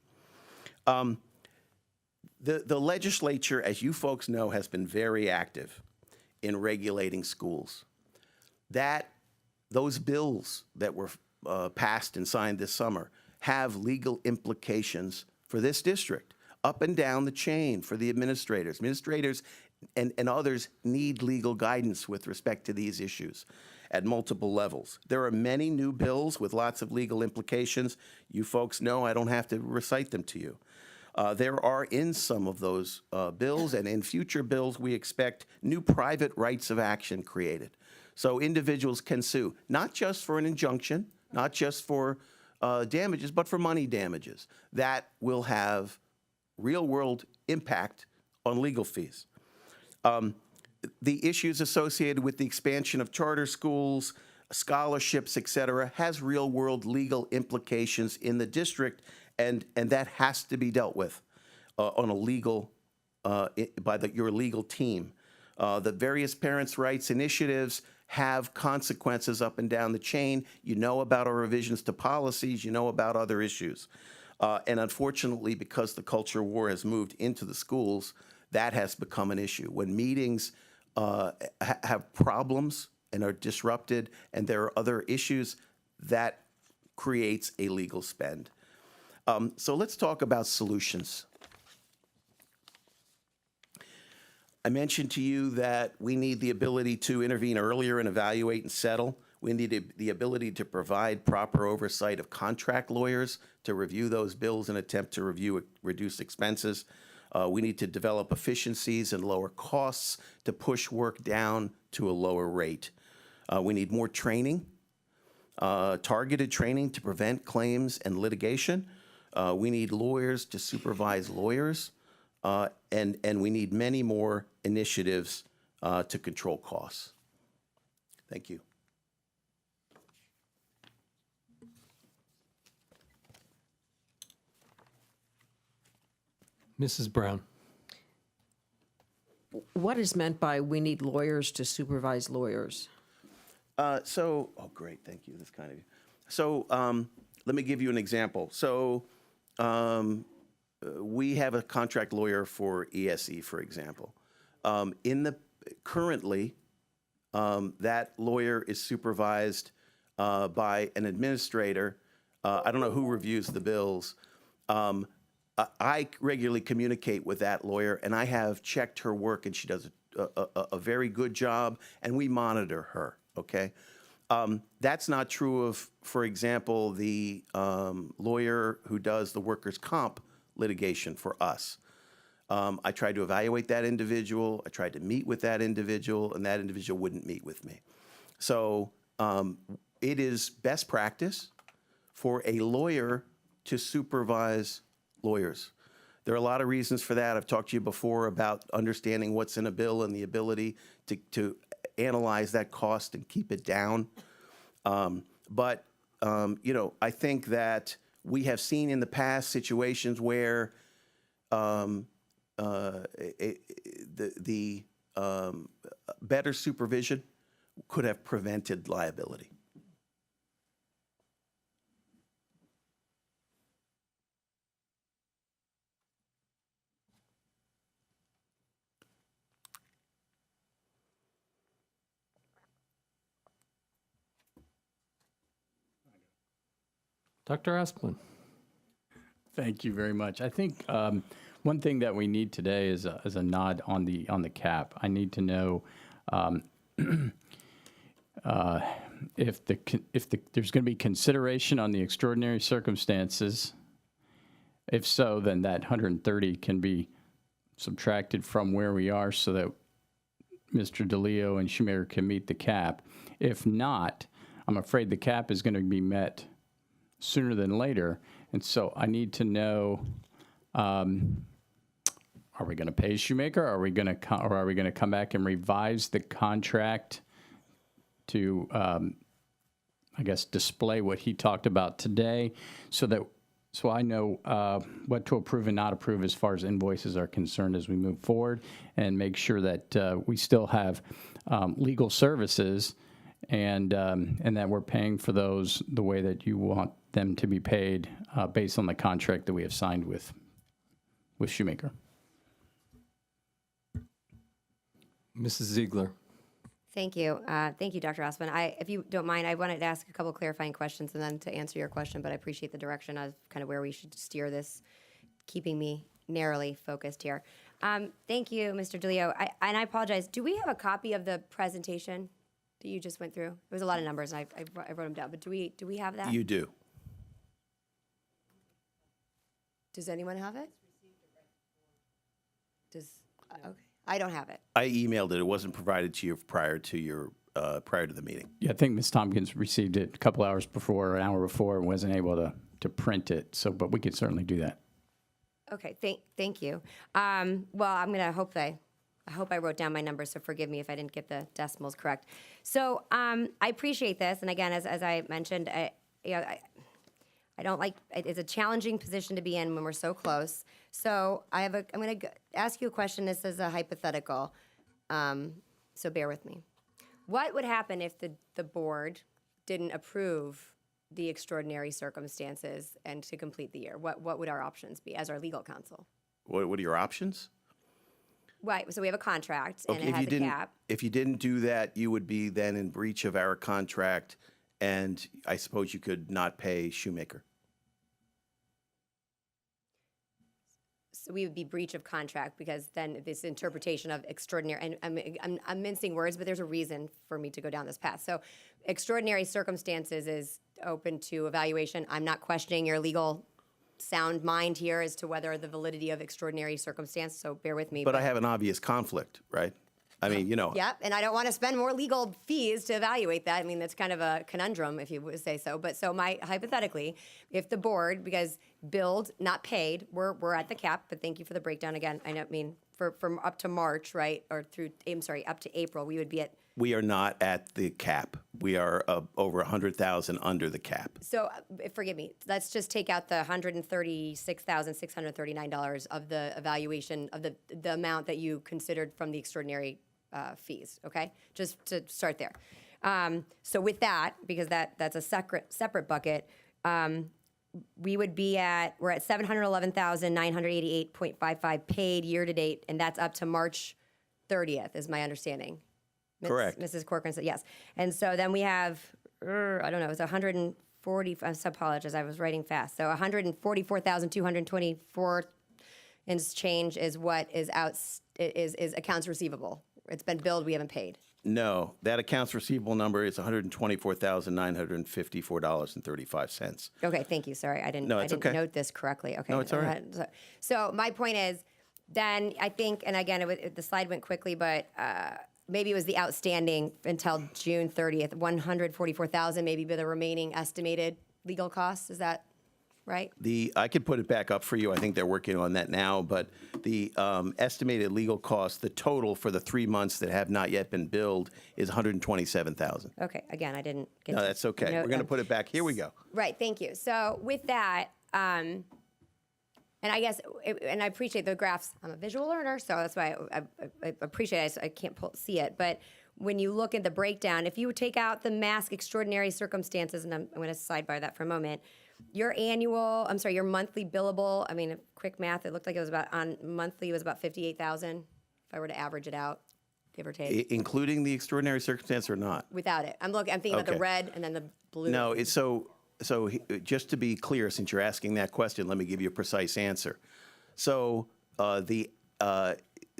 M: The legislature, as you folks know, has been very active in regulating schools. Those bills that were passed and signed this summer have legal implications for this district, up and down the chain for the administrators. Administrators and others need legal guidance with respect to these issues at multiple levels. There are many new bills with lots of legal implications. You folks know I don't have to recite them to you. There are in some of those bills and in future bills, we expect new private rights of action created. So individuals can sue, not just for an injunction, not just for damages, but for money damages. That will have real-world impact on legal fees. The issues associated with the expansion of charter schools, scholarships, et cetera, has real-world legal implications in the district, and that has to be dealt with on a legal, by your legal team. The various parents' rights initiatives have consequences up and down the chain. You know about our revisions to policies. You know about other issues. And unfortunately, because the culture war has moved into the schools, that has become an issue. When meetings have problems and are disrupted and there are other issues, that creates a legal spend. So let's talk about solutions. I mentioned to you that we need the ability to intervene earlier and evaluate and settle. We need the ability to provide proper oversight of contract lawyers to review those bills and attempt to reduce expenses. We need to develop efficiencies and lower costs to push work down to a lower rate. We need more training, targeted training to prevent claims and litigation. We need lawyers to supervise lawyers, and we need many more initiatives to control costs. Thank you.
A: Mrs. Brown.
E: What is meant by we need lawyers to supervise lawyers?
M: Oh, great, thank you. That's kind of you. So let me give you an example. So we have a contract lawyer for ESE, for example. Currently, that lawyer is supervised by an administrator. I don't know who reviews the bills. I regularly communicate with that lawyer, and I have checked her work, and she does a very good job, and we monitor her, okay? That's not true of, for example, the lawyer who does the workers' comp litigation for us. I tried to evaluate that individual. I tried to meet with that individual, and that individual wouldn't meet with me. So it is best practice for a lawyer to supervise lawyers. There are a lot of reasons for that. I've talked to you before about understanding what's in a bill and the ability to analyze that cost and keep it down. But I think that we have seen in the past situations where the better supervision could have prevented liability.
A: Dr. Asplin.
L: Thank you very much. I think one thing that we need today is a nod on the cap. I need to know if there's going to be consideration on the extraordinary circumstances. If so, then that 130 can be subtracted from where we are so that Mr. DeLeo and Shoemaker can meet the cap. If not, I'm afraid the cap is going to be met sooner than later. And so I need to know, are we going to pay Shoemaker? Are we going to come back and revise the contract to, I guess, display what he talked about today, so I know what to approve and not approve as far as invoices are concerned as we move forward, and make sure that we still have legal services and that we're paying for those the way that you want them to be paid based on the contract that we have signed with Shoemaker.
A: Mrs. Ziegler.
G: Thank you. Thank you, Dr. Osmond. If you don't mind, I wanted to ask a couple clarifying questions and then to answer your question, but I appreciate the direction of kind of where we should steer this, keeping me narrowly focused here. Thank you, Mr. DeLeo. And I apologize. Do we have a copy of the presentation that you just went through? It was a lot of numbers, and I wrote them down, but do we have that?
M: You do.
G: Does anyone have it? Okay. I don't have it.
M: I emailed it. It wasn't provided to you prior to the meeting.
L: Yeah, I think Ms. Tompkins received it a couple hours before, an hour before, and wasn't able to print it. So, but we could certainly do that.
G: Okay, thank you. Well, I'm gonna I hope I wrote down my numbers, so forgive me if I didn't get the decimals correct. So I appreciate this, and again, as I mentioned, I don't like, it's a challenging position to be in when we're so close. So I'm gonna ask you a question. This is a hypothetical, so bear with me. What would happen if the board didn't approve the extraordinary circumstances and to complete the year? What would our options be as our legal counsel?
M: What are your options?
G: Right, so we have a contract and
M: Okay,
G: it has a cap.
M: if you didn't do that, you would be then in breach of our contract, and I suppose you could not pay Shoemaker.
G: So we would be breach of contract because then this interpretation of extraordinary, and I'm mincing words, but there's a reason for me to go down this path. So extraordinary circumstances is open to evaluation. I'm not questioning your legal sound mind here as to whether the validity of extraordinary circumstance, so bear with me.
M: But I have an obvious conflict, right? I mean,
G: Yep, and I don't want to spend more legal fees to evaluate that. I mean, that's kind of a conundrum, if you would say so. But so hypothetically, if the board, because billed, not paid, we're at the cap, but thank you for the breakdown again. I mean, from up to March, right, or up to April, we would be at.
M: We are not at the cap. We are over 100,000 under the cap.
G: So forgive me, let's just take out the $136,639 of the evaluation of the amount that you considered from the extraordinary fees, okay? Just to start there. So with that, because that's a separate bucket, we're at $711,988.55 paid year to date, and that's up to March 30th, is my understanding.
M: Correct.
G: Mrs. Corcoran said yes. And so then we have, I don't know, it's 140, I apologize, I was writing fast. So 144,224 and change is what is is accounts receivable. It's been billed, we haven't paid.
M: No, that accounts receivable number is $124,954.35.
G: Okay, thank you, sorry, I didn't
M: okay.
G: note this correctly. Okay.
M: No, it's all right.
G: So my point is, then I think, and again, the slide went quickly, but maybe it was the outstanding until June 30th, 144,000, maybe be the remaining estimated legal costs. Is that right?
M: I could put it back up for you. I think they're working on that now. But the estimated legal cost, the total for the 3 months that have not yet been billed, is $127,000.
G: Okay. Again, I didn't get.
M: No, that's okay. We're going to put it back. Here we go.
G: Right. Thank you. So with that. And I guess, and I appreciate the graphs. I'm a visual learner, so that's why I appreciate it. I can't see it. But when you look at the breakdown, if you take out the mask extraordinary circumstances, and I'm going to sidebar that for a moment, your monthly billable, I mean, quick math, it looked like it was monthly it was about 58,000, if I were to average it out, give or take.
M: Including the extraordinary circumstance or not?
G: Without it. I'm thinking about the red and then the blue.
M: No, So just to be clear, since you're asking that question, let me give you a precise answer. So the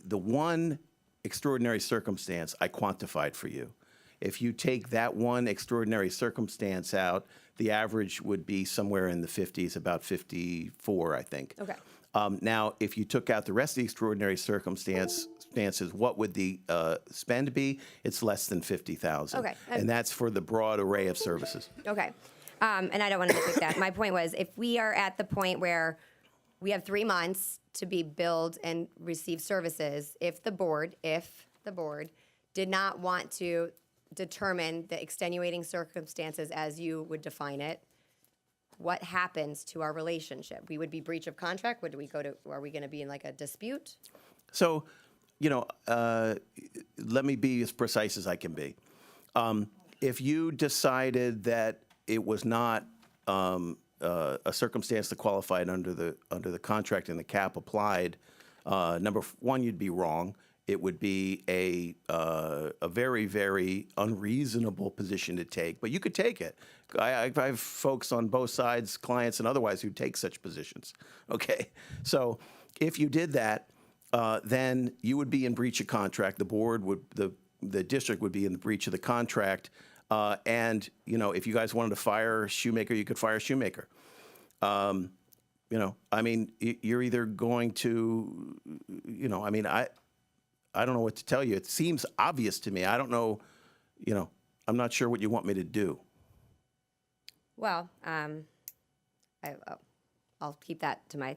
M: one extraordinary circumstance I quantified for you. If you take that one extraordinary circumstance out, the average would be somewhere in the 50s, about 54, I think.
G: Okay.
M: Now, if you took out the rest of the extraordinary circumstances, what would the spend be? It's less than $50,000.
G: Okay.
M: And that's for the broad array of services.
G: Okay. And I don't want to nitpick that. My point was, if we are at the point where we have 3 months to be billed and receive services, if the board did not want to determine the extenuating circumstances as you would define it, what happens to our relationship? We would be breach of contract? Would we go to, are we going to be in like a dispute?
M: So, let me be as precise as I can be. If you decided that it was not a circumstance that qualified under the contract and the cap applied, number one, you'd be wrong. It would be a very, very unreasonable position to take, but you could take it. I have folks on both sides, clients and otherwise, who take such positions. Okay, so if you did that, then you would be in breach of contract. The board would, the district would be in the breach of the contract. And if you guys wanted to fire Shoemaker, you could fire Shoemaker. You're either going to, I don't know what to tell you. It seems obvious to me. I don't know, I'm not sure what you want me to do.
G: Well, I'll keep that to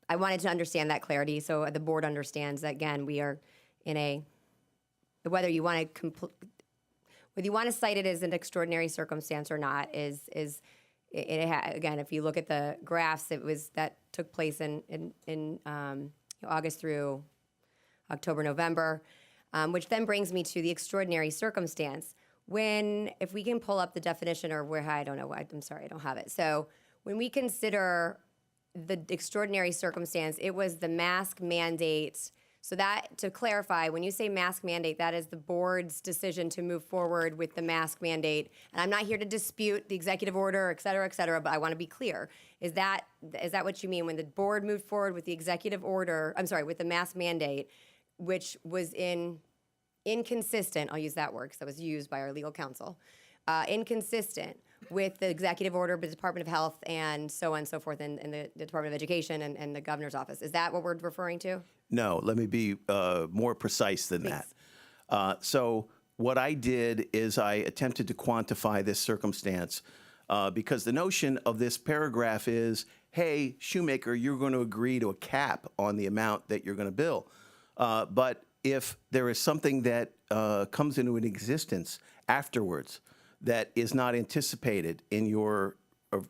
G: I wanted to understand that clarity so the board understands that, again, we are in a, whether you want to cite it as an extraordinary circumstance or not again, if you look at the graphs, that took place in August through October, November, which then brings me to the extraordinary circumstance. If we can pull up the definition I don't know, I'm sorry, I don't have it. So when we consider the extraordinary circumstance, it was the mask mandate. So that, to clarify, when you say mask mandate, that is the board's decision to move forward with the mask mandate. And I'm not here to dispute the executive order, et cetera, but I want to be clear. Is that what you mean? When the board moved forward with the executive order, with the mask mandate, which was inconsistent, I'll use that word because that was used by our legal counsel, inconsistent with the executive order by the Department of Health and so on and so forth, and the Department of Education and the governor's office. Is that what we're referring to?
M: No, let me be more precise than that. So what I did is I attempted to quantify this circumstance because the notion of this paragraph is, hey, Shoemaker, you're going to agree to a cap on the amount that you're going to bill. But if there is something that comes into an existence afterwards that is not anticipated in your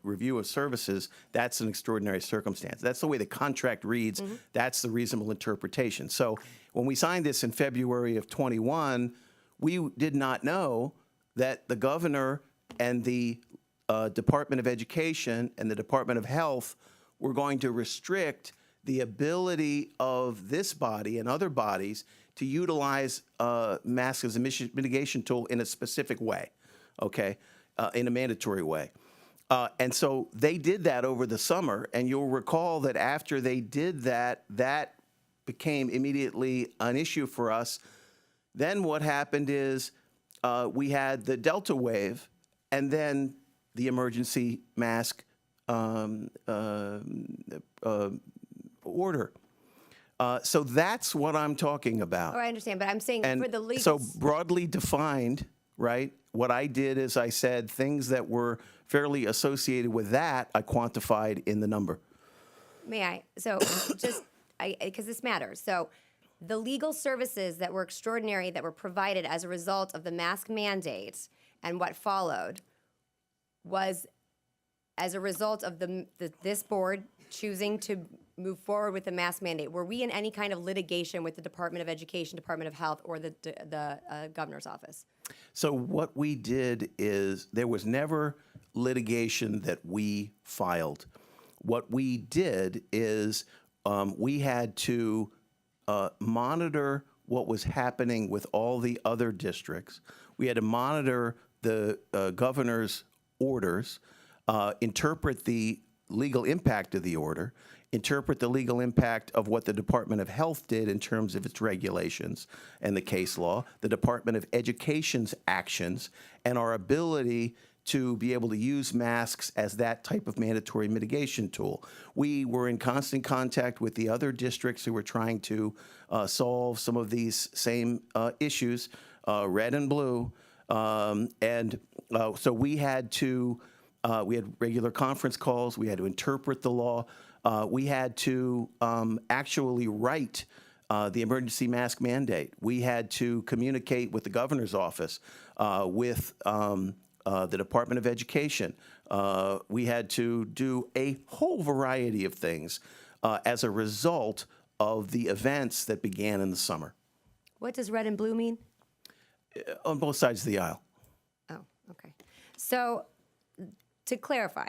M: review of services, that's an extraordinary circumstance. That's the way the contract reads. Mm-hmm. That's the reasonable interpretation. So when we signed this in February of 21, we did not know that the governor and the Department of Education and the Department of Health were going to restrict the ability of this body and other bodies to utilize masks as a mitigation tool in a specific way, okay, in a mandatory way. And so they did that over the summer, and you'll recall that after they did that, that became immediately an issue for us. Then what happened is we had the Delta wave, and then the emergency mask order. So that's what I'm talking about.
G: Oh, I understand, but I'm saying
M: And
G: for the legal.
M: so broadly defined, right? What I did is I said things that were fairly associated with that, I quantified in the number.
G: May I? So because this matters. So the legal services that were extraordinary that were provided as a result of the mask mandate and what followed was as a result of this board choosing to move forward with the mask mandate. Were we in any kind of litigation with the Department of Education, Department of Health, or the governor's office?
M: So what we did is there was never litigation that we filed. What we did is we had to monitor what was happening with all the other districts. We had to monitor the governor's orders, interpret the legal impact of the order, interpret the legal impact of what the Department of Health did in terms of its regulations and the case law, the Department of Education's actions, and our ability to be able to use masks as that type of mandatory mitigation tool. We were in constant contact with the other districts who were trying to solve some of these same issues, red and blue, so we had to We had regular conference calls. We had to interpret the law. We had to actually write the emergency mask mandate. We had to communicate with the governor's office, with the Department of Education. We had to do a whole variety of things as a result of the events that began in the summer.
G: What does red and blue mean?
M: On both sides of the aisle.
G: Oh, okay. So to clarify,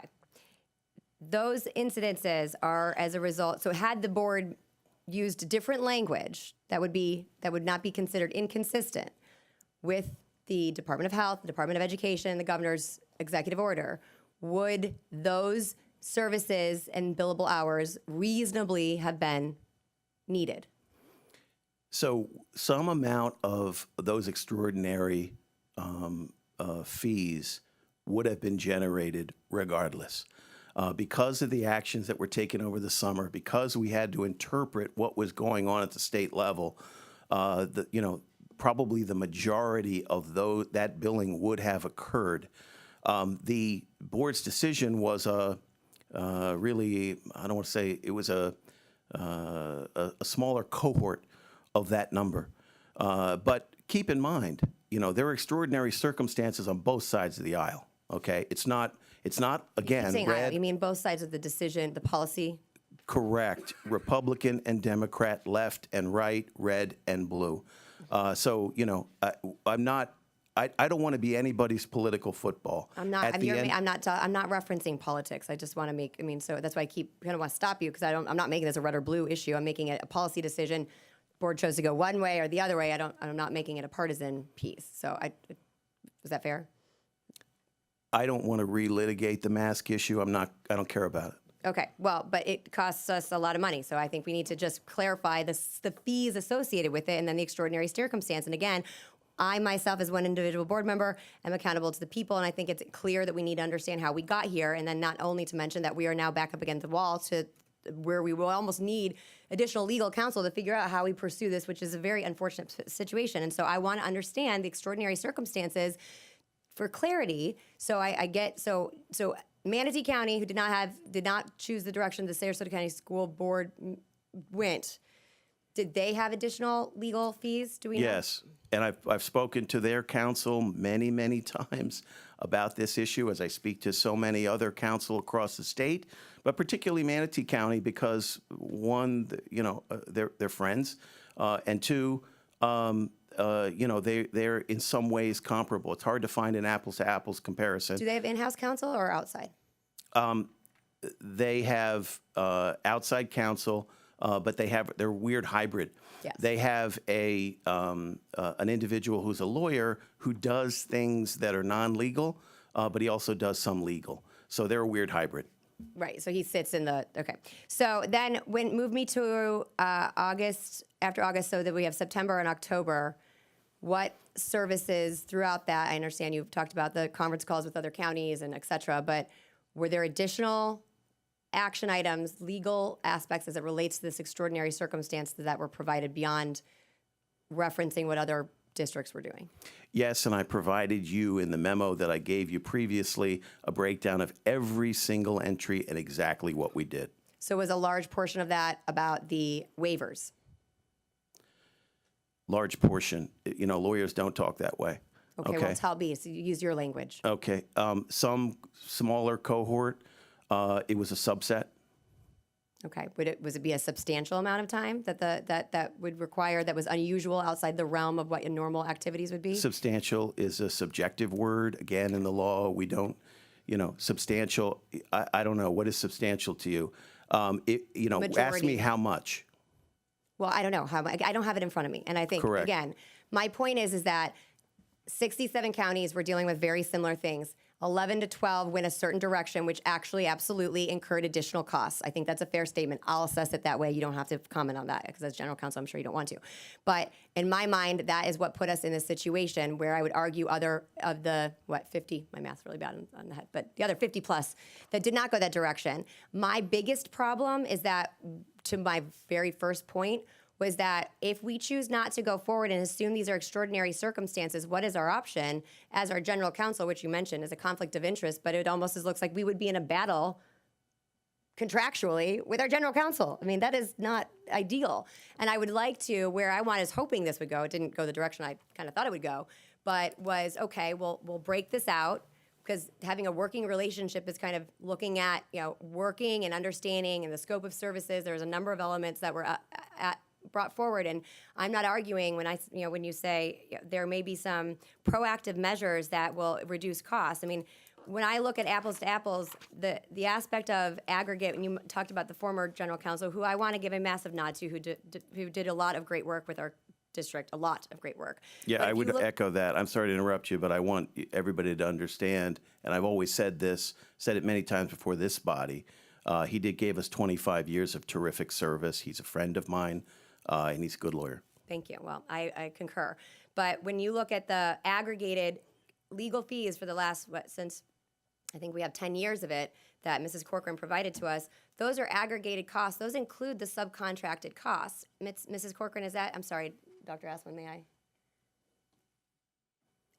G: those incidences are as a result, so had the board used different language that would not be considered inconsistent with the Department of Health, the Department of Education, the governor's executive order, would those services and billable hours reasonably have been needed?
M: So some amount of those extraordinary fees would have been generated regardless. Because of the actions that were taken over the summer, because we had to interpret what was going on at the state level, probably the majority of that billing would have occurred. The board's decision was really, I don't want to say it was a smaller cohort of that number. But keep in mind, there are extraordinary circumstances on both sides of the aisle. Okay, it's not again.
G: Saying aisle, you mean both sides of the decision, the policy?
M: Correct. Republican and Democrat, left and right, red and blue. So I'm not. I don't want to be anybody's political football.
G: I'm not. I'm not referencing politics. I just want to make. So that's why I keep kind of want to stop you because I'm not making this a red or blue issue. I'm making it a policy decision. Board chose to go one way or the other way. I'm not making it a partisan piece. So is that fair?
M: I don't want to relitigate the mask issue. I don't care about it.
G: Okay, well, but it costs us a lot of money, so I think we need to just clarify the fees associated with it and then the extraordinary circumstance. And again, I myself, as one individual board member, am accountable to the people, and I think it's clear that we need to understand how we got here, and then not only to mention that we are now back up against the wall to where we will almost need additional legal counsel to figure out how we pursue this, which is a very unfortunate situation. And so I want to understand the extraordinary circumstances for clarity. So I get so Manatee County, who did not choose the direction the Sarasota County School Board went, did they have additional legal fees? Do we know?
M: Yes, and I've spoken to their counsel many times about this issue, as I speak to so many other counsel across the state, but particularly Manatee County because one, they're friends, and two, they're in some ways comparable. It's hard to find an apples to apples comparison.
G: Do they have in-house counsel or outside?
M: They have outside counsel, but they're weird hybrid.
G: Yes.
M: They have an individual who's a lawyer who does things that are non-legal, but he also does some legal. So they're a weird hybrid.
G: Right, so he sits in okay. So then move me to August, after August, so that we have September and October. What services throughout that, I understand you've talked about the conference calls with other counties and et cetera, but were there additional action items, legal aspects as it relates to this extraordinary circumstance that were provided beyond referencing what other districts were doing?
M: Yes, and I provided you in the memo that I gave you previously a breakdown of every single entry and exactly what we did.
G: So was a large portion of that about the waivers?
M: Large portion. Lawyers don't talk that way.
G: Okay. Well, tell me. So you use your language.
M: Okay. Some smaller cohort, it was a subset.
G: Okay. Was it be a substantial amount of time that would require, that was unusual outside the realm of what your normal activities would be?
M: Substantial is a subjective word. Again, in the law, we don't, substantial. I don't know. What is substantial to you? Ask me how much.
G: Well, I don't know. I don't have it in front of me. And I think,
M: Correct.
G: Again, my point is that 67 counties were dealing with very similar things. 11 to 12 went a certain direction, which actually absolutely incurred additional costs. I think that's a fair statement. I'll assess it that way. You don't have to comment on that because as general counsel, I'm sure you don't want to. But in my mind, that is what put us in this situation where I would argue other of the, 50, my math's really bad on the head, but the other 50 plus that did not go that direction. My biggest problem is that, to my very first point, was that if we choose not to go forward and assume these are extraordinary circumstances, what is our option as our general counsel, which you mentioned is a conflict of interest, but it almost looks like we would be in a battle contractually with our general counsel. I mean, that is not ideal. And I would like to, where I was hoping this would go, it didn't go the direction I kind of thought it would go, but was, okay, we'll break this out, because having a working relationship is kind of looking at, working and understanding and the scope of services. There's a number of elements that were brought forward, and I'm not arguing when you say there may be some proactive measures that will reduce costs. I mean, when I look at apples to apples, the aspect of aggregate, and you talked about the former general counsel, who I want to give a massive nod to, who did a lot of great work with our district, a lot of great work.
M: Yeah,
G: But
M: I
G: if
M: would
G: you look-
M: echo that. I'm sorry to interrupt you, but I want everybody to understand, and I've always said this, said it many times before this body. He gave us 25 years of terrific service. He's a friend of mine, and he's a good lawyer.
G: Thank you. Well, I concur. But when you look at the aggregated legal fees for the last, since I think we have 10 years of it that Mrs. Corcoran provided to us, those are aggregated costs. Those include the subcontracted costs. Mrs. Corcoran, I'm sorry, Dr. Asplin, may I?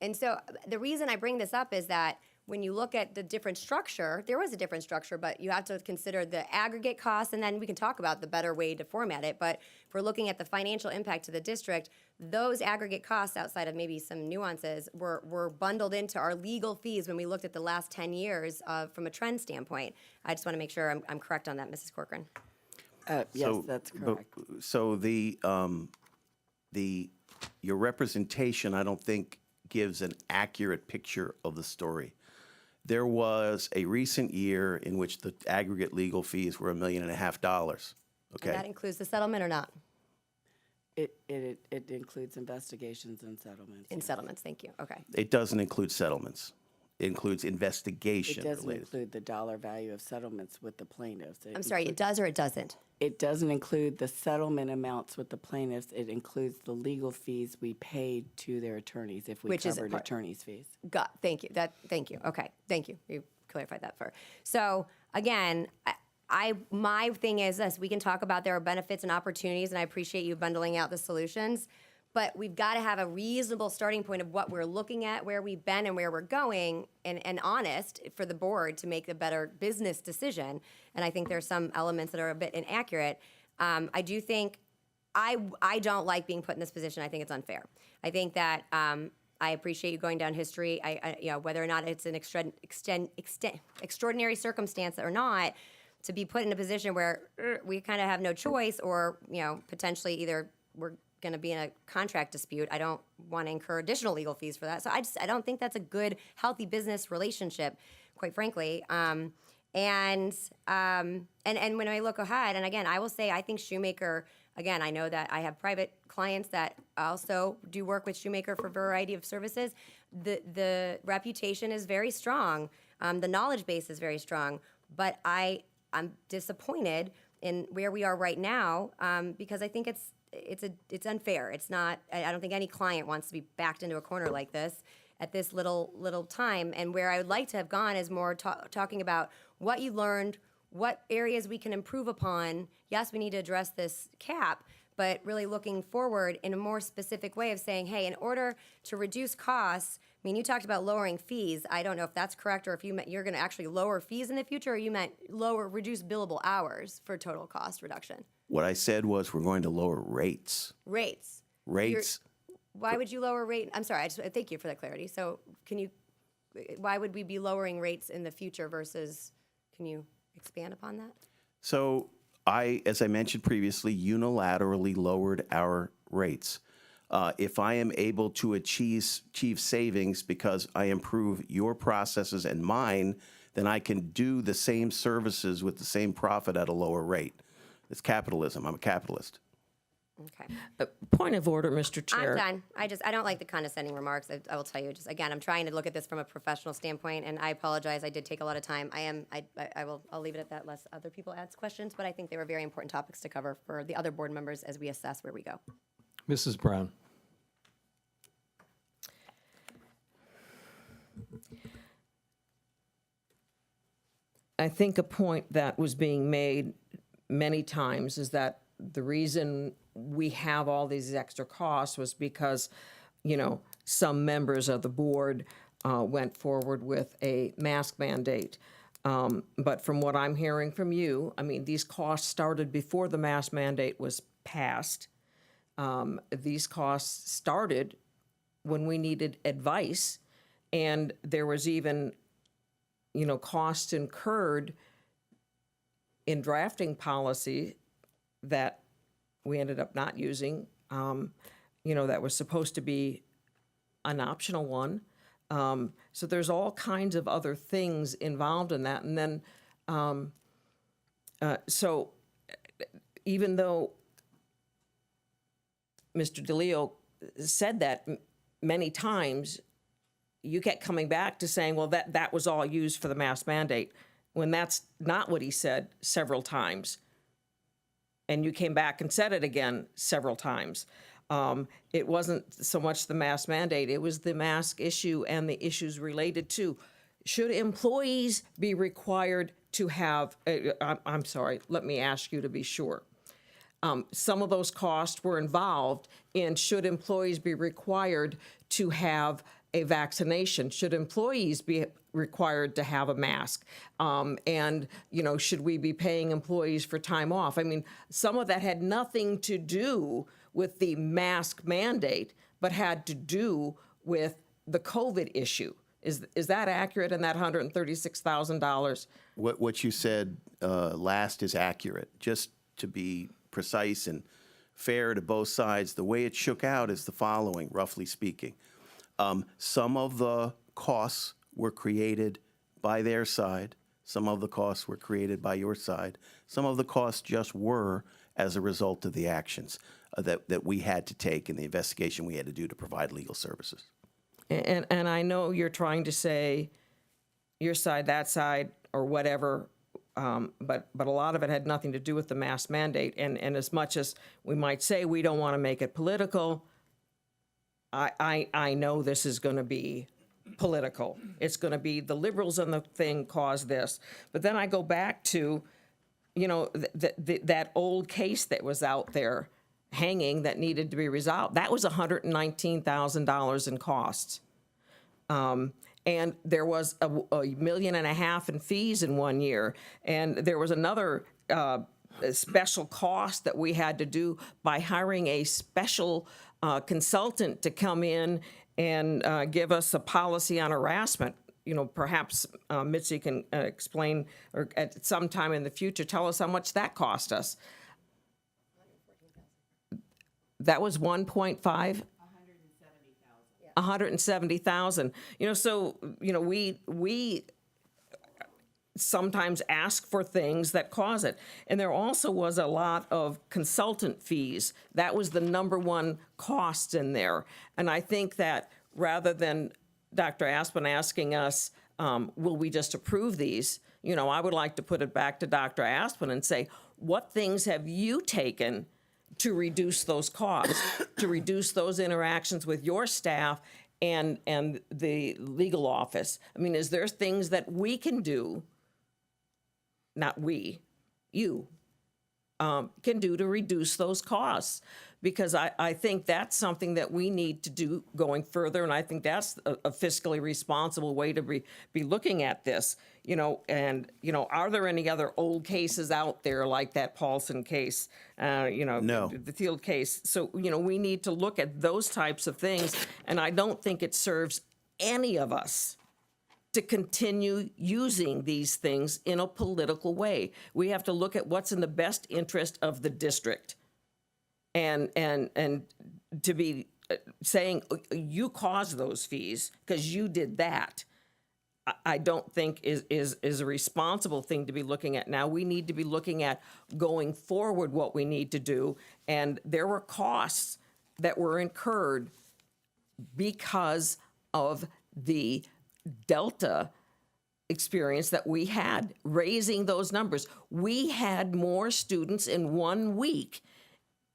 G: And so the reason I bring this up is that when you look at the different structure, there was a different structure, but you have to consider the aggregate costs, and then we can talk about the better way to format it. But if we're looking at the financial impact to the district, those aggregate costs, outside of maybe some nuances, were bundled into our legal fees when we looked at the last 10 years from a trend standpoint. I just want to make sure I'm correct on that, Mrs. Corcoran.
D: Yes, that's correct.
M: So your representation, I don't think, gives an accurate picture of the story. There was a recent year in which the aggregate legal fees were $1.5 million. Okay.
G: And that includes the settlement or not?
D: It includes investigations and settlements.
G: In
D: yes.
G: settlements, thank you. Okay.
M: It doesn't include settlements. It includes
D: It
M: investigation
D: doesn't
M: related.
D: include the dollar value of settlements with the plaintiffs.
G: I'm sorry, it does or it doesn't?
D: It doesn't include the settlement amounts with the plaintiffs. It includes the legal fees we paid to their attorneys if we
G: Which is
D: covered
G: part-
D: attorneys' fees.
G: Thank you. Thank you. Okay. Thank you. You clarified that for. So again, my thing is this: we can talk about there are benefits and opportunities, and I appreciate you bundling out the solutions. But we've got to have a reasonable starting point of what we're looking at, where we've been, and where we're going, and honest for the board to make a better business decision. And I think there's some elements that are a bit inaccurate. I do think I don't like being put in this position. I think it's unfair. I think that I appreciate you going down history. Whether or not it's an extraordinary circumstance or not, to be put in a position where we kind of have no choice, or potentially either we're going to be in a contract dispute. I don't want to incur additional legal fees for that. So I don't think that's a good, healthy business relationship, quite frankly. And when I look ahead, and again, I will say I think Shoemaker. Again, I know that I have private clients that also do work with Shoemaker for a variety of services. The reputation is very strong. The knowledge base is very strong. But I'm disappointed in where we are right now because I think it's unfair. It's not. I don't think any client wants to be backed into a corner like this at this little time. And where I would like to have gone is more talking about what you learned, what areas we can improve upon. Yes, we need to address this cap, but really looking forward in a more specific way of saying, hey, in order to reduce costs, I mean, you talked about lowering fees. I don't know if that's correct, or if you meant you're going to actually lower fees in the future, or you meant reduce billable hours for total cost reduction.
M: What I said was we're going to lower rates.
G: Rates. Why would you lower rate? I'm sorry. Thank you for that clarity. So why would we be lowering rates in the future versus, can you expand upon that?
M: So as I mentioned previously, unilaterally lowered our rates. If I am able to achieve savings because I improve your processes and mine, then I can do the same services with the same profit at a lower rate. It's capitalism. I'm a capitalist.
G: Okay.
E: Point of order, Mr. Chair.
G: I'm done. I don't like the condescending remarks. I will tell you, just again, I'm trying to look at this from a professional standpoint, and I apologize. I did take a lot of time. I'll leave it at that unless other people ask questions, but I think they were very important topics to cover for the other board members as we assess where we go.
A: Mrs. Brown.
E: I think a point that was being made many times is that the reason we have all these extra costs was because, some members of the board went forward with a mask mandate. But from what I'm hearing from you, I mean, these costs started before the mask mandate was passed. These costs started when we needed advice, and there was even, costs incurred in drafting policy that we ended up not using, that was supposed to be an optional one. So there's all kinds of other things involved in that. And then, so even though Mr. DeLeo said that many times, you kept coming back to saying, well, that was all used for the mask mandate, when that's not what he said several times. And you came back and said it again several times. It wasn't so much the mask mandate, it was the mask issue and the issues related to, should employees be required to have, I'm sorry, let me ask you to be sure. Some of those costs were involved in, should employees be required to have a vaccination? Should employees be required to have a mask? And, should we be paying employees for time off? I mean, some of that had nothing to do with the mask mandate, but had to do with the COVID issue. Is that accurate in that $136,000?
M: What you said last is accurate. Just to be precise and fair to both sides, the way it shook out is the following, roughly speaking. Some of the costs were created by their side. Some of the costs were created by your side. Some of the costs just were as a result of the actions that we had to take in the investigation we had to do to provide legal services.
E: And I know you're trying to say your side, that side, or whatever, but a lot of it had nothing to do with the mask mandate. And as much as we might say we don't want to make it political, I know this is going to be political. It's going to be the liberals and the thing caused this. But then I go back to, that old case that was out there hanging that needed to be resolved. That was $119,000 in costs. And there was $1.5 million in fees in 1 year. And there was another special cost that we had to do by hiring a special consultant to come in and give us a policy on harassment. Perhaps Mitzi can explain, or at some time in the future, tell us how much that cost us. That was 1.5? 170,000. So, we sometimes ask for things that cause it. And there also was a lot of consultant fees. That was the number one cost in there. And I think that rather than Dr. Aspen asking us, will we just approve these? I would like to put it back to Dr. Aspen and say, what things have you taken to reduce those costs, to reduce those interactions with your staff and the legal office? I mean, is there things that we can do, not we, you, can do to reduce those costs? Because I think that's something that we need to do going further, and I think that's a fiscally responsible way to be looking at this. Are there any other old cases out there like that Paulson case,
M: No.
E: the Field case? So, we need to look at those types of things, and I don't think it serves any of us to continue using these things in a political way. We have to look at what's in the best interest of the district. And to be saying you caused those fees because you did that, I don't think is a responsible thing to be looking at now. We need to be looking at going forward what we need to do. And there were costs that were incurred because of the Delta experience that we had, raising those numbers. We had more students in 1 week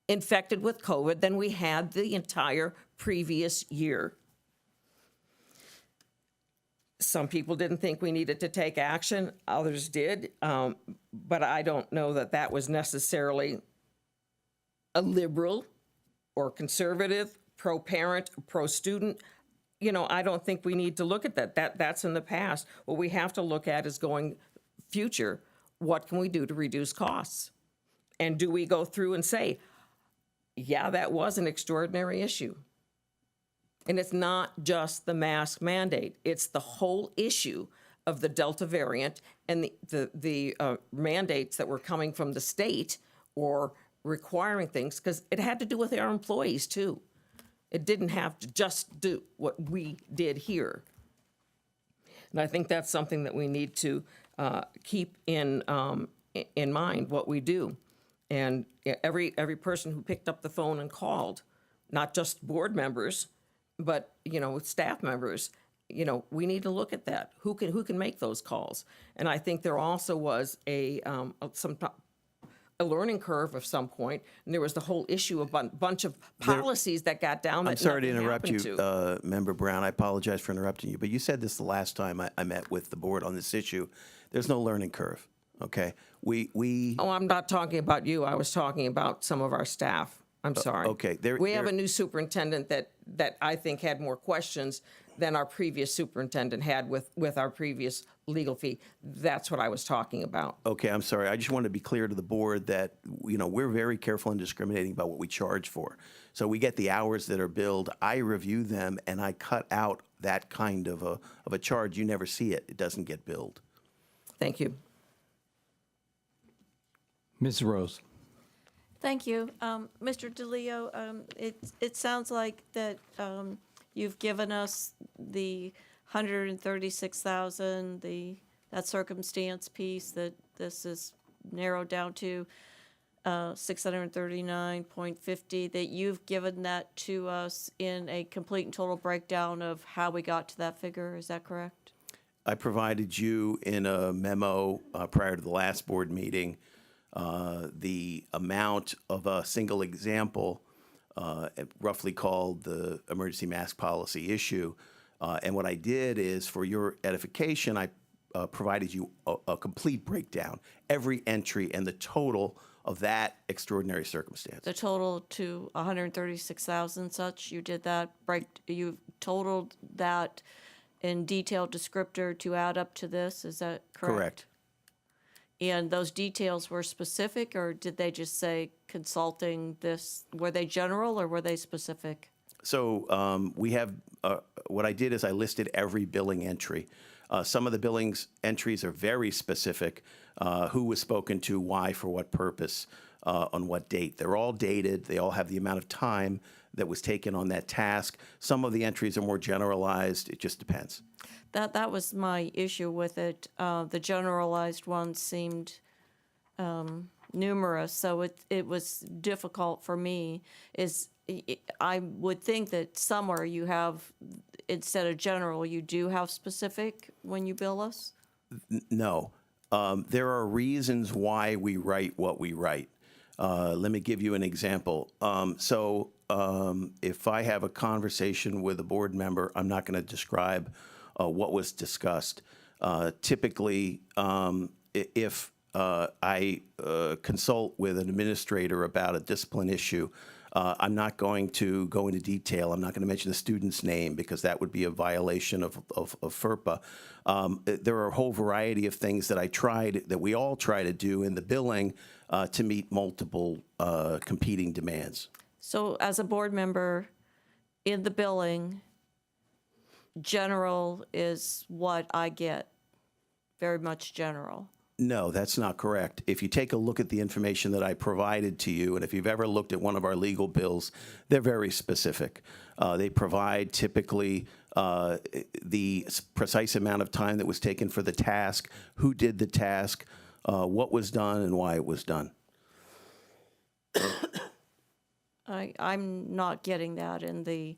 E: infected with COVID than we had the entire previous year. Some people didn't think we needed to take action, others did, but I don't know that that was necessarily a liberal or conservative, pro-parent, pro-student. You know, I don't think we need to look at that. That's in the past. What we have to look at is going future. What can we do to reduce costs? And do we go through and say, yeah, that was an extraordinary issue? And it's not just the mask mandate. It's the whole issue of the Delta variant and the mandates that were coming from the state or requiring things, because it had to do with our employees too. It didn't have to just do what we did here. And I think that's something that we need to keep in mind, what we do. And every person who picked up the phone and called, not just board members, but, you know, staff members, you know, we need to look at that. Who can make those calls? And I think there also was a learning curve of some point, and there was the whole issue of a bunch of policies that got down.
M: I'm sorry to interrupt you, Member Brown. I apologize for interrupting you, but you said this the last time I met with the board on this issue. There's no learning curve, okay? Oh,
E: I'm not talking about you. I was talking about some of our staff. I'm sorry.
M: Okay.
E: We have a new superintendent that I think had more questions than our previous superintendent had with our previous legal fee. That's what I was talking about.
M: Okay, I'm sorry. I just wanted to be clear to the board that, you know, we're very careful and discriminating about what we charge for. So we get the hours that are billed, I review them, and I cut out that kind of a charge. You never see it. It doesn't get billed.
E: Thank you.
A: Ms. Rose.
I: Thank you. Mr. DeLeo, it sounds like that you've given us the 136,000, that circumstance piece, that this is narrowed down to 639.50, that you've given that to us in a complete and total breakdown of how we got to that figure. Is that correct?
M: I provided you in a memo prior to the last board meeting the amount of a single example, roughly called the emergency mask policy issue. And what I did is, for your edification, I provided you a complete breakdown, every entry and the total of that extraordinary circumstance.
I: The total to 136,000 such, you did that you totaled that in detailed descriptor to add up to this, is that correct?
M: Correct.
I: And those details were specific, or did they just say consulting this? Were they general or were they specific?
M: So we have, what I did is I listed every billing entry. Some of the billings entries are very specific. Who was spoken to, why, for what purpose, on what date. They're all dated. They all have the amount of time that was taken on that task. Some of the entries are more generalized. It just depends.
I: That was my issue with it. The generalized ones seemed numerous, so it was difficult for me. I would think that somewhere you have, instead of general, you do have specific when you bill us?
M: No. There are reasons why we write what we write. Let me give you an example. If I have a conversation with a board member, I'm not going to describe what was discussed. Typically, if I consult with an administrator about a discipline issue, I'm not going to go into detail. I'm not going to mention the student's name because that would be a violation of FERPA. There are a whole variety of things that we all try to do in the billing to meet multiple competing demands.
I: So as a board member, in the billing, general is what I get, very much general.
M: No, that's not correct. If you take a look at the information that I provided to you, and if you've ever looked at one of our legal bills, they're very specific. They provide typically the precise amount of time that was taken for the task, who did the task, what was done, and why it was done.
I: I'm not getting that in the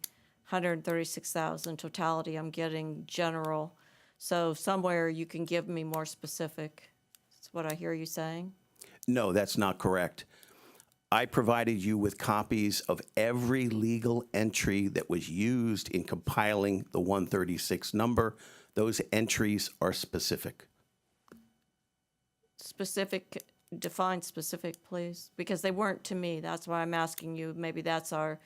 I: 136,000 totality. I'm getting general. So somewhere you can give me more specific. That's what I hear you saying.
M: No, that's not correct. I provided you with copies of every legal entry that was used in compiling the 136 number. Those entries are specific.
I: Specific define specific, please? Because they weren't to me. That's why I'm asking you. Maybe that's our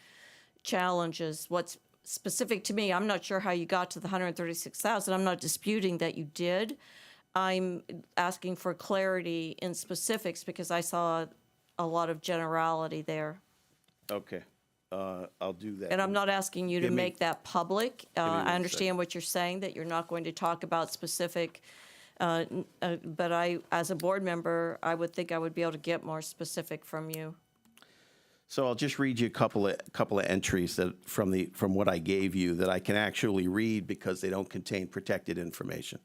I: challenge, is what's specific to me. I'm not sure how you got to the 136,000. I'm not disputing that you did. I'm asking for clarity in specifics because I saw a lot of generality there.
M: Okay, I'll do that.
I: And I'm not asking you to
M: Give me-
I: make that public.
M: me
I: I
M: one
I: understand what you're saying, that you're not going to talk about specific, but I, as a board member, I would think I would be able to get more specific from you.
M: So I'll just read you a couple of entries that from what I gave you that I can actually read because they don't contain protected information.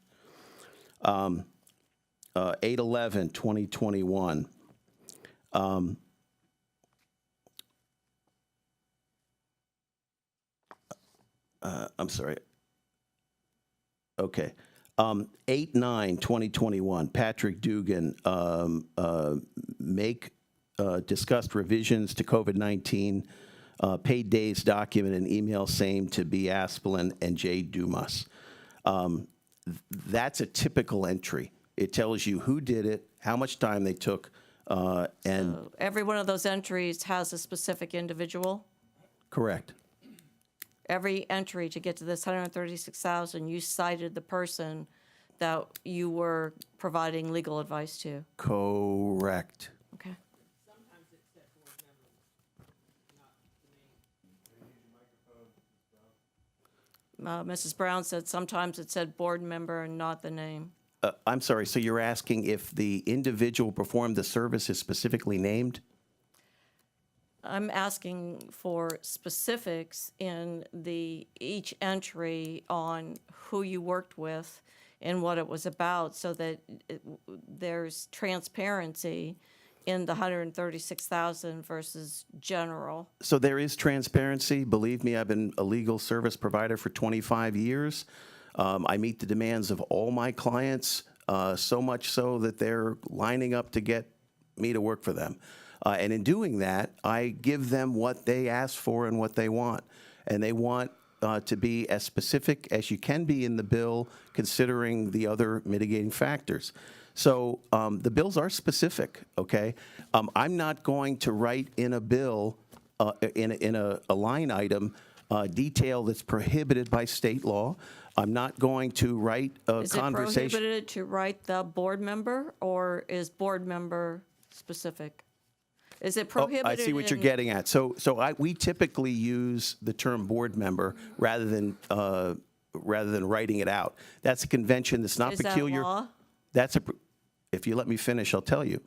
M: 8/11/2021. I'm sorry. Okay. 8/9/2021. Patrick Dugan discussed revisions to COVID-19 paid days document and email same to B. Asplin and J. Dumas. That's a typical entry. It tells you who did it, how much time they took, and
I: So every one of those entries has a specific individual.
M: correct.
I: Every entry to get to this 136,000, you cited the person that you were providing legal advice to.
M: Correct.
I: Okay. Mrs. Brown said sometimes it said board member and not the name.
M: I'm sorry, so you're asking if the individual performed the service is specifically named?
I: I'm asking for specifics in each entry on who you worked with and what it was about, so that there's transparency in the 136,000 versus general.
M: So there is transparency. Believe me, I've been a legal service provider for 25 years. I meet the demands of all my clients, so much so that they're lining up to get me to work for them. And in doing that, I give them what they ask for and what they want. And they want to be as specific as you can be in the bill, considering the other mitigating factors. So the bills are specific, okay? I'm not going to write in a bill, in a line item, detail that's prohibited by state law. I'm not going to write a
I: Is it
M: conversation.
I: prohibited to write the board member, or is board member specific? Is it prohibited?
M: I see what you're getting at. So we typically use the term board member rather than writing it out. That's a convention that's not
I: Is that
M: peculiar.
I: law?
M: That's if you let me finish, I'll tell you.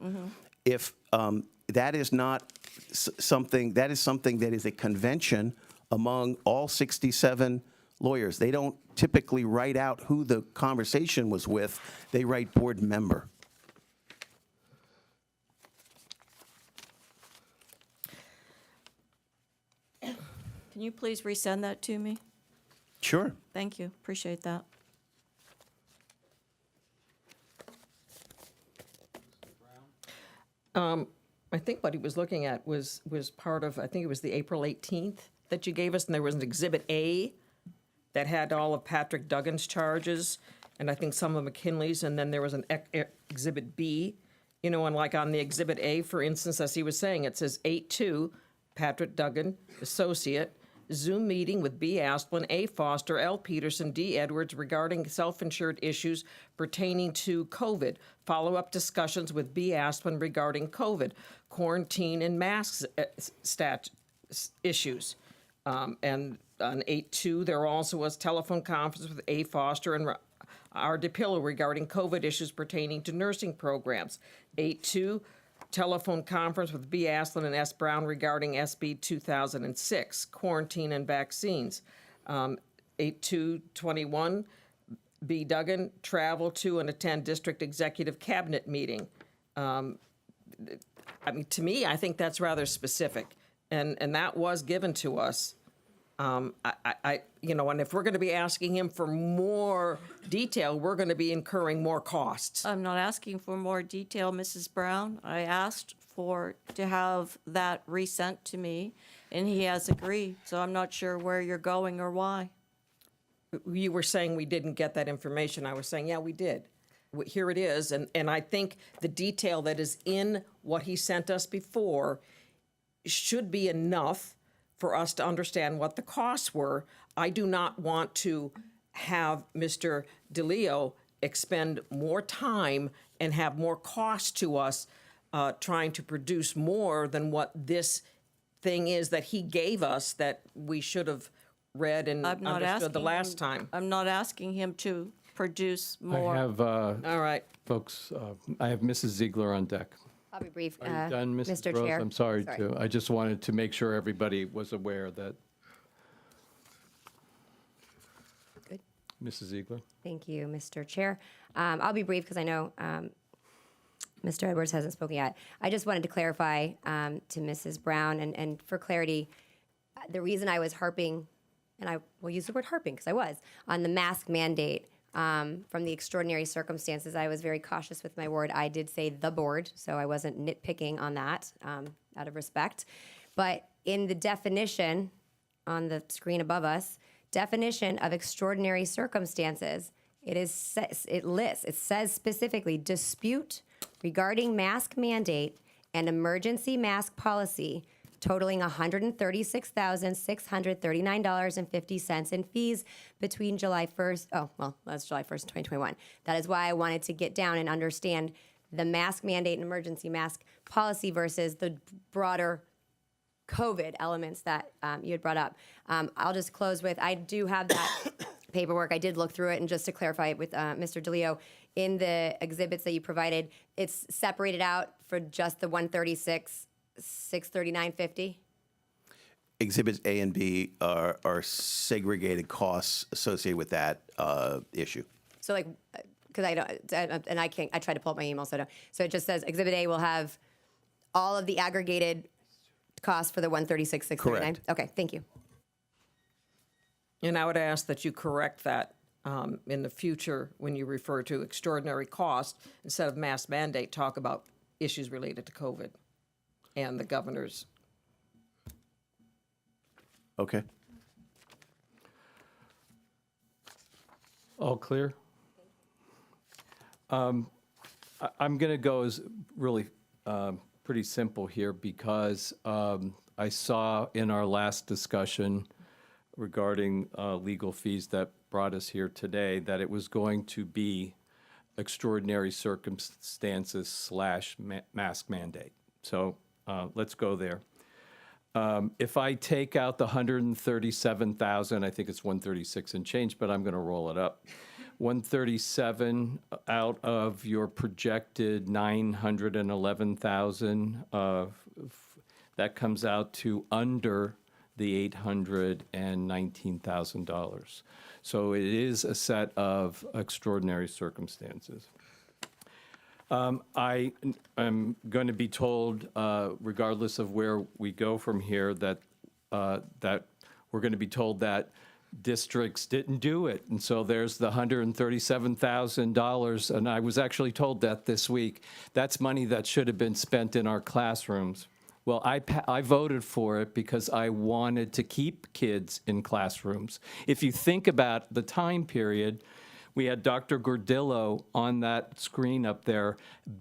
M: If that is not something, that is something that is a convention among all 67 lawyers. They don't typically write out who the conversation was with. They write board member.
I: Can you please resend that to me?
M: Sure.
I: Thank you, appreciate that.
E: I think what he was looking at was part of, I think it was the April 18th that you gave us, and there was an Exhibit A that had all of Patrick Duggan's charges, and I think some of McKinley's, and then there was an Exhibit B, you know, and like on the Exhibit A, for instance, as he was saying, it says 8/2, Patrick Duggan, Associate, Zoom meeting with B. Asplin, A. Foster, L. Peterson, D. Edwards regarding self-insured issues pertaining to COVID. Follow-up discussions with B. Asplin regarding COVID, quarantine and masks issues. And on 8/2, there also was telephone conference with A. Foster and R. DePillo regarding COVID issues pertaining to nursing programs. 8/2, telephone conference with B. Asplin and S. Brown regarding SB 2006, quarantine and vaccines. 8/2/21, B. Duggan, travel to and attend district executive cabinet meeting. I mean, to me, I think that's rather specific, and that was given to us. You know, and if we're going to be asking him for more detail, we're going to be incurring more costs.
I: I'm not asking for more detail, Mrs. Brown. I asked to have that resent to me, and he has agreed, so I'm not sure where you're going or why.
E: You were saying we didn't get that information. I was saying, yeah, we did. here it is, and I think the detail that is in what he sent us before should be enough for us to understand what the costs were. I do not want to have Mr. DeLeo expend more time and have more cost to us trying to produce more than what this thing is that he gave us that we should have read and
I: I'm not
E: understood the
I: asking
E: last
I: him-
E: time.
I: I'm not asking him to produce
A: I
I: more.
A: have,
E: All right.
A: folks, I have Mrs. Ziegler on deck.
G: I'll be brief.
A: Are you done, Mrs.
G: Mr.
A: Rose?
G: Chair.
A: I'm sorry to, I just wanted to make sure everybody was aware that.
G: Good.
A: Mrs. Ziegler?
G: Thank you, Mr. Chair. I'll be brief because I know Mr. Edwards hasn't spoken yet. I just wanted to clarify to Mrs. Brown, and for clarity, the reason I was harping, and I will use the word harping because I was, on the mask mandate from the extraordinary circumstances, I was very cautious with my word. I did say the board, so I wasn't nitpicking on that out of respect. But in the definition on the screen above us, definition of extraordinary circumstances, it says specifically, dispute regarding mask mandate and emergency mask policy totaling $136,639.50 in fees between July 1st, that's July 1st, 2021. That is why I wanted to get down and understand the mask mandate and emergency mask policy versus the broader COVID elements that you had brought up. I'll just close with, I do have that paperwork. I did look through it, and just to clarify with Mr. DeLeo, in the exhibits that you provided, it's separated out for just the 136,639.50.
M: Exhibits A and B are segregated costs associated with that issue.
G: So like, because I don't, and I can't, I tried to pull up my email, so I don't. So it just says Exhibit A will have all of the aggregated costs for the 136,639.
M: Correct.
G: Okay, thank you.
E: And I would ask that you correct that in the future when you refer to extraordinary cost, instead of mask mandate, talk about issues related to COVID and the governor's.
M: Okay.
A: All clear? I'm going to go as really pretty simple here because I saw in our last discussion regarding legal fees that brought us here today that it was going to be extraordinary circumstances / mask mandate. So let's go there. If I take out the 137,000, I think it's 136 and change, but I'm going to roll it up. 137 out of your projected 911,000, that comes out to under the $819,000. So it is a set of extraordinary circumstances. I am going to be told, regardless of where we go from here, that that we're going to be told that districts didn't do it, and so there's the $137,000. And I was actually told that this week. That's money that should have been spent in our classrooms. Well, I voted for it because I wanted to keep kids in classrooms. If you think about the time period, we had Dr. Gordillo on that screen up there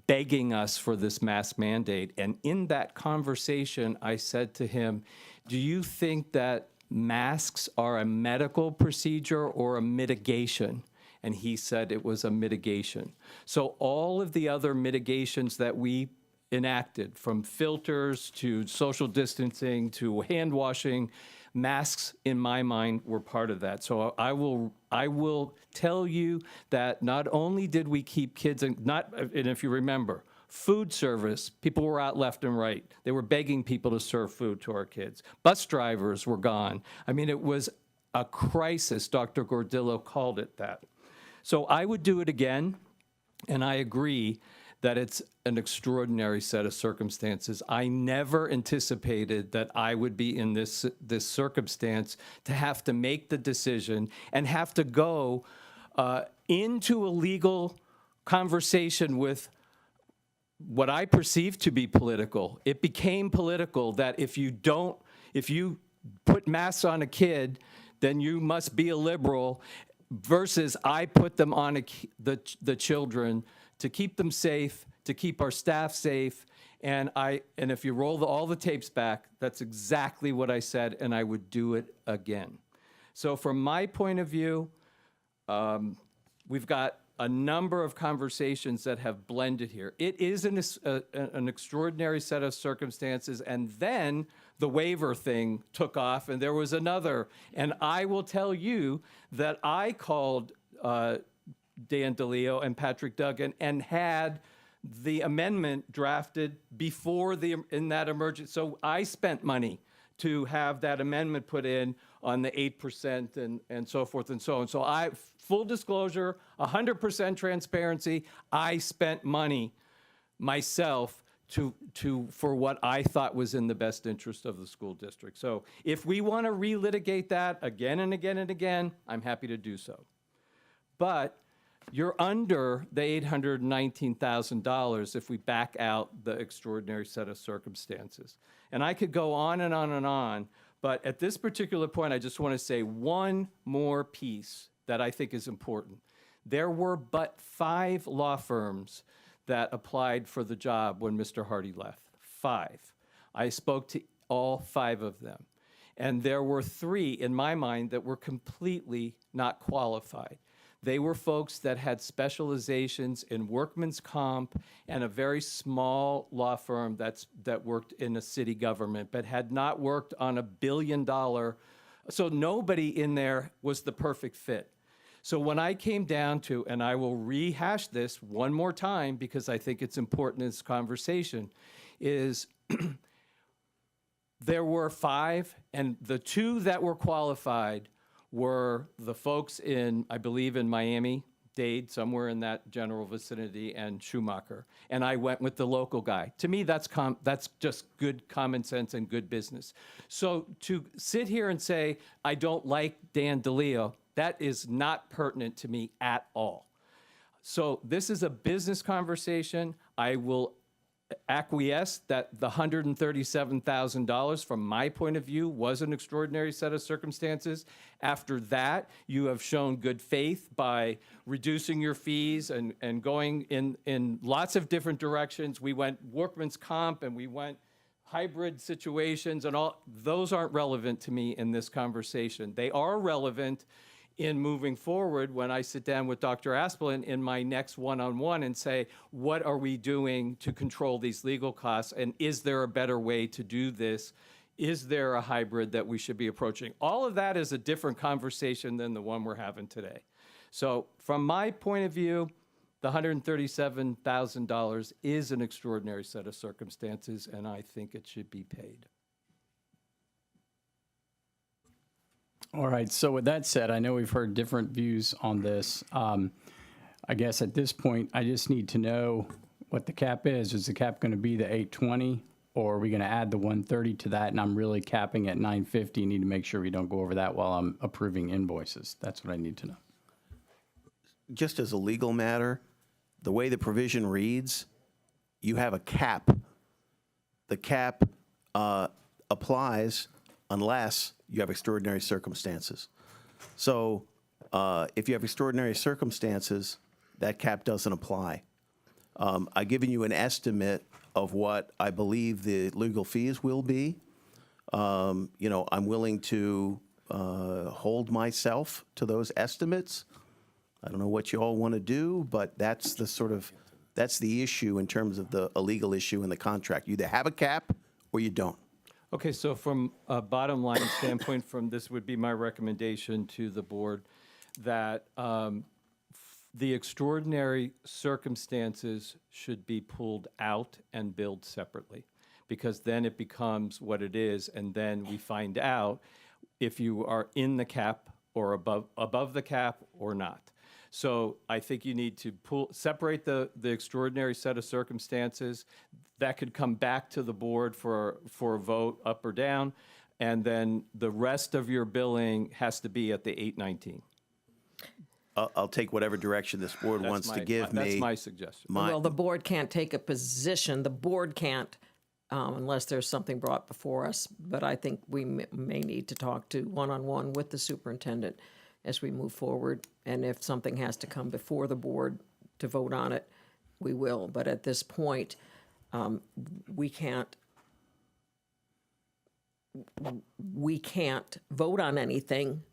A: begging us for this mask mandate. And in that conversation, I said to him, do you think that masks are a medical procedure or a mitigation? And he said it was a mitigation. So all of the other mitigations that we enacted, from filters to social distancing to hand washing, masks, in my mind, were part of that. So I will tell you that not only did we keep kids, and if you remember, food service, people were out left and right. They were begging people to serve food to our kids. Bus drivers were gone. I mean, it was a crisis. Dr. Gordillo called it that. So I would do it again, and I agree that it's an extraordinary set of circumstances. I never anticipated that I would be in this circumstance to have to make the decision and have to go into a legal conversation with what I perceived to be political. It became political that if you put masks on a kid, then you must be a liberal. versus I put them on the children to keep them safe, to keep our staff safe. And if you roll all the tapes back, that's exactly what I said, and I would do it again. So from my point of view, we've got a number of conversations that have blended here. It is an extraordinary set of circumstances, and then the waiver thing took off, and there was another. And I will tell you that I called Dan DeLeo and Patrick Duggan and had the amendment drafted before in that emergency. So I spent money to have that amendment put in on the 8% and so forth and so on. So full disclosure, 100% transparency, I spent money myself for what I thought was in the best interest of the school district. So if we want to relitigate that again and again and again, I'm happy to do so. But you're under the $819,000 if we back out the extraordinary set of circumstances. And I could go on and on and on, but at this particular point, I just want to say one more piece that I think is important. There were but 5 law firms that applied for the job when Mr. Hardy left. 5. I spoke to all 5 of them. And there were 3, in my mind, that were completely not qualified. They were folks that had specializations in workman's comp and a very small law firm that worked in a city government, but had not worked on $1 billion. So nobody in there was the perfect fit. So when I came down to, and I will rehash this one more time because I think it's important in this conversation, is there were 5, and the 2 that were qualified were the folks I believe in Miami-Dade, somewhere in that general vicinity, and Schumacher. And I went with the local guy. To me, that's just good common sense and good business. So to sit here and say, I don't like Dan DeLeo, that is not pertinent to me at all. So this is a business conversation. I will acquiesce that the $137,000 from my point of view was an extraordinary set of circumstances. After that, you have shown good faith by reducing your fees and going in lots of different directions. We went workman's comp and we went hybrid situations, and all those aren't relevant to me in this conversation. They are relevant in moving forward when I sit down with Dr. Aspelin in my next one-on-one and say, what are we doing to control these legal costs? And is there a better way to do this? Is there a hybrid that we should be approaching? All of that is a different conversation than the one we're having today. So from my point of view, the $137,000 is an extraordinary set of circumstances, and I think it should be paid.
L: All right, so with that said, I know we've heard different views on this. I guess at this point, I just need to know what the cap is. Is the cap going to be the 820, or are we going to add the 130 to that? And I'm really capping at 950. Need to make sure we don't go over that while I'm approving invoices. That's what I need to know.
M: Just as a legal matter, the way the provision reads, you have a cap. The cap applies unless you have extraordinary circumstances. So if you have extraordinary circumstances, that cap doesn't apply. I've given you an estimate of what I believe the legal fees will be. I'm willing to hold myself to those estimates. I don't know what you all want to do, but that's the issue in terms of a legal issue in the contract. You either have a cap or you don't.
A: Okay, so from a bottom line standpoint, this would be my recommendation to the board that the extraordinary circumstances should be pulled out and billed separately, because then it becomes what it is, and then we find out if you are in the cap or above the cap or not. So I think you need to separate the extraordinary set of circumstances. That could come back to the board for a vote up or down, and then the rest of your billing has to be at the 819.
M: I'll take whatever direction this board wants to give me.
A: That's my suggestion.
E: Well, the board can't take a position. The board can't unless there's something brought before us. But I think we may need to talk to one-on-one with the superintendent as we move forward. And if something has to come before the board to vote on it, we will. But at this point, we can't vote on anything,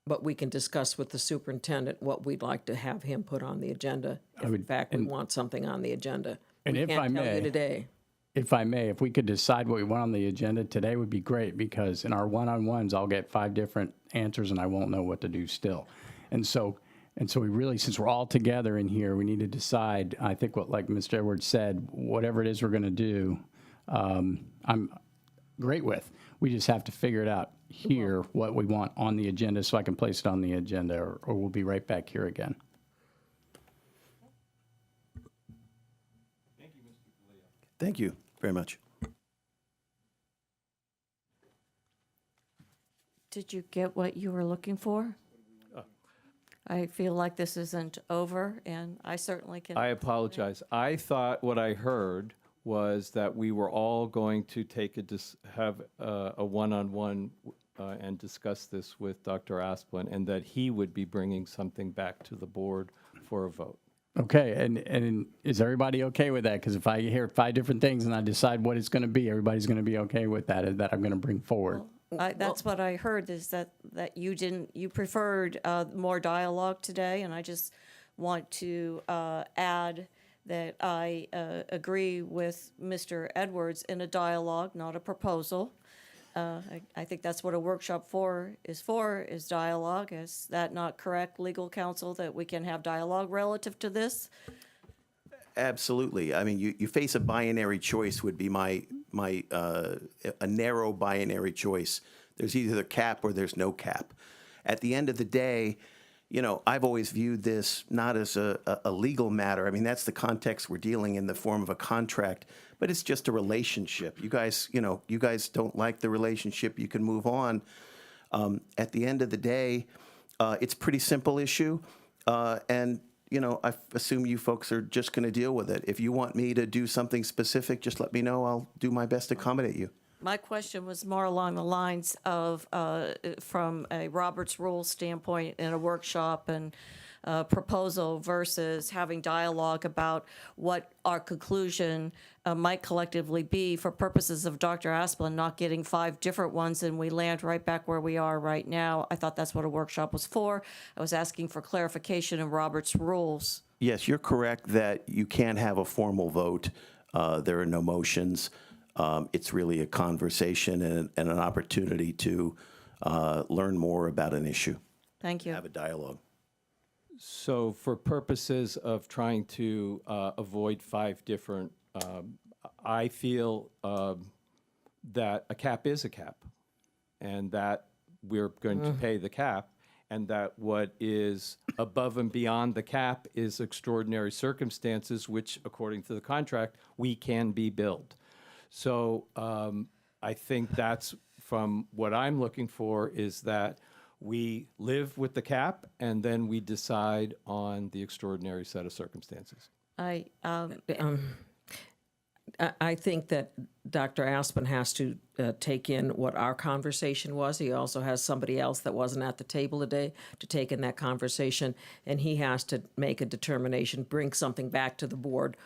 E: but we can discuss with the superintendent what we'd like to have him put on the agenda. If in fact we want something on the agenda.
L: And
E: We
L: if
E: can't
L: I
E: tell you
L: may,
E: today.
L: If I may, if we could decide what we want on the agenda today would be great, because in our one-on-ones, I'll get 5 different answers and I won't know what to do still. And so we really, since we're all together in here, we need to decide, I think what, like Mr. Edwards said, whatever it is we're going to do, I'm great with. We just have to figure it out here, what we want on the agenda, so I can place it on the agenda, or we'll be right back here again.
M: Thank you very much.
I: Did you get what you were looking for? I feel like this isn't over, and I certainly can.
A: I apologize. I thought what I heard was that we were all going to have a one-on-one and discuss this with Dr. Asplin, and that he would be bringing something back to the board for a vote.
L: Okay, and is everybody okay with that? Because if I hear 5 different things and I decide what it's going to be, everybody's going to be okay with that, and that I'm going to bring forward.
I: That's what I heard, is that you preferred more dialogue today, and I just want to add that I agree with Mr. Edwards in a dialogue, not a proposal. I think that's what a workshop is dialogue. Is that not correct, legal counsel, that we can have dialogue relative to this?
M: Absolutely. I mean, you face a binary choice would be a narrow binary choice. There's either a cap or there's no cap. At the end of the day, you know, I've always viewed this not as a legal matter. I mean, that's the context we're dealing in the form of a contract, but it's just a relationship. You guys don't like the relationship, you can move on. At the end of the day, it's a pretty simple issue, and you know, I assume you folks are just going to deal with it. If you want me to do something specific, just let me know. I'll do my best to accommodate you.
I: My question was more along the lines of, from a Robert's Rules standpoint in a workshop and proposal versus having dialogue about what our conclusion might collectively be for purposes of Dr. Asplin not getting 5 different ones and we land right back where we are right now. I thought that's what a workshop was for. I was asking for clarification in Robert's Rules.
M: Yes, you're correct that you can't have a formal vote. There are no motions. It's really a conversation and an opportunity to learn more about an issue.
I: Thank you.
M: Have a dialogue.
A: So for purposes of trying to avoid 5 different, I feel that a cap is a cap, and that we're going to pay the cap, and that what is above and beyond the cap is extraordinary circumstances, which, according to the contract, we can be billed. So I think that's, from what I'm looking for, is that we live with the cap, and then we decide on the extraordinary set of circumstances.
E: I think that Dr. Aspen has to take in what our conversation was. He also has somebody else that wasn't at the table today to take in that conversation, and he has to make a determination, bring something back to the board.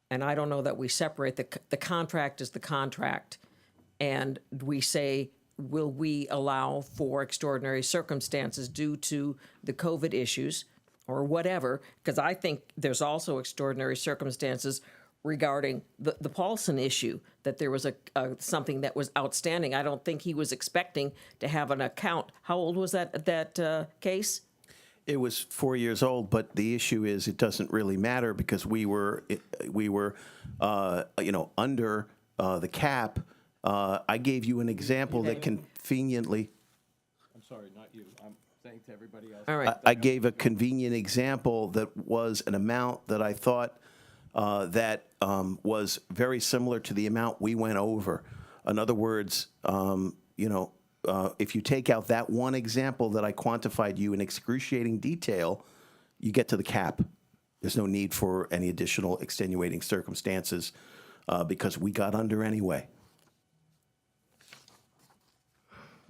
E: And I don't know that we separate the contract is the contract, and we say, will we allow for extraordinary circumstances due to the COVID issues or whatever? Because I think there's also extraordinary circumstances regarding the Paulson issue, that there was something that was outstanding. I don't think he was expecting to have an account. How old was that case?
M: It was 4 years old, but the issue is it doesn't really matter because we were under the cap. I gave you an example that conveniently.
A: I'm sorry, not you. I'm saying to everybody else.
E: All right.
M: I gave a convenient example that was an amount that I thought that was very similar to the amount we went over. In other words, if you take out that one example that I quantified you in excruciating detail, you get to the cap. There's no need for any additional extenuating circumstances because we got under anyway.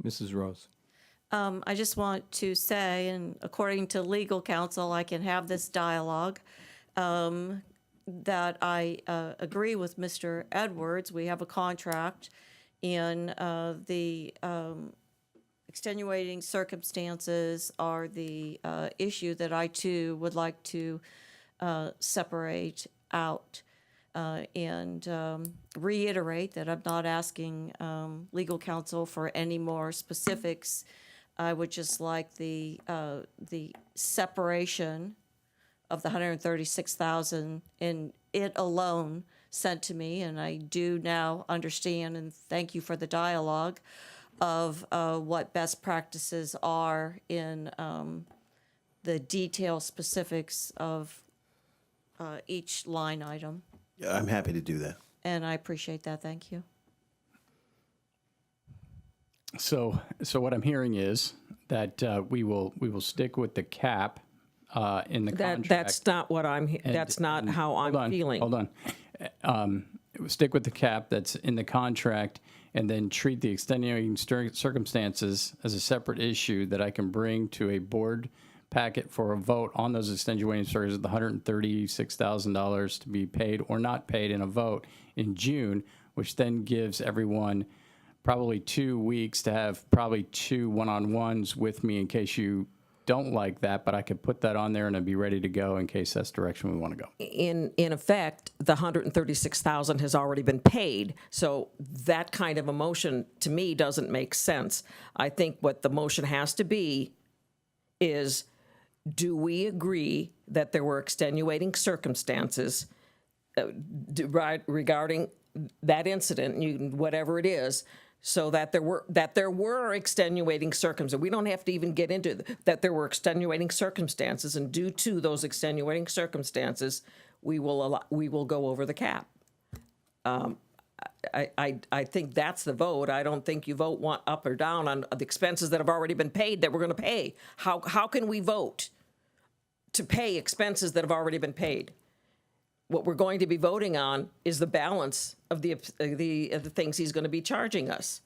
A: Mrs. Rose.
I: I just want to say, and according to legal counsel, I can have this dialogue, that I agree with Mr. Edwards. We have a contract, and the extenuating circumstances are the issue that I too would like to separate out. And reiterate that I'm not asking legal counsel for any more specifics. I would just like the separation of the $136,000 in it alone sent to me, and I do now understand, and thank you for the dialogue, of what best practices are in the detailed specifics of each line item.
M: Yeah, I'm happy to do that.
I: And I appreciate that. Thank you.
L: So what I'm hearing is that we will stick with the cap in the contract.
E: That's not what that's not how I'm feeling.
L: Hold on. Stick with the cap that's in the contract, and then treat the extenuating circumstances as a separate issue that I can bring to a board packet for a vote on those extenuating circumstances, the $136,000 to be paid or not paid in a vote in June, which then gives everyone probably 2 weeks to have probably 2 one-on-ones with me in case you don't like that, but I could put that on there and I'd be ready to go in case that's the direction we want to go.
E: In effect, the $136,000 has already been paid, so that kind of a motion to me doesn't make sense. I think what the motion has to be is, do we agree that there were extenuating circumstances regarding that incident, whatever it is, so that there were extenuating circumstances. We don't have to even get into that there were extenuating circumstances, and due to those extenuating circumstances, we will go over the cap. I think that's the vote. I don't think you vote one up or down on the expenses that have already been paid that we're going to pay. How can we vote to pay expenses that have already been paid? What we're going to be voting on is the balance of the things he's going to be charging us.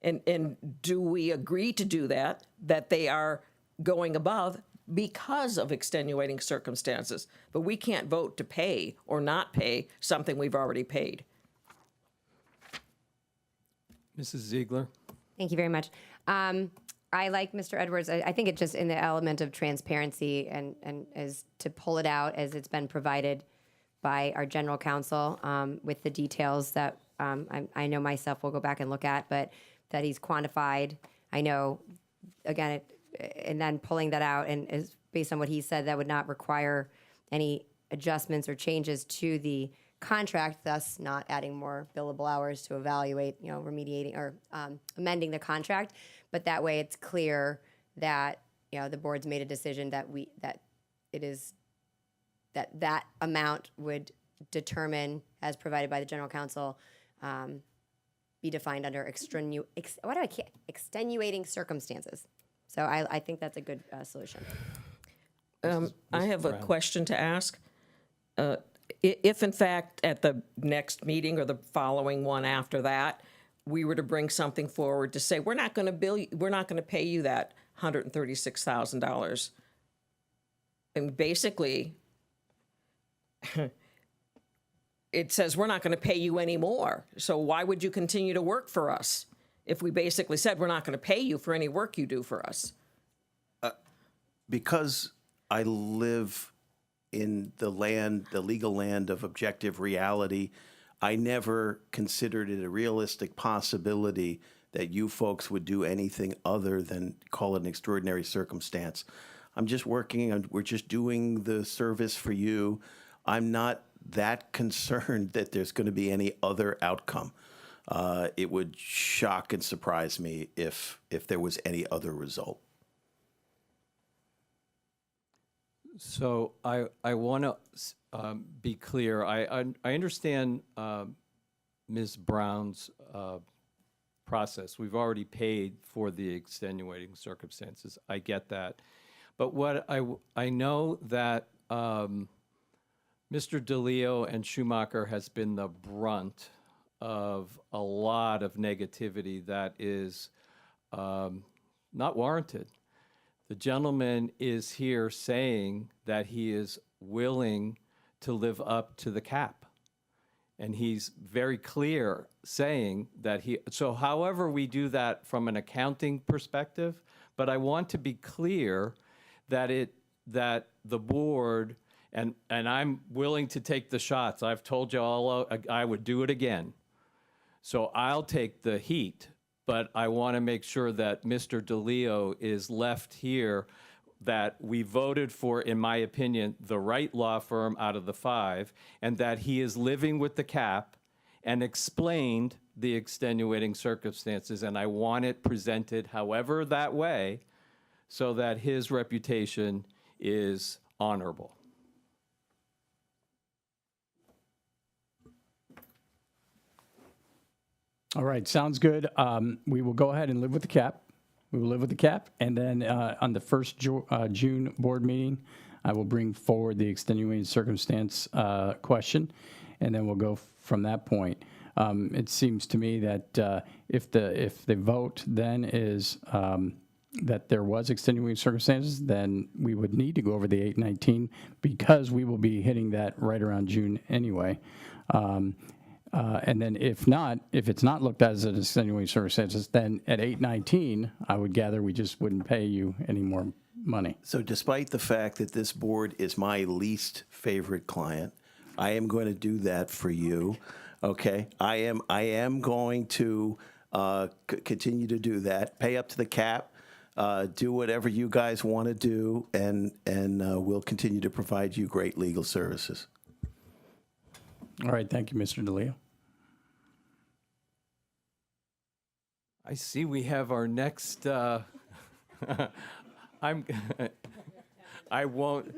E: And do we agree to do that they are going above because of extenuating circumstances? But we can't vote to pay or not pay something we've already paid.
A: Mrs. Ziegler?
G: Thank you very much. I like Mr. Edwards. I think it's just in the element of transparency and as to pull it out as it's been provided by our general counsel with the details that I know myself will go back and look at, but that he's quantified. I know, again, and then pulling that out and is based on what he said, that would not require any adjustments or changes to the contract, thus not adding more billable hours to evaluate, remediating or amending the contract. But that way it's clear that, the board's made a decision that that amount would determine, as provided by the general counsel, be defined under extenuating circumstances. So I think that's a good solution.
E: I have a question to ask. If in fact at the next meeting or the following one after that, we were to bring something forward to say we're not going to pay you that $136,000, and basically it says we're not going to pay you anymore. So why would you continue to work for us if we basically said we're not going to pay you for any work you do for us?
M: Because I live in the legal land of objective reality, I never considered it a realistic possibility that you folks would do anything other than call it an extraordinary circumstance. I'm just we're just doing the service for you. I'm not that concerned that there's going to be any other outcome. It would shock and surprise me if there was any other result.
A: So I want to be clear. I understand Ms. Brown's process. We've already paid for the extenuating circumstances. I get that. But what I know that Mr. DeLeo and Schumacher has been the brunt of a lot of negativity that is not warranted. The gentleman is here saying that he is willing to live up to the cap. And he's very clear saying that so however we do that from an accounting perspective, but I want to be clear that that the board, and I'm willing to take the shots. I've told you all I would do it again. So I'll take the heat, but I want to make sure that Mr. DeLeo is left here, that we voted for, in my opinion, the right law firm out of the 5, and that he is living with the cap and explained the extenuating circumstances. And I want it presented however that way so that his reputation is honorable.
L: All right, sounds good. We will go ahead and live with the cap. We will live with the cap, and then on the first June board meeting, I will bring forward the extenuating circumstance question, and then we'll go from that point. It seems to me that if the vote then is that there was extenuating circumstances, then we would need to go over the 819 because we will be hitting that right around June anyway. And then if it's not looked at as an extenuating circumstances, then at 819, I would gather we just wouldn't pay you any more money.
M: So despite the fact that this board is my least favorite client, I am going to do that for you, okay? I am going to continue to do that, pay up to the cap, do whatever you guys want to do, and we'll continue to provide you great legal services.
L: All right, thank you, Mr. DeLeo.
A: I see we have our next, I won't.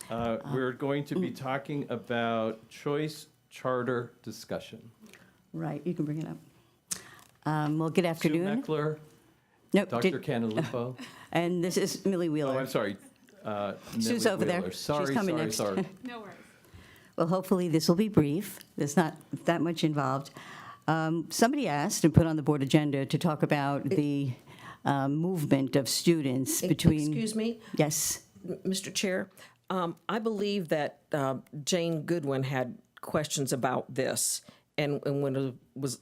A: We're going to be talking about choice charter discussion.
N: Right, you can bring it up. Well, good
A: Sue
N: afternoon.
A: Meckler,
N: Nope,
A: Dr. Cantalupo.
N: And this is Millie Wheeler.
A: Oh, I'm sorry.
N: Sue's
A: Millie
N: over there.
A: Wheeler.
N: She's
A: Sorry,
N: coming
A: sorry,
N: next.
A: sorry.
C: No worries.
N: Well, hopefully this will be brief. There's not that much involved. Somebody asked and put on the board agenda to talk about the movement of students between.
E: Excuse me?
N: Yes.
E: Mr. Chair, I believe that Jane Goodwin had questions about this, and when it was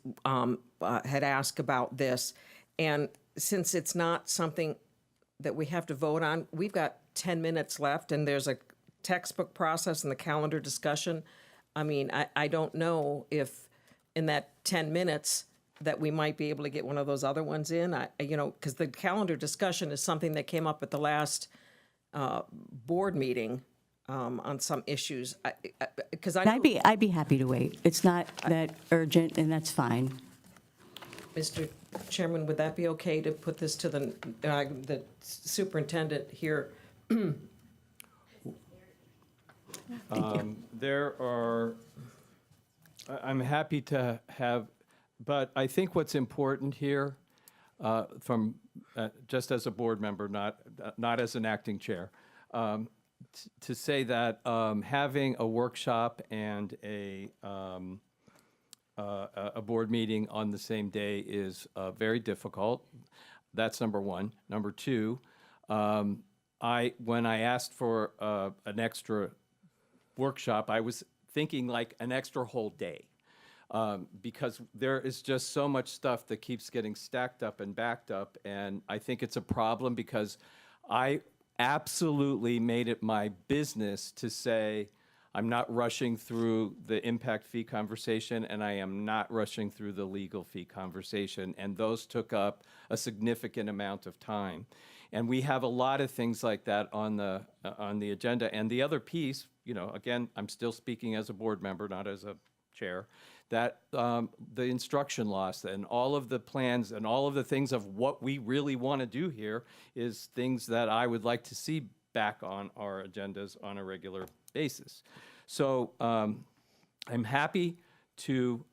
E: had asked about this, and since it's not something that we have to vote on, we've got 10 minutes left, and there's a textbook process and the calendar discussion. I mean, I don't know if in that 10 minutes that we might be able to get one of those other ones in. Because the calendar discussion is something that came up at the last board meeting on some issues. Because
N: I'd be happy to wait. It's not that urgent, and that's fine.
E: Mr. Chairman, would that be okay to put this to the superintendent here?
A: I'm happy to have, but I think what's important here, from just as a board member, not as an acting chair, to say that having a workshop and a board meeting on the same day is very difficult. That's number one. Number two, when I asked for an extra workshop, I was thinking like an extra whole day, because there is just so much stuff that keeps getting stacked up and backed up, and I think it's a problem because I absolutely made it my business to say I'm not rushing through the impact fee conversation, and I am not rushing through the legal fee conversation, and those took up a significant amount of time. And we have a lot of things like that on the agenda. And the other piece, again, I'm still speaking as a board member, not as a chair, that the instruction loss and all of the plans and all of the things of what we really want to do here is things that I would like to see back on our agendas on a regular basis. So I'm happy to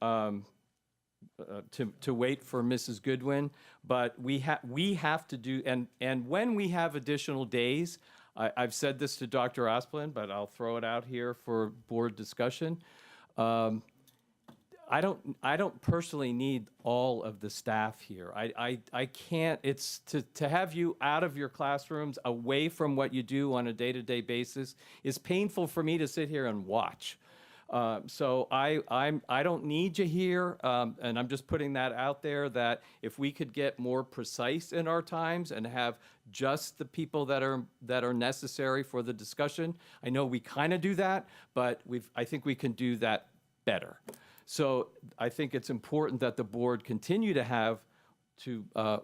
A: wait for Mrs. Goodwin, but we have to do, and when we have additional days, I've said this to Dr. Asplin, but I'll throw it out here for board discussion. I don't personally need all of the staff here. I can't, it's to have you out of your classrooms, away from what you do on a day-to-day basis, is painful for me to sit here and watch. So I don't need you here, and I'm just putting that out there, that if we could get more precise in our times and have just the people that are necessary for the discussion. I know we kind of do that, but I think we can do that better. So I think it's important that the board continue to have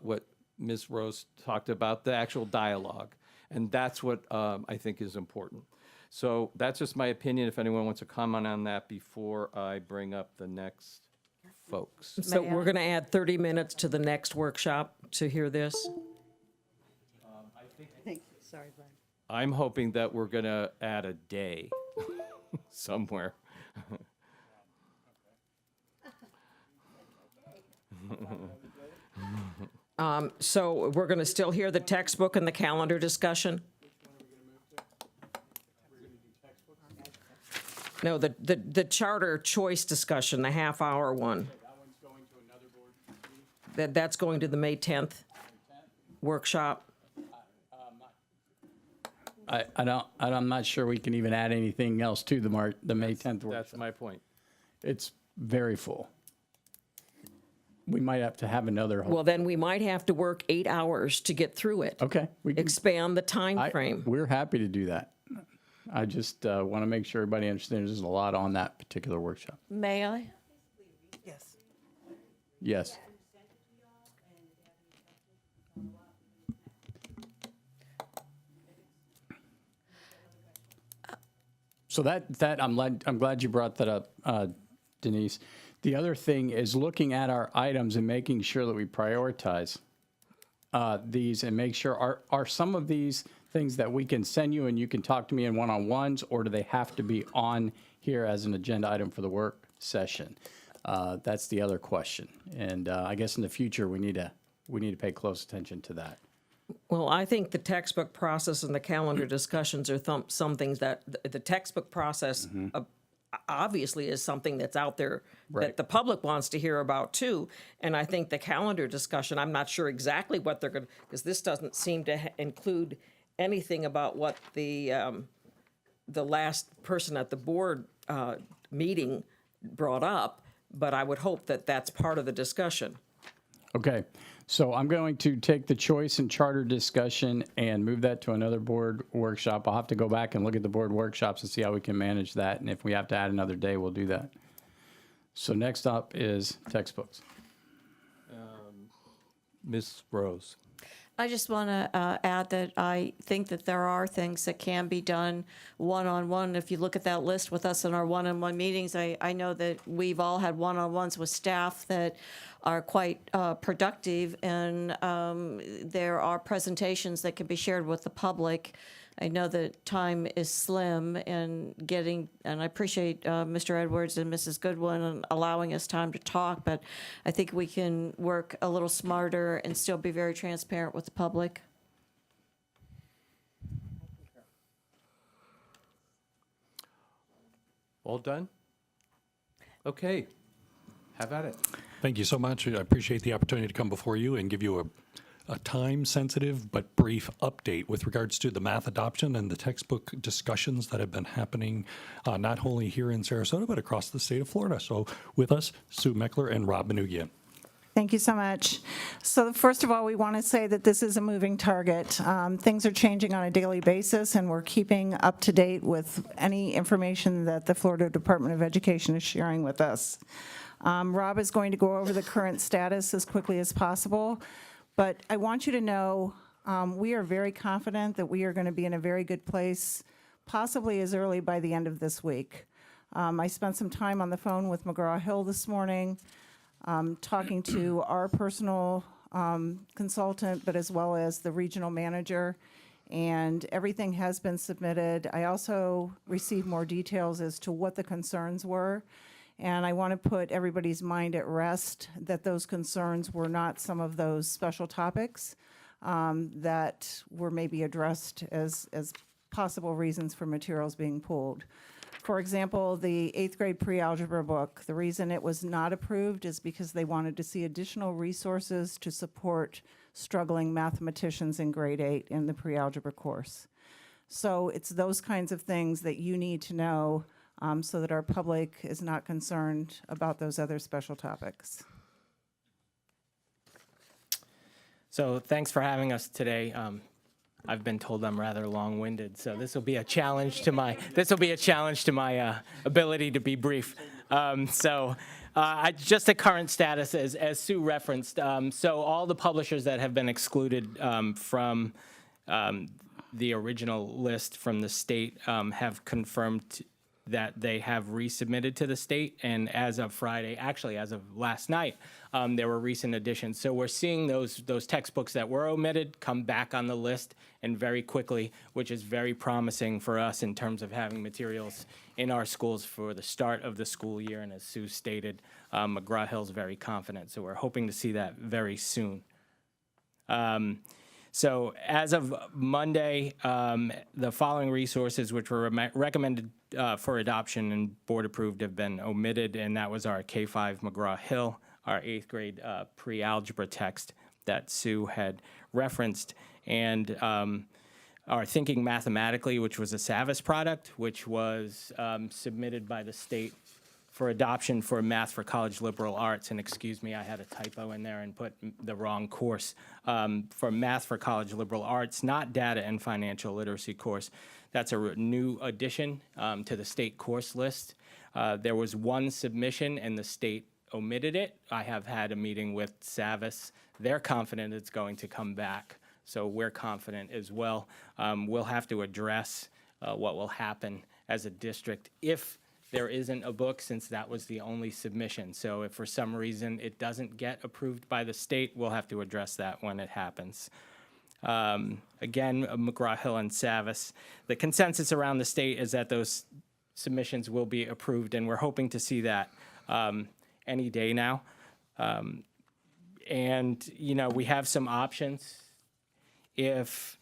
A: what Ms. Rose talked about, the actual dialogue. And that's what I think is important. So that's just my opinion. If anyone wants to comment on that before I bring up the next folks.
E: So we're going to add 30 minutes to the next workshop to hear this?
N: Sorry, Brian.
A: I'm hoping that we're going to add a day somewhere.
E: So we're going to still hear the textbook and the calendar discussion? No, the charter choice discussion, the half-hour one. That's going to the May 10th workshop?
L: I'm not sure we can even add anything else to the May 10th workshop.
A: That's my point.
L: It's very full. We might have to have another.
E: Well, then we might have to work 8 hours to get through it.
L: Okay. We can,
E: Expand the time frame.
L: We're happy to do that. I just want to make sure everybody understands there's a lot on that particular workshop.
I: May I?
N: Yes.
L: Yes. So that I'm glad you brought that up, Denise. The other thing is looking at our items and making sure that we prioritize these and make sure are some of these things that we can send you and you can talk to me in one-on-ones, or do they have to be on here as an agenda item for the work session? That's the other question. And I guess in the future we need to pay close attention to that.
E: Well, I think the textbook process and the calendar discussions are some things that the textbook process obviously is something that's out there that the public wants to hear about too. And I think the calendar discussion, I'm not sure exactly what they're going to, because this doesn't seem to include anything about what the last person at the board meeting brought up, but I would hope that that's part of the discussion.
L: Okay, so I'm going to take the choice and charter discussion and move that to another board workshop. I'll have to go back and look at the board workshops and see how we can manage that. And if we have to add another day, we'll do that. So next up is textbooks.
A: Ms. Rose.
I: I just want to add that I think that there are things that can be done one-on-one. If you look at that list with us in our one-on-one meetings, I know that we've all had one-on-ones with staff that are quite productive, and there are presentations that can be shared with the public. I know that time is slim and I appreciate Mr. Edwards and Mrs. Goodwin and allowing us time to talk, but I think we can work a little smarter and still be very transparent with the public.
A: All done? Okay. Have at it.
O: Thank you so much. I appreciate the opportunity to come before you and give you a time-sensitive but brief update with regards to the math adoption and the textbook discussions that have been happening not only here in Sarasota, but across the state of Florida. So with us, Sue Meckler and Rob Manugian.
P: Thank you so much. So first of all, we want to say that this is a moving target. Things are changing on a daily basis, and we're keeping up to date with any information that the Florida Department of Education is sharing with us. Rob is going to go over the current status as quickly as possible, but I want you to know we are very confident that we are going to be in a very good place, possibly as early by the end of this week. I spent some time on the phone with McGraw-Hill this morning, talking to our personal consultant, but as well as the regional manager, and everything has been submitted. I also received more details as to what the concerns were, and I want to put everybody's mind at rest that those concerns were not some of those special topics that were maybe addressed as possible reasons for materials being pulled. For example, the 8th grade pre-algebra book, the reason it was not approved is because they wanted to see additional resources to support struggling mathematicians in grade 8 in the pre-algebra course. So it's those kinds of things that you need to know so that our public is not concerned about those other special topics.
Q: So thanks for having us today. I've been told I'm rather long-winded, so this will be a challenge to my ability to be brief. Just the current status, as Sue referenced. So all the publishers that have been excluded from the original list from the state have confirmed that they have resubmitted to the state, and as of Friday, actually as of last night, there were recent additions. So we're seeing those textbooks that were omitted come back on the list, and very quickly, which is very promising for us in terms of having materials in our schools for the start of the school year. And as Sue stated, McGraw-Hill's very confident, so we're hoping to see that very soon. So as of Monday, the following resources which were recommended for adoption and board approved have been omitted, and that was our K-5 McGraw-Hill, our 8th grade pre-algebra text that Sue had referenced, and our Thinking Mathematically, which was a Savas product, which was submitted by the state for adoption for Math for College Liberal Arts. And excuse me, I had a typo in there and put the wrong course. For Math for College Liberal Arts, not Data and Financial Literacy course. That's a new addition to the state course list. There was one submission and the state omitted it. I have had a meeting with Savas. They're confident it's going to come back, so we're confident as well. We'll have to address what will happen as a district if there isn't a book, since that was the only submission. So if for some reason it doesn't get approved by the state, we'll have to address that when it happens. Again, McGraw-Hill and Savas. The consensus around the state is that those submissions will be approved, and we're hoping to see that any day now. And, you know, we have some options. If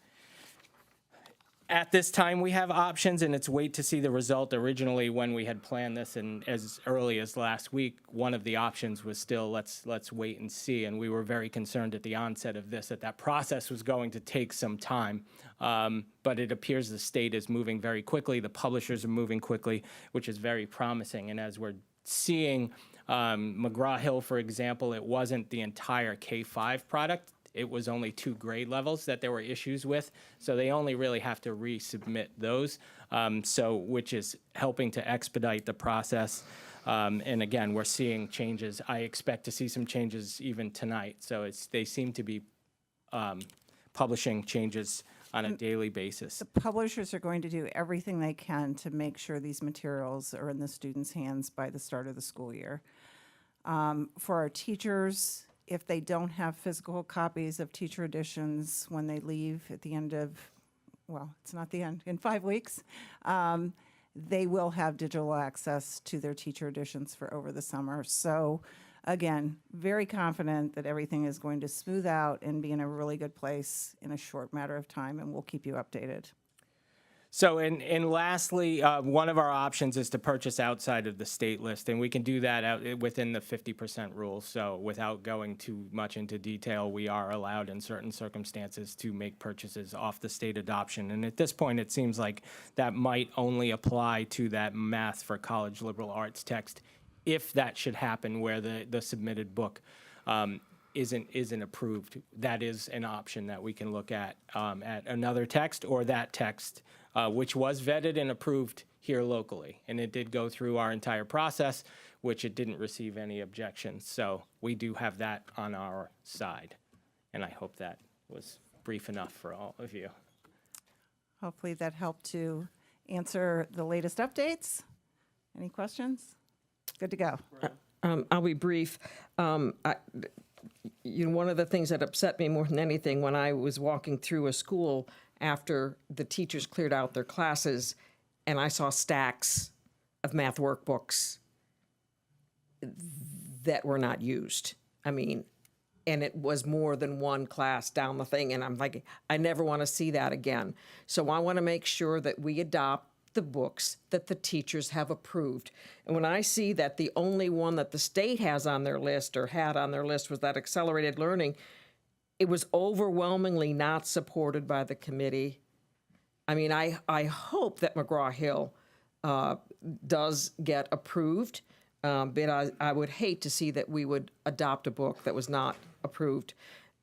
Q: at this time we have options, and it's wait to see the result. Originally, when we had planned this, and as early as last week, one of the options was still let's wait and see. And we were very concerned at the onset of this that process was going to take some time. But it appears the state is moving very quickly. The publishers are moving quickly, which is very promising. And as we're seeing McGraw-Hill, for example, it wasn't the entire K-5 product. It was only 2 grade levels that there were issues with, so they only really have to resubmit those, which is helping to expedite the process. And again, we're seeing changes. I expect to see some changes even tonight. So they seem to be publishing changes on a daily basis.
P: The publishers are going to do everything they can to make sure these materials are in the students' hands by the start of the school year. For our teachers, if they don't have physical copies of teacher editions when they leave at the end of, well, it's not the end, in 5 weeks, they will have digital access to their teacher editions for over the summer. So again, very confident that everything is going to smooth out and be in a really good place in a short matter of time, and we'll keep you updated.
Q: So, and lastly, one of our options is to purchase outside of the state list, and we can do that within the 50% rule. So without going too much into detail, we are allowed in certain circumstances to make purchases off the state adoption. And at this point, it seems like that might only apply to that Math for College Liberal Arts text, if that should happen where the submitted book isn't approved. That is an option that we can look at another text, or that text which was vetted and approved here locally. And it did go through our entire process, which it didn't receive any objections. So we do have that on our side. And I hope that was brief enough for all of you.
P: Hopefully that helped to answer the latest updates. Any questions? Good to go.
E: I'll be brief. One of the things that upset me more than anything when I was walking through a school after the teachers cleared out their classes and I saw stacks of math workbooks that were not used. I mean, and it was more than one class down the thing, and I'm like, I never want to see that again. So I want to make sure that we adopt the books that the teachers have approved. And when I see that the only one that the state has on their list or had on their list was that accelerated learning, it was overwhelmingly not supported by the committee. I mean, I hope that McGraw-Hill does get approved, but I would hate to see that we would adopt a book that was not approved.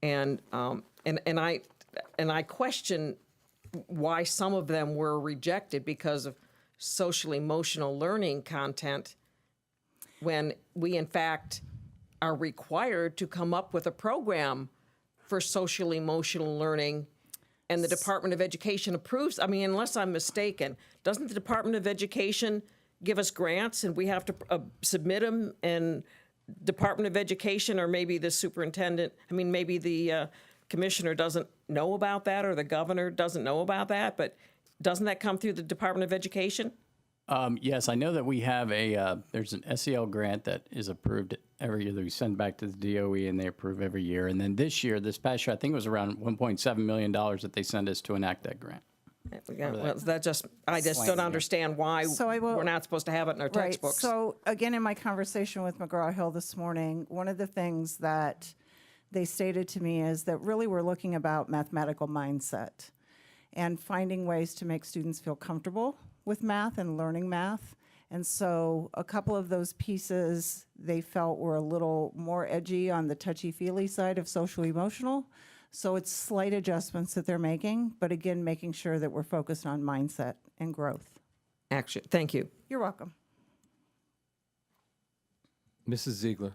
E: And I question why some of them were rejected because of social emotional learning content, when we in fact are required to come up with a program for social emotional learning, and the Department of Education approves. I mean, unless I'm mistaken, doesn't the Department of Education give us grants and we have to submit them, and Department of Education, or maybe the superintendent, I mean, maybe the commissioner doesn't know about that, or the governor doesn't know about that, but doesn't that come through the Department of Education?
L: Yes, I know that we have there's an SEL grant that is approved every year that we send back to the DOE, and they approve every year. And then this past year, I think it was around $1.7 million that they send us to enact that grant.
E: Yeah, well, I just don't understand why we're not supposed to have it in our textbooks.
P: So again, in my conversation with McGraw-Hill this morning, one of the things that they stated to me is that really we're looking about mathematical mindset and finding ways to make students feel comfortable with math and learning math. And so a couple of those pieces they felt were a little more edgy on the touchy-feely side of social emotional. So it's slight adjustments that they're making, but again, making sure that we're focused on mindset and growth.
E: Action. Thank you.
P: You're welcome.
A: Mrs. Ziegler.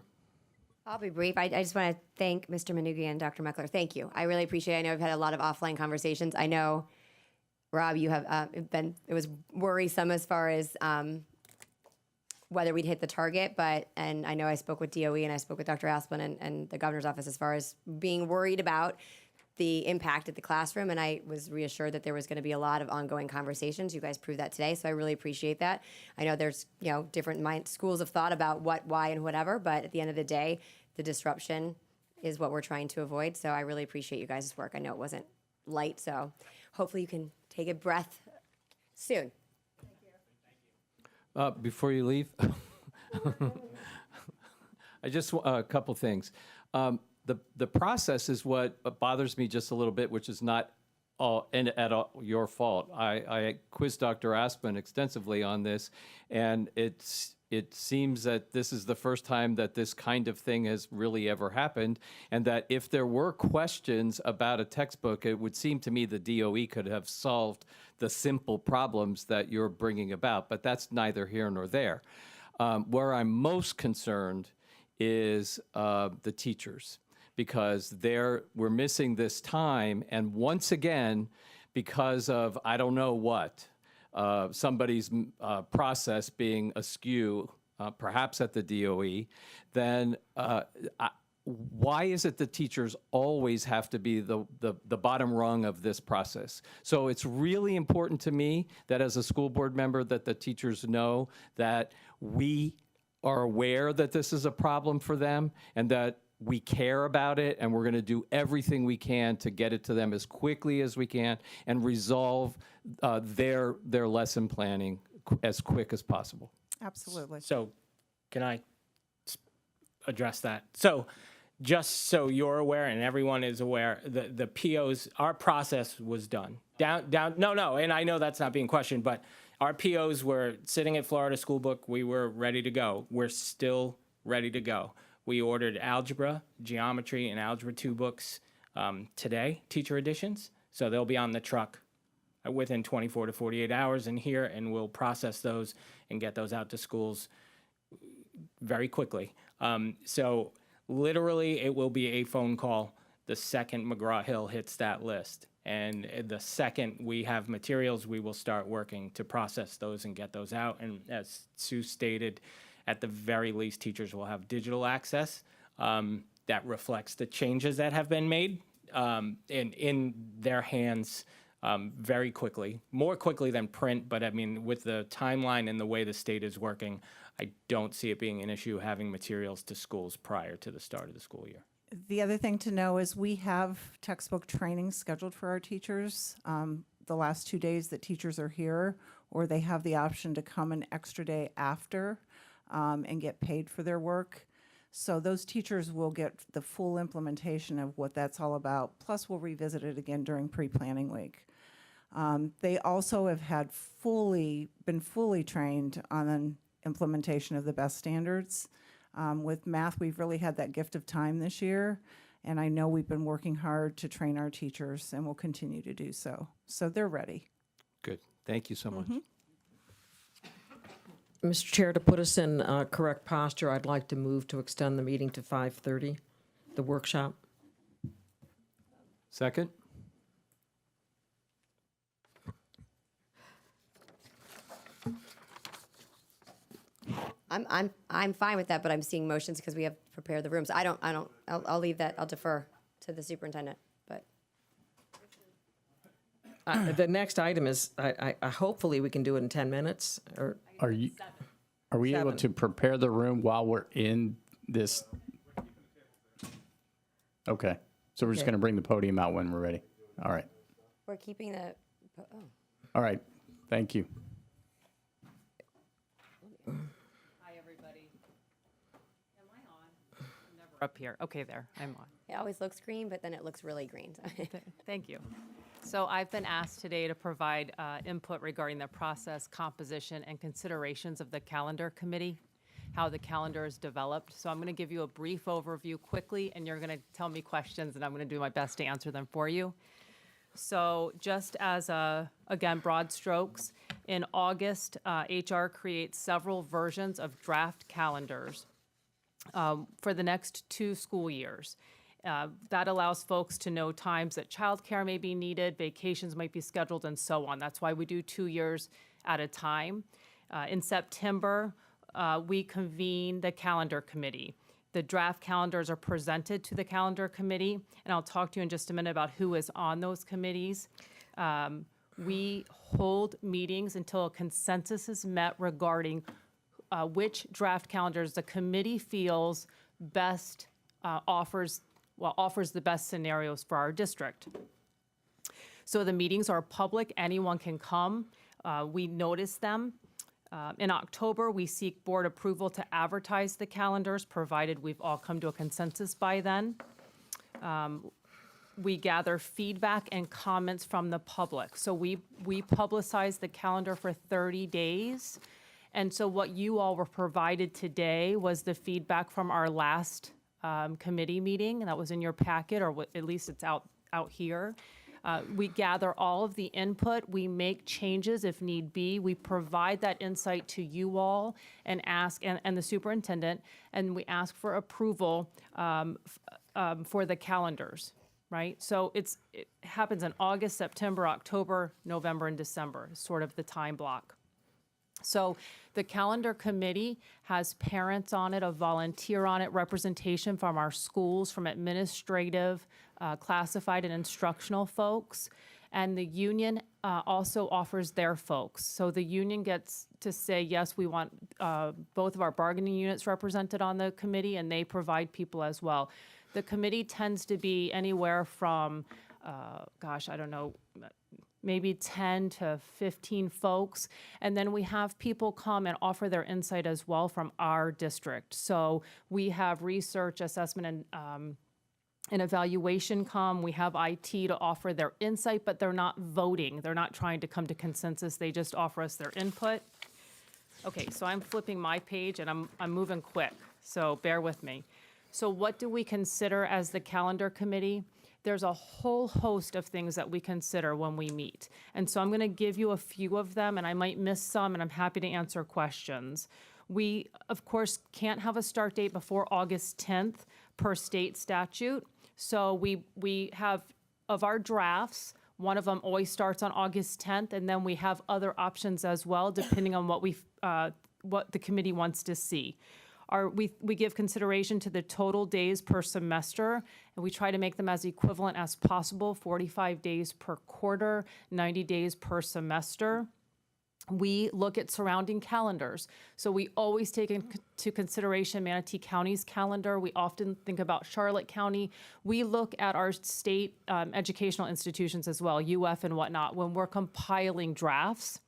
G: I'll be brief. I just want to thank Mr. Manugia and Dr. Meckler. Thank you. I really appreciate it. I know we've had a lot of offline conversations. I know, Rob, you have it was worrisome as far as whether we'd hit the target, and I know I spoke with DOE and I spoke with Dr. Asplin and the governor's office as far as being worried about the impact at the classroom, and I was reassured that there was going to be a lot of ongoing conversations. You guys proved that today, so I really appreciate that. I know there's different schools of thought about what, why, and whatever, but at the end of the day, the disruption is what we're trying to avoid, so I really appreciate you guys' work. I know it wasn't light, so hopefully you can take a breath soon.
A: Before you leave, I just a couple things. The process is what bothers me just a little bit, which is not at all your fault. I quizzed Dr. Aspen extensively on this, and it seems that this is the first time that this kind of thing has really ever happened, and that if there were questions about a textbook, it would seem to me the DOE could have solved the simple problems that you're bringing about, but that's neither here nor there. Where I'm most concerned is the teachers, because we're missing this time, and once again, because of I don't know what, somebody's process being askew, perhaps at the DOE, then why is it that teachers always have to be the bottom rung of this process? So it's really important to me that as a school board member that the teachers know that we are aware that this is a problem for them and that we care about it, and we're going to do everything we can to get it to them as quickly as we can and resolve their lesson planning as quick as possible.
P: Absolutely.
Q: So can I address that? So just so you're aware and everyone is aware, the POs, our process was done. No, and I know that's not being questioned, but our POs were sitting at Florida School Book. We were ready to go. We're still ready to go. We ordered algebra, geometry, and algebra 2 books today, teacher editions. So they'll be on the truck within 24 to 48 hours in here, and we'll process those and get those out to schools very quickly. So literally, it will be a phone call the second McGraw-Hill hits that list. And the second we have materials, we will start working to process those and get those out. And as Sue stated, at the very least, teachers will have digital access that reflects the changes that have been made in their hands very quickly, more quickly than print. But I mean, with the timeline and the way the state is working, I don't see it being an issue having materials to schools prior to the start of the school year.
P: The other thing to know is we have textbook training scheduled for our teachers. The last 2 days that teachers are here, or they have the option to come an extra day after and get paid for their work. So those teachers will get the full implementation of what that's all about, plus we'll revisit it again during pre-planning week. They also have been fully trained on an implementation of the best standards. With math, we've really had that gift of time this year, and I know we've been working hard to train our teachers, and we'll continue to do so. So they're ready.
A: Good. Thank you so much.
E: Mr. Chair, to put us in correct posture, I'd like to move to extend the meeting to 5:30, the workshop.
A: Second?
G: I'm fine with that, but I'm seeing motions because we have to prepare the rooms. I'll leave that, I'll defer to the superintendent, but.
E: The next item is, I hopefully we can do it in 10 minutes, or
L: Are we able
E: 7.
L: to prepare the room while we're in this? Okay, so we're just
E: Okay.
L: going to bring the podium out when we're ready. All right.
G: We're keeping the,
L: All right. Thank you.
R: Hi, everybody. Am I on? I'm never up here. Okay, there, I'm on.
G: it always looks green, but then it looks really green.
R: Thank you. So I've been asked today to provide input regarding the process, composition, and considerations of the calendar committee, how the calendar is developed. So I'm going to give you a brief overview quickly, and you're going to tell me questions, and I'm going to do my best to answer them for you. So just as, again, broad strokes, in August, HR creates several versions of draft calendars for the next 2 school years. That allows folks to know times that childcare may be needed, vacations might be scheduled, and so on. That's why we do 2 years at a time. In September, we convene the calendar committee. The draft calendars are presented to the calendar committee, and I'll talk to you in just a minute about who is on those committees. We hold meetings until a consensus is met regarding which draft calendars the committee feels best offers the best scenarios for our district. So the meetings are public, anyone can come. We notice them. In October, we seek board approval to advertise the calendars, provided we've all come to a consensus by then. We gather feedback and comments from the public. So we publicize the calendar for 30 days. And so what you all were provided today was the feedback from our last committee meeting, and that was in your packet, or at least it's out here. We gather all of the input. We make changes if need be. We provide that insight to you all and ask, and the superintendent, and we ask for approval for the calendars, right? So it happens in August, September, October, November, and December, is sort of the time block. So the calendar committee has parents on it, a volunteer on it, representation from our schools, from administrative, classified, and instructional folks. And the union also offers their folks. So the union gets to say, yes, we want both of our bargaining units represented on the committee, and they provide people as well. The committee tends to be anywhere from, maybe 10 to 15 folks. And then we have people come and offer their insight as well from our district. So we have research, assessment, and evaluation come. We have IT to offer their insight, but they're not voting. They're not trying to come to consensus. They just offer us their input. Okay, so I'm flipping my page and I'm moving quick, so bear with me. So what do we consider as the calendar committee? There's a whole host of things that we consider when we meet. And so I'm going to give you a few of them, and I might miss some, and I'm happy to answer questions. We, of course, can't have a start date before August 10th per state statute. So we have, of our drafts, one of them always starts on August 10th, and then we have other options as well, depending on what the committee wants to see. We give consideration to the total days per semester, and we try to make them as equivalent as possible, 45 days per quarter, 90 days per semester. We look at surrounding calendars. So we always take into consideration Manatee County's calendar. We often think about Charlotte County. We look at our state educational institutions as well, UF and whatnot, when we're compiling drafts.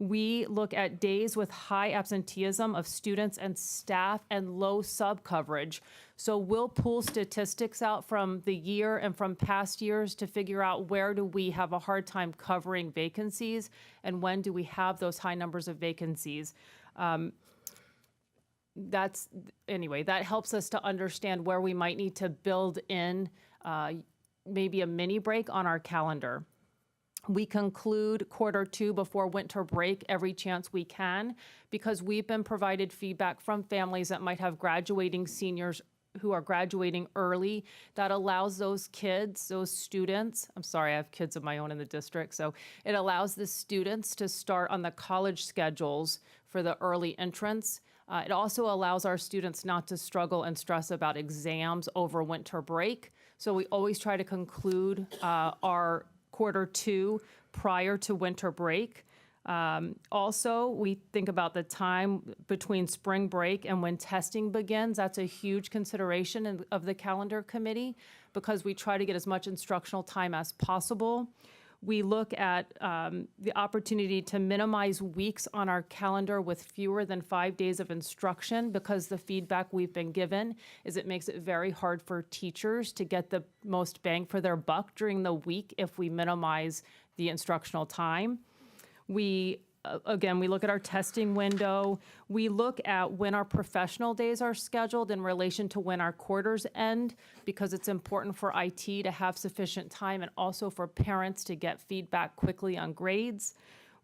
R: We look at days with high absenteeism of students and staff and low sub coverage. So we'll pull statistics out from the year and from past years to figure out where do we have a hard time covering vacancies and when do we have those high numbers of vacancies. That helps us to understand where we might need to build in maybe a mini break on our calendar. We conclude quarter 2 before winter break every chance we can because we've been provided feedback from families that might have graduating seniors who are graduating early that allows those kids, those students, I'm sorry, I have kids of my own in the district, so it allows the students to start on the college schedules for the early entrance. It also allows our students not to struggle and stress about exams over winter break. So we always try to conclude our quarter 2 prior to winter break. Also, we think about the time between spring break and when testing begins. That's a huge consideration of the calendar committee because we try to get as much instructional time as possible. We look at the opportunity to minimize weeks on our calendar with fewer than 5 days of instruction because the feedback we've been given is it makes it very hard for teachers to get the most bang for their buck during the week if we minimize the instructional time. We look at our testing window. We look at when our professional days are scheduled in relation to when our quarters end, because it's important for IT to have sufficient time and also for parents to get feedback quickly on grades.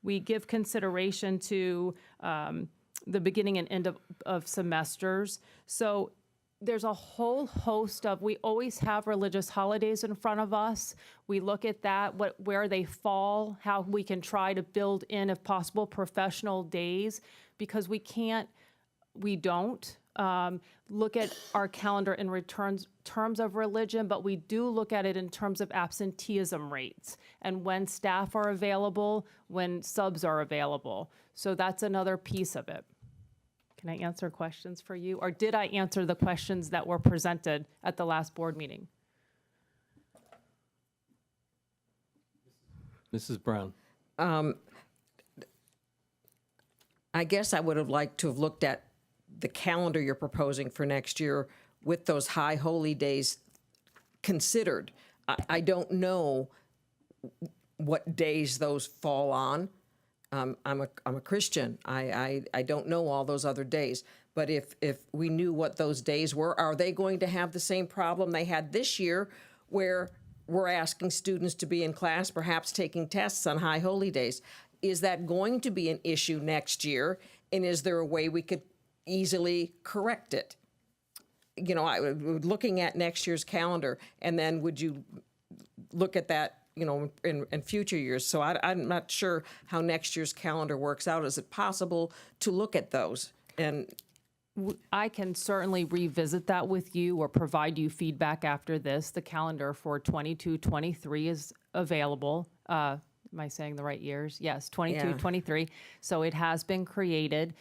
R: We give consideration to the beginning and end of semesters. So there's a whole host of, we always have religious holidays in front of us. We look at that, where they fall, how we can try to build in, if possible, professional days, because we don't look at our calendar in terms of religion, but we do look at it in terms of absenteeism rates and when staff are available, when subs are available. So that's another piece of it. Can I answer questions for you? Or did I answer the questions that were presented at the last board meeting?
A: Mrs. Brown.
E: I guess I would have liked to have looked at the calendar you're proposing for next year with those high holy days considered. I don't know what days those fall on. I'm a Christian. I don't know all those other days. But if we knew what those days were, are they going to have the same problem they had this year where we're asking students to be in class, perhaps taking tests on high holy days? Is that going to be an issue next year? And is there a way we could easily correct it? You know, looking at next year's calendar, and then would you look at that, you know, in future years? So I'm not sure how next year's calendar works out. Is it possible to look at those? And
R: I can certainly revisit that with you or provide you feedback after this. The calendar for 22-23 is available. Am I saying the right years? Yes, 22-23. So it has been created.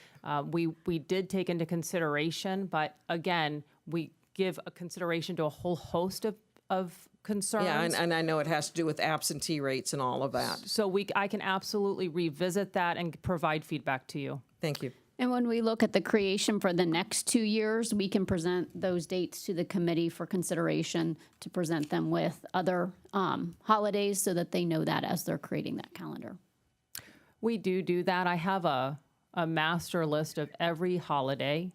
R: We did take into consideration, but again, we give a consideration to a whole host of concerns.
E: yeah, and I know it has to do with absentee rates and all of that.
R: So I can absolutely revisit that and provide feedback to you.
E: Thank you.
S: And when we look at the creation for the next 2 years, we can present those dates to the committee for consideration to present them with other holidays so that they know that as they're creating that calendar.
R: We do that. I have a master list of every holiday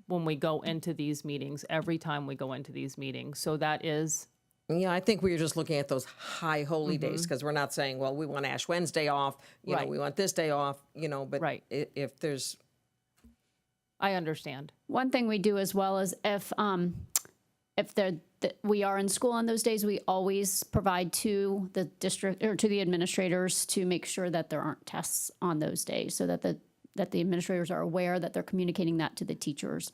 R: when we go into these meetings, every time we go into these meetings. So that is...
E: Yeah, I think we were just looking at those high holy days because we're not saying, well, we want Ash Wednesday off, you know, we want this day off, you know, but if there's...
R: I understand.
S: One thing we do as well is if we are in school on those days, we always provide to the district or to the administrators to make sure that there aren't tests on those days, so that the administrators are aware that they're communicating that to the teachers.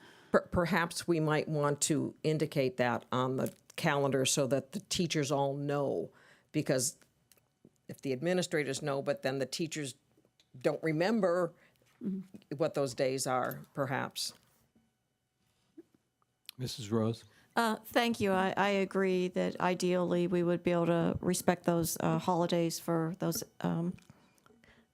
E: Perhaps we might want to indicate that on the calendar so that the teachers all know, because if the administrators know, but then the teachers don't remember what those days are, perhaps.
A: Mrs. Rose?
I: Thank you. I agree that ideally we would be able to respect those holidays for those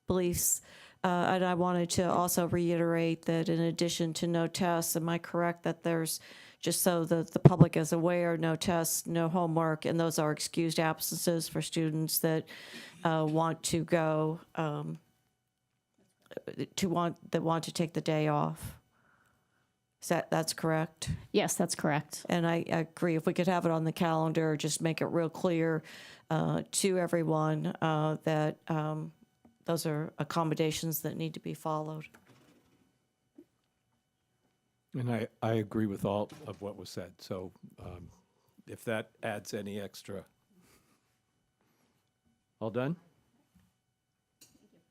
I: beliefs. And I wanted to also reiterate that in addition to no tests, am I correct that there's, just so that the public is aware, no tests, no homework, and those are excused absences for students that want to go, want to take the day off? That's correct?
S: Yes, that's correct.
I: And I agree, if we could have it on the calendar, just make it real clear to everyone that those are accommodations that need to be followed.
A: And I agree with all of what was said. So if that adds any extra. All done?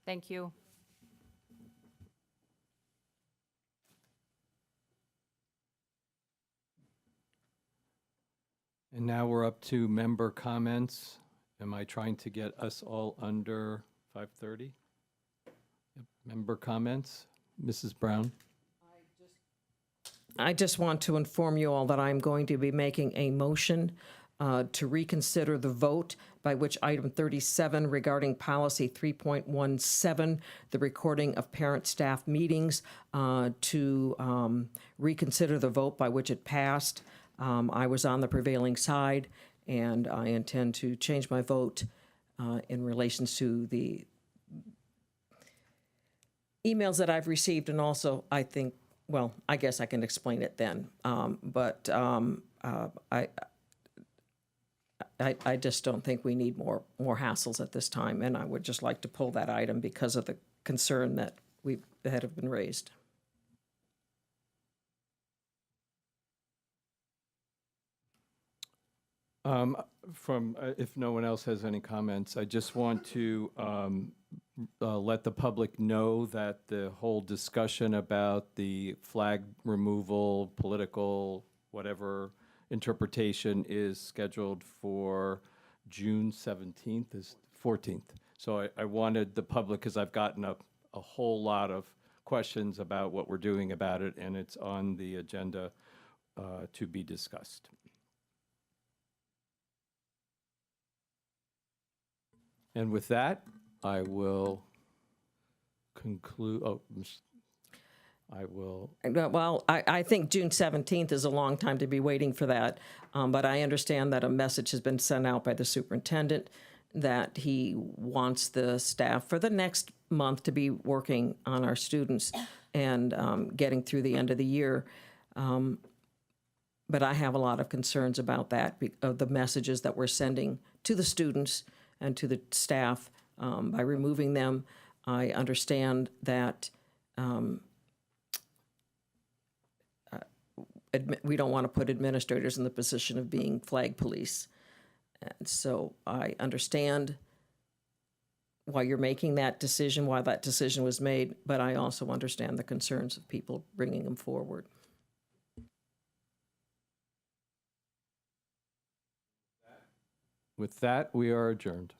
R: Thank you.
A: And now we're up to member comments. Am I trying to get us all under 5:30? Yep. Member comments? Mrs. Brown?
E: I just want to inform you all that I'm going to be making a motion to reconsider the vote by which item 37 regarding policy 3.17, the recording of parent-staff meetings, to reconsider the vote by which it passed. I was on the prevailing side, and I intend to change my vote in relation to the emails that I've received, and also I think, well, I guess I can explain it then. I just don't think we need more hassles at this time, and I would just like to pull that item because of the concern that have been raised.
A: If no one else has any comments, I just want to let the public know that the whole discussion about the flag removal, political, whatever interpretation is scheduled for June 17th, is 14th. So I wanted the public, because I've gotten a whole lot of questions about what we're doing about it, and it's on the agenda to be discussed. And with that, I will conclude.
E: Well, I think June 17th is a long time to be waiting for that, but I understand that a message has been sent out by the superintendent that he wants the staff for the next month to be working on our students and getting through the end of the year. But I have a lot of concerns about that, of the messages that we're sending to the students and to the staff by removing them. I understand that we don't want to put administrators in the position of being flag police. And so I understand why you're making that decision, why that decision was made, but I also understand the concerns of people bringing them forward.
A: With that, we are adjourned.